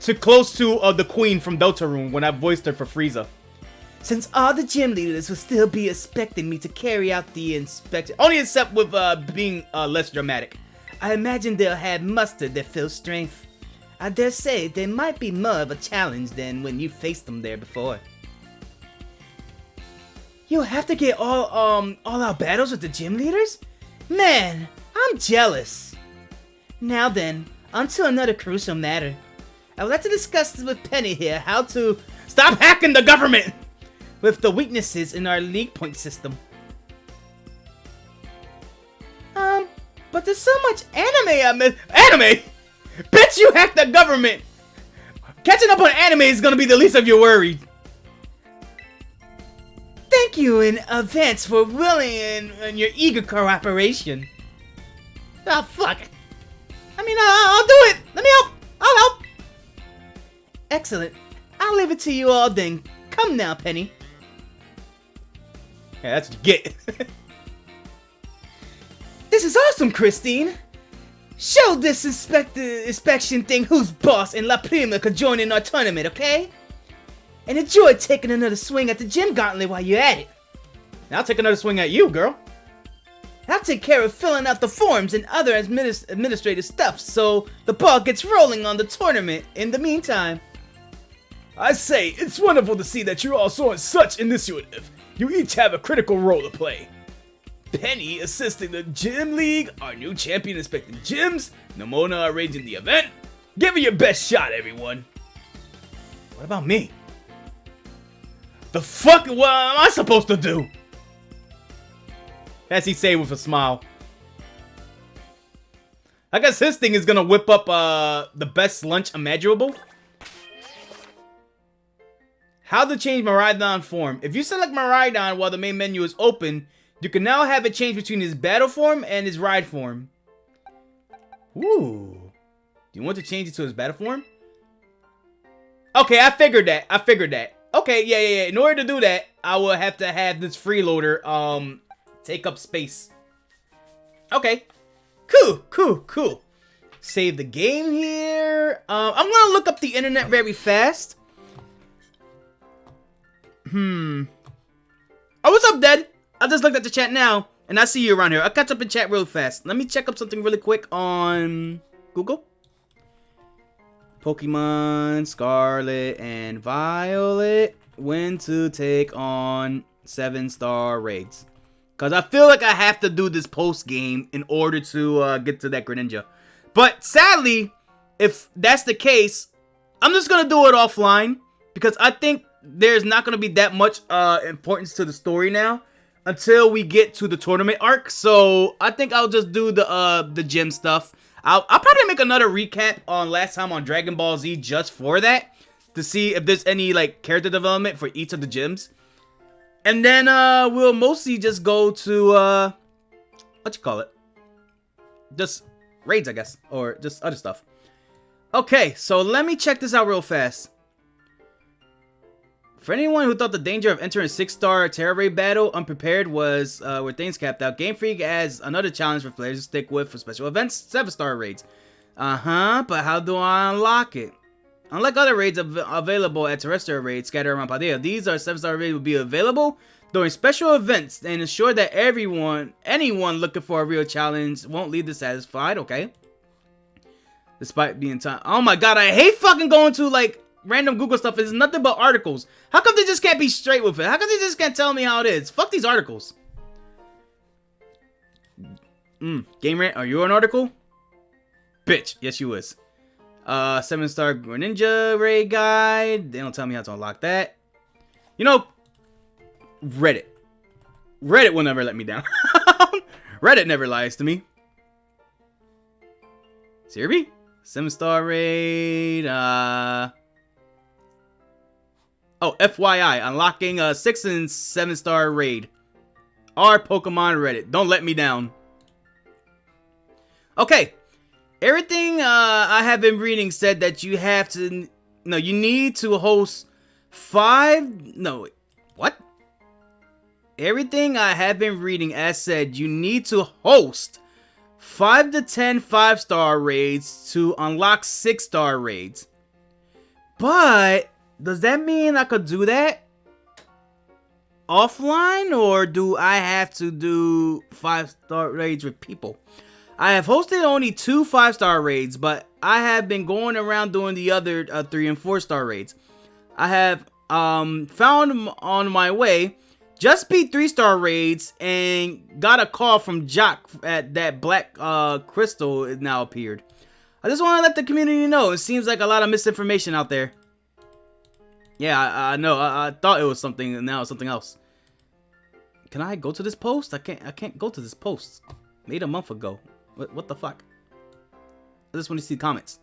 to close to the Queen from Deltarune when I voiced her for Frieza. Since all the gym leaders will still be expecting me to carry out the inspection, only except with being less dramatic, I imagine they'll have mustered their full strength. I dare say they might be more of a challenge than when you faced them there before. You'll have to get all out battles with the gym leaders? Man, I'm jealous. Now then, on to another crucial matter. I would like to discuss with Penny here how to stop hacking the government with the weaknesses in our league point system. But there's so much anime I miss. Anime? Bitch, you hacked the government! Catching up on anime is gonna be the least of your worries. Thank you in advance for willing and your eager cooperation. Oh, fuck. I mean, I'll do it. Let me help. I'll help. Excellent. I'll leave it to you all then. Come now, Penny. Yeah, that's what you get. This is awesome, Christine. Show this inspection thing who's boss and La Prima could join in our tournament, okay? And enjoy taking another swing at the gym gauntlet while you're at it. Now I'll take another swing at you, girl. I'll take care of filling out the forms and other administrative stuff so the ball gets rolling on the tournament in the meantime. I say, it's wonderful to see that you're all showing such initiative. You each have a critical role to play. Penny assisting the gym league, our new champion inspecting gyms, Nimona arranging the event. Give it your best shot, everyone. What about me? The fuck what am I supposed to do? As he say with a smile. I guess his thing is gonna whip up the best lunch imaginable. How to change Miraidon form. If you select Miraidon while the main menu is open, you can now have it change between his battle form and his ride form. Ooh. Do you want to change it to his battle form? Okay, I figured that. Okay, yeah. In order to do that, I will have to have this freeloader take up space. Okay. Cool. Save the game here. I'm gonna look up the internet very fast. Oh, what's up, Dad? I just looked at the chat now, and I see you around here. I'll catch up in chat real fast. Let me check up something really quick on Google. Pokemon Scarlet and Violet. When to take on 7-star raids. Because I feel like I have to do this post-game in order to get to that Greninja. But sadly, if that's the case, I'm just going to do it offline. Because I think there's not going to be that much importance to the story now until we get to the tournament arc. So I think I'll just do the gym stuff. I'll probably make another recap on last time on Dragon Ball Z just for that, to see if there's any like character development for each of the gyms. And then we'll mostly just go to just raids, I guess, or just other stuff. Okay, so let me check this out real fast. For anyone who thought the danger of entering a 6-star Terra Raid battle unprepared was where things capped out, Game Freak adds another challenge for players to stick with for special events, 7-star raids. But how do I unlock it? Unlike other raids available at terrestrial raids scattered around Paldea, these are 7-star raids will be available during special events and ensure that anyone looking for a real challenge won't leave dissatisfied. Okay. Despite being time. Oh my god, I hate fucking going to like random Google stuff. It's nothing but articles. How come they just can't be straight with it? How come they just can't tell me how it is? Fuck these articles. Game Rant, are you an article? Bitch, yes you is. 7-star Greninja raid guide. They don't tell me how to unlock that. You know, Reddit. Reddit will never let me down. Reddit never lies to me. Sirby? 7-star raid. Oh, FYI, unlocking a 6 and 7-star raid. Our Pokemon Reddit. Don't let me down. Okay. Everything I have been reading said that you have to... No, you need to host 5... No, what? Everything I have been reading as said you need to host 5 to 10 5-star raids to unlock 6-star raids. But does that mean I could do that offline, or do I have to do 5-star raids with people? I have hosted only 2 5-star raids, but I have been going around doing the other 3 and 4-star raids. I have found on my way just beat 3-star raids and got a call from Jock at that black crystal is now appeared. I just want to let the community know. It seems like a lot of misinformation out there. Yeah, I know. I thought it was something, and now it's something else. Can I go to this post? I can't go to this post. Made a month ago. What the fuck? I just want to see comments.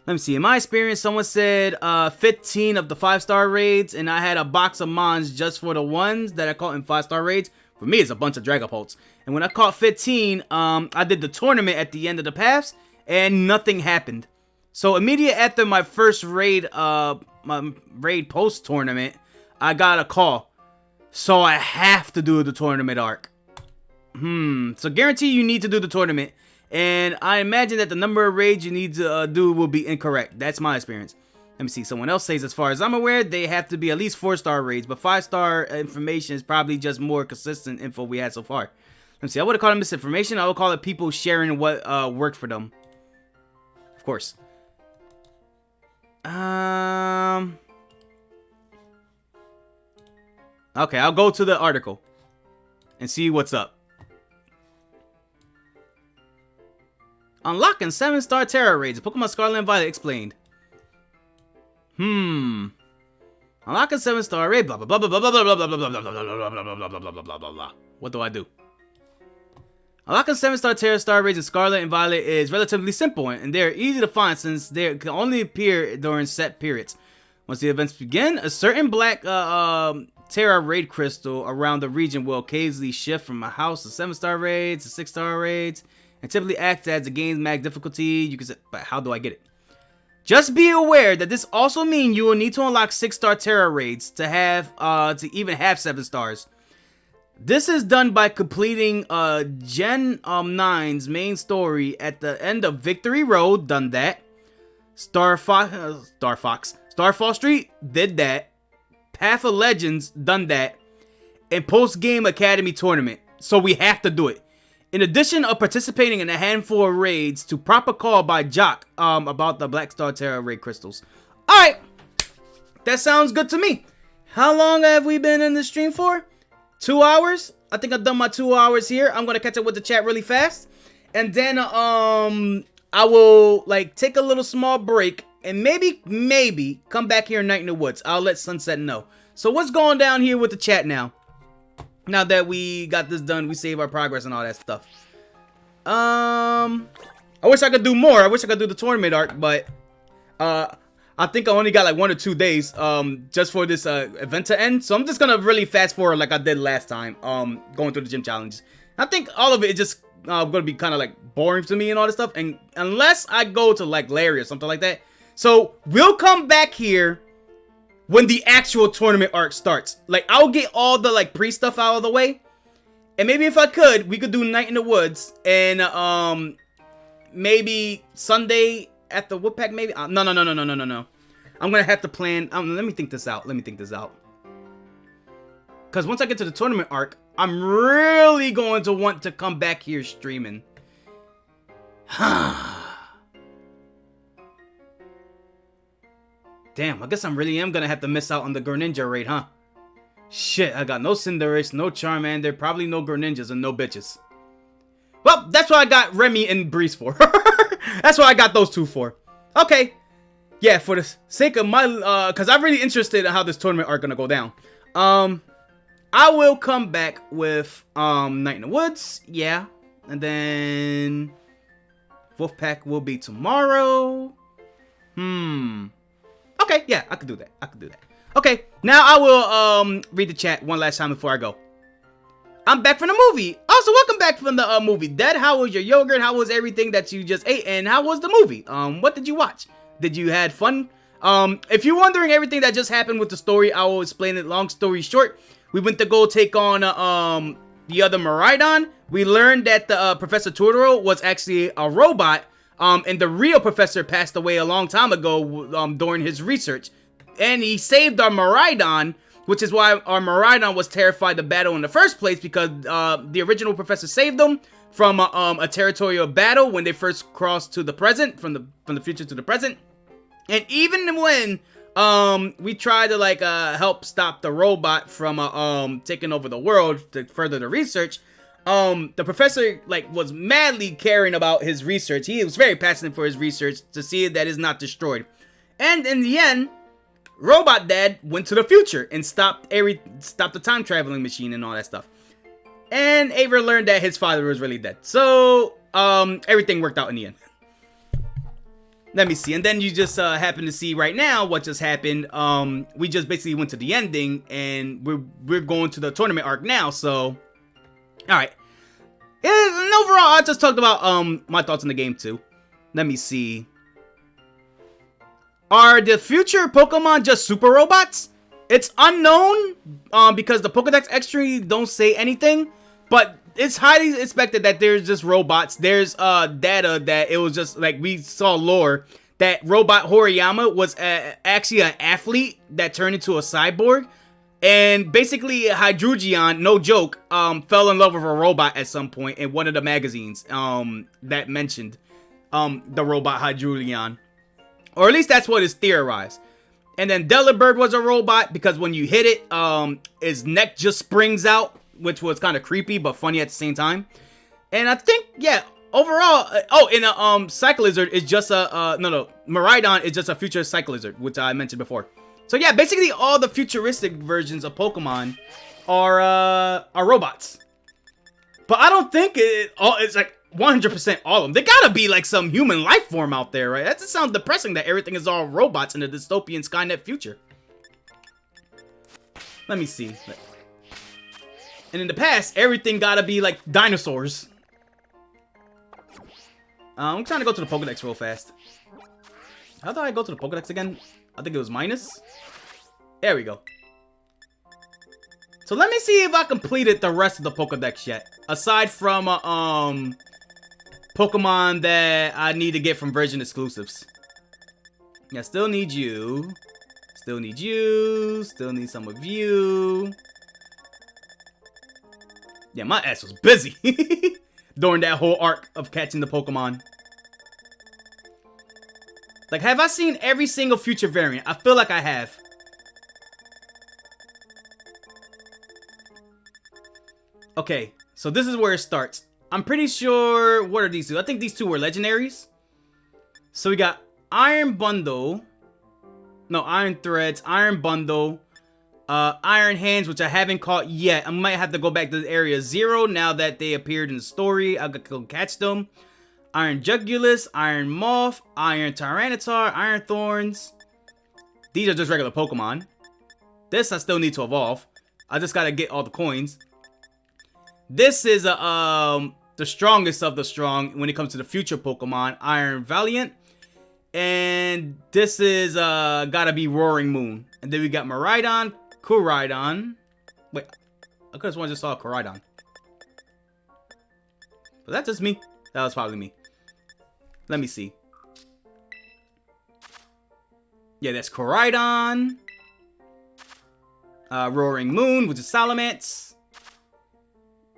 Let me see. In my experience, someone said 15 of the 5-star raids, and I had a box of Mons just for the ones that I caught in 5-star raids. For me, it's a bunch of Dragapults. And when I caught 15, I did the tournament at the end of the paths, and nothing happened. So immediately after my first raid, my raid post tournament, I got a call. So I have to do the tournament arc. So guarantee you need to do the tournament. And I imagine that the number of raids you need to do will be incorrect. That's my experience. Let me see. Someone else says, as far as I'm aware, they have to be at least 4-star raids. But 5-star information is probably just more consistent info we had so far. Let me see. I would have called it misinformation. I would call it people sharing what worked for them. Of course. Okay, I'll go to the article and see what's up. Unlocking 7-star Terra raids. Pokemon Scarlet and Violet explained. Unlocking 7-star raid. Blah blah blah blah blah blah blah blah blah blah blah blah blah blah blah. What do I do? Unlocking 7-star Terra Star raids in Scarlet and Violet is relatively simple, and they're easy to find since they can only appear during set periods. Once the events begin, a certain black Terra raid crystal around the region will occasionally shift from a house to 7-star raids to 6-star raids, and typically acts as the game's max difficulty. You can say, but how do I get it? Just be aware that this also means you will need to unlock 6-star Terra raids to have to even have 7 stars. This is done by completing Gen 9's main story at the end of Victory Road. Done that. Starfall Street did that. Path of Legends done that. And Post Game Academy Tournament. So we have to do it. In addition of participating in a handful of raids to proper call by Jock about the Black Star Terra raid crystals. Alright, that sounds good to me. How long have we been in the stream for? 2 hours? I think I've done my 2 hours here. I'm going to catch up with the chat really fast. And then I will like take a little small break and maybe come back here Night in the Woods. I'll let Sunset know. So what's going down here with the chat now? Now that we got this done, we save our progress and all that stuff. I wish I could do more. I wish I could do the tournament arc, but I think I only got like 1 or 2 days just for this event to end. So I'm just gonna really fast forward like I did last time, going through the gym challenges. I think all of it is just gonna be kind of like boring to me and all this stuff, and unless I go to like Larry or something like that. So we'll come back here when the actual tournament arc starts. Like, I'll get all the like pre-stuff out of the way, and maybe if I could, we could do Night in the Woods, and maybe Sunday at the Woodpack, maybe. No. I'm gonna have to plan. Let me think this out. Because once I get to the tournament arc, I'm really going to want to come back here streaming. Damn, I guess I really am gonna have to miss out on the Greninja raid, huh? Shit, I got no Cinderace, no Charmander, probably no Greninjas, and no bitches. Well, that's what I got Remy and Breeze for. That's what I got those 2 for. Okay. Yeah, for the sake of my, because I'm really interested in how this tournament arc gonna go down. I will come back with Night in the Woods, yeah, and then Wolfpack will be tomorrow. Okay, yeah, I could do that. Okay, now I will read the chat one last time before I go. I'm back from the movie. Also, welcome back from the movie. Dad, how was your yogurt? How was everything that you just ate? And how was the movie? What did you watch? Did you had fun? If you're wondering everything that just happened with the story, I will explain it. Long story short, we went to go take on the other Miraidon. We learned that the Professor Totoro was actually a robot. And the real professor passed away a long time ago during his research. And he saved our Miraidon, which is why our Miraidon was terrified to battle in the first place, because the original professor saved them from a territorial battle when they first crossed to the present, from the future to the present. And even when we tried to like help stop the robot from taking over the world to further the research, the professor like was madly caring about his research. He was very passionate for his research to see that it's not destroyed. And in the end, Robot Dad went to the future and stopped the time traveling machine and all that stuff. And Avern learned that his father was really dead. So everything worked out in the end. Let me see. And then you just happen to see right now what just happened. We just basically went to the ending, and we're going to the tournament arc now. So, all right. And overall, I just talked about my thoughts on the game too. Let me see. Are the future Pokemon just super robots? It's unknown because the Pokedex entry don't say anything, but it's highly expected that there's just robots. There's data that it was just like we saw lore that Robot Horiyama was actually an athlete that turned into a cyborg, and basically Hydrugion, no joke, fell in love with a robot at some point in one of the magazines that mentioned the robot Hydrugion. Or at least that's what is theorized. And then Delibird was a robot because when you hit it, his neck just springs out, which was kind of creepy but funny at the same time. And I think, yeah, overall, and Cyclizard is just Miraidon is just a future Cyclizard, which I mentioned before. So yeah, basically all the futuristic versions of Pokemon are robots. But I don't think it's like 100% all of them. There gotta be like some human life form out there, right? That just sounds depressing that everything is all robots in a dystopian Skynet future. Let me see. And in the past, everything gotta be like dinosaurs. I'm trying to go to the Pokedex real fast. How do I go to the Pokedex again? I think it was minus. There we go. So let me see if I completed the rest of the Pokedex yet. Aside from Pokemon that I need to get from version exclusives. Yeah, still need you. Still need you. Still need some of you. Yeah, my ass was busy during that whole arc of catching the Pokemon. Like, have I seen every single future variant? I feel like I have. Okay, so this is where it starts. I'm pretty sure, what are these two? I think these two were legendaries. So we got Iron Bundle. No, Iron Threads, Iron Bundle, Iron Hands, which I haven't caught yet. I might have to go back to Area 0 now that they appeared in the story. I'll go catch them. Iron Jugulus, Iron Moth, Iron Tyranitar, Iron Thorns. These are just regular Pokemon. This I still need to evolve. I just gotta get all the coins. This is the strongest of the strong when it comes to the future Pokemon, Iron Valiant. And this is gotta be Roaring Moon. And then we got Miraidon, Koraidon. Wait, I could have just saw Koraidon. Was that just me? That was probably me. Let me see. Yeah, that's Koraidon. Roaring Moon, which is Salamence.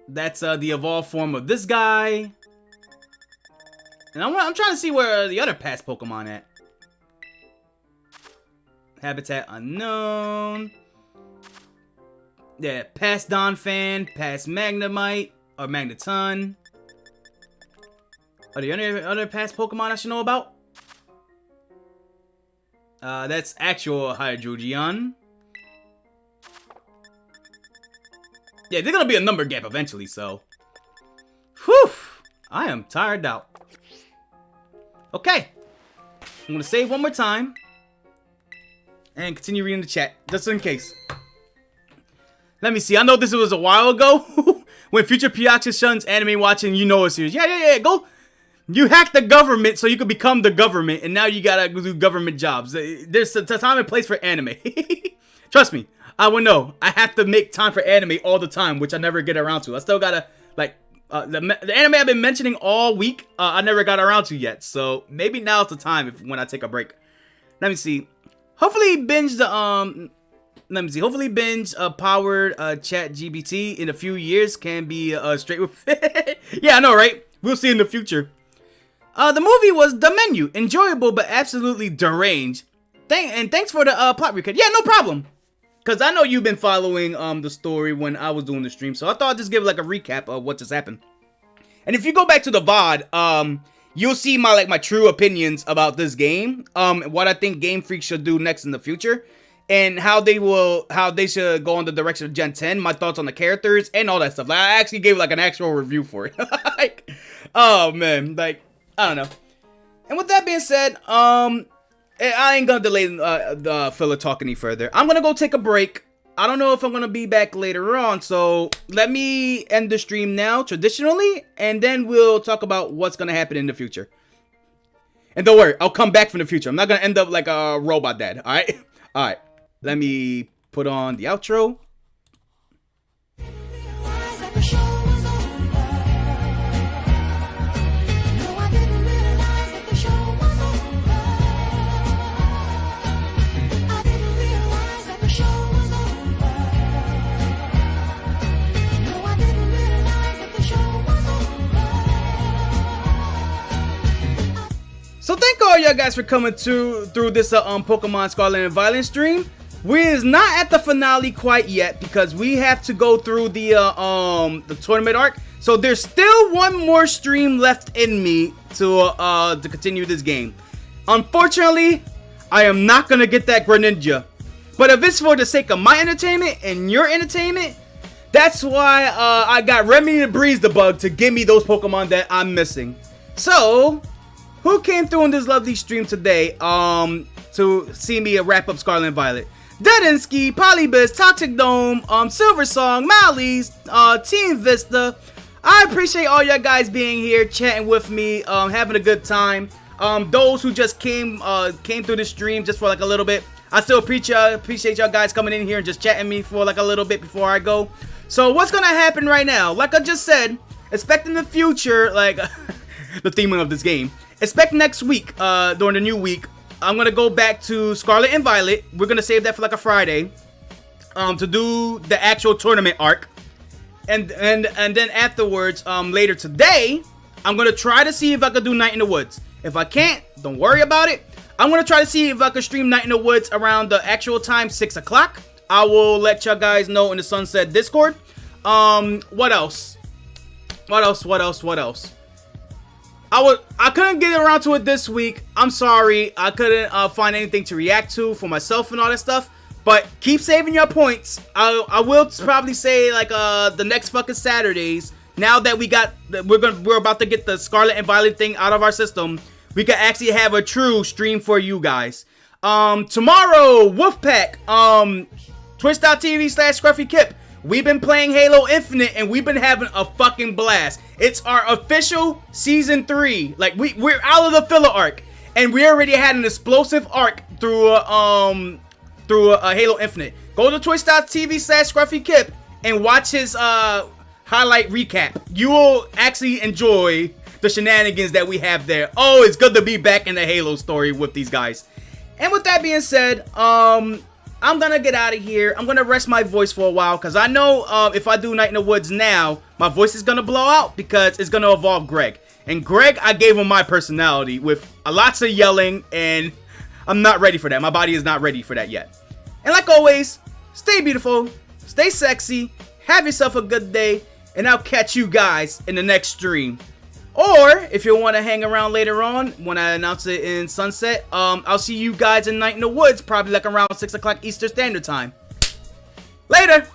That's the evolved form of this guy. And I'm trying to see where the other past Pokemon at. Habitat unknown. Yeah, past Donphan, past Magnemite, or Magneton. Are there any other past Pokemon I should know about? That's actual Hydrugion. Yeah, there's gonna be a number gap eventually, so. Whew! I am tired out. Okay. I'm gonna save one more time. And continue reading the chat, just in case. Let me see. I know this was a while ago. When Future Pioxia shuns anime watching, you know a series. Yeah. Go. You hacked the government so you could become the government, and now you gotta do government jobs. There's a time and place for anime. Trust me, I will know. I have to make time for anime all the time, which I never get around to. I still gotta, like, the anime I've been mentioning all week, I never got around to yet. So maybe now's the time when I take a break. Let me see. Hopefully binge the, let me see. Hopefully binge powered chat GBT in a few years can be straight with Yeah, I know, right? We'll see in the future. The movie was The Menu. Enjoyable, but absolutely deranged. And thanks for the plot recap. Yeah, no problem. Because I know you've been following the story when I was doing the stream. So I thought I'd just give like a recap of what just happened. And if you go back to the VOD, you'll see my true opinions about this game. What I think Game Freak should do next in the future. And how they should go in the direction of Gen 10. My thoughts on the characters and all that stuff. Like, I actually gave like an actual review for it. Like, oh man, like, I don't know. And with that being said, I ain't gonna delay the filler talk any further. I'm gonna go take a break. I don't know if I'm gonna be back later on, so let me end the stream now, traditionally, and then we'll talk about what's gonna happen in the future. And don't worry, I'll come back from the future. I'm not gonna end up like a robot dad, alright? Alright, let me put on the outro. So thank all y'all guys for coming through this Pokemon Scarlet and Violet stream. We is not at the finale quite yet because we have to go through the tournament arc. So there's still one more stream left in me to continue this game. Unfortunately, I am not gonna get that Greninja. But if it's for the sake of my entertainment and your entertainment, that's why I got Remy the Breeze the Bug to give me those Pokemon that I'm missing. So, who came through in this lovely stream today to see me wrap up Scarlet and Violet? Dedinsky, Polybiz, Toxic Dome, Silver Song, Mally's, Team Vista. I appreciate all y'all guys being here, chatting with me, having a good time. Those who just came through the stream just for like a little bit, I still appreciate y'all guys coming in here and just chatting me for like a little bit before I go. So what's gonna happen right now? Like I just said, expect in the future, like the theming of this game. Expect next week, during the new week, I'm gonna go back to Scarlet and Violet. We're gonna save that for like a Friday, to do the actual tournament arc, and then afterwards, later today, I'm gonna try to see if I could do Night in the Woods. If I can't, don't worry about it. I'm gonna try to see if I could stream Night in the Woods around the actual time, 6 o'clock. I will let y'all guys know in the Sunset Discord. What else? I couldn't get around to it this week. I'm sorry. I couldn't find anything to react to for myself and all that stuff. But keep saving your points. I will probably say like the next fucking Saturdays. Now that we're about to get the Scarlet and Violet thing out of our system, we can actually have a true stream for you guys. Tomorrow, Wolfpack, Twitch.tv/ScruffyKip. We've been playing Halo Infinite and we've been having a fucking blast. It's our official season 3. Like we're out of the filler arc, and we already had an explosive arc through Halo Infinite. Go to Twitch.tv/ScruffyKip and watch his highlight recap. You will actually enjoy the shenanigans that we have there. Oh, it's good to be back in the Halo story with these guys. And with that being said, I'm gonna get out of here. I'm gonna rest my voice for a while because I know if I do Night in the Woods now, my voice is gonna blow out because it's gonna involve Greg. And Greg, I gave him my personality with lots of yelling, and I'm not ready for that. My body is not ready for that yet. And like always, stay beautiful, stay sexy, have yourself a good day, and I'll catch you guys in the next stream. Or, if you want to hang around later on, when I announce it in Sunset, I'll see you guys in Night in the Woods, probably like around 6 o'clock Eastern Standard Time. Later!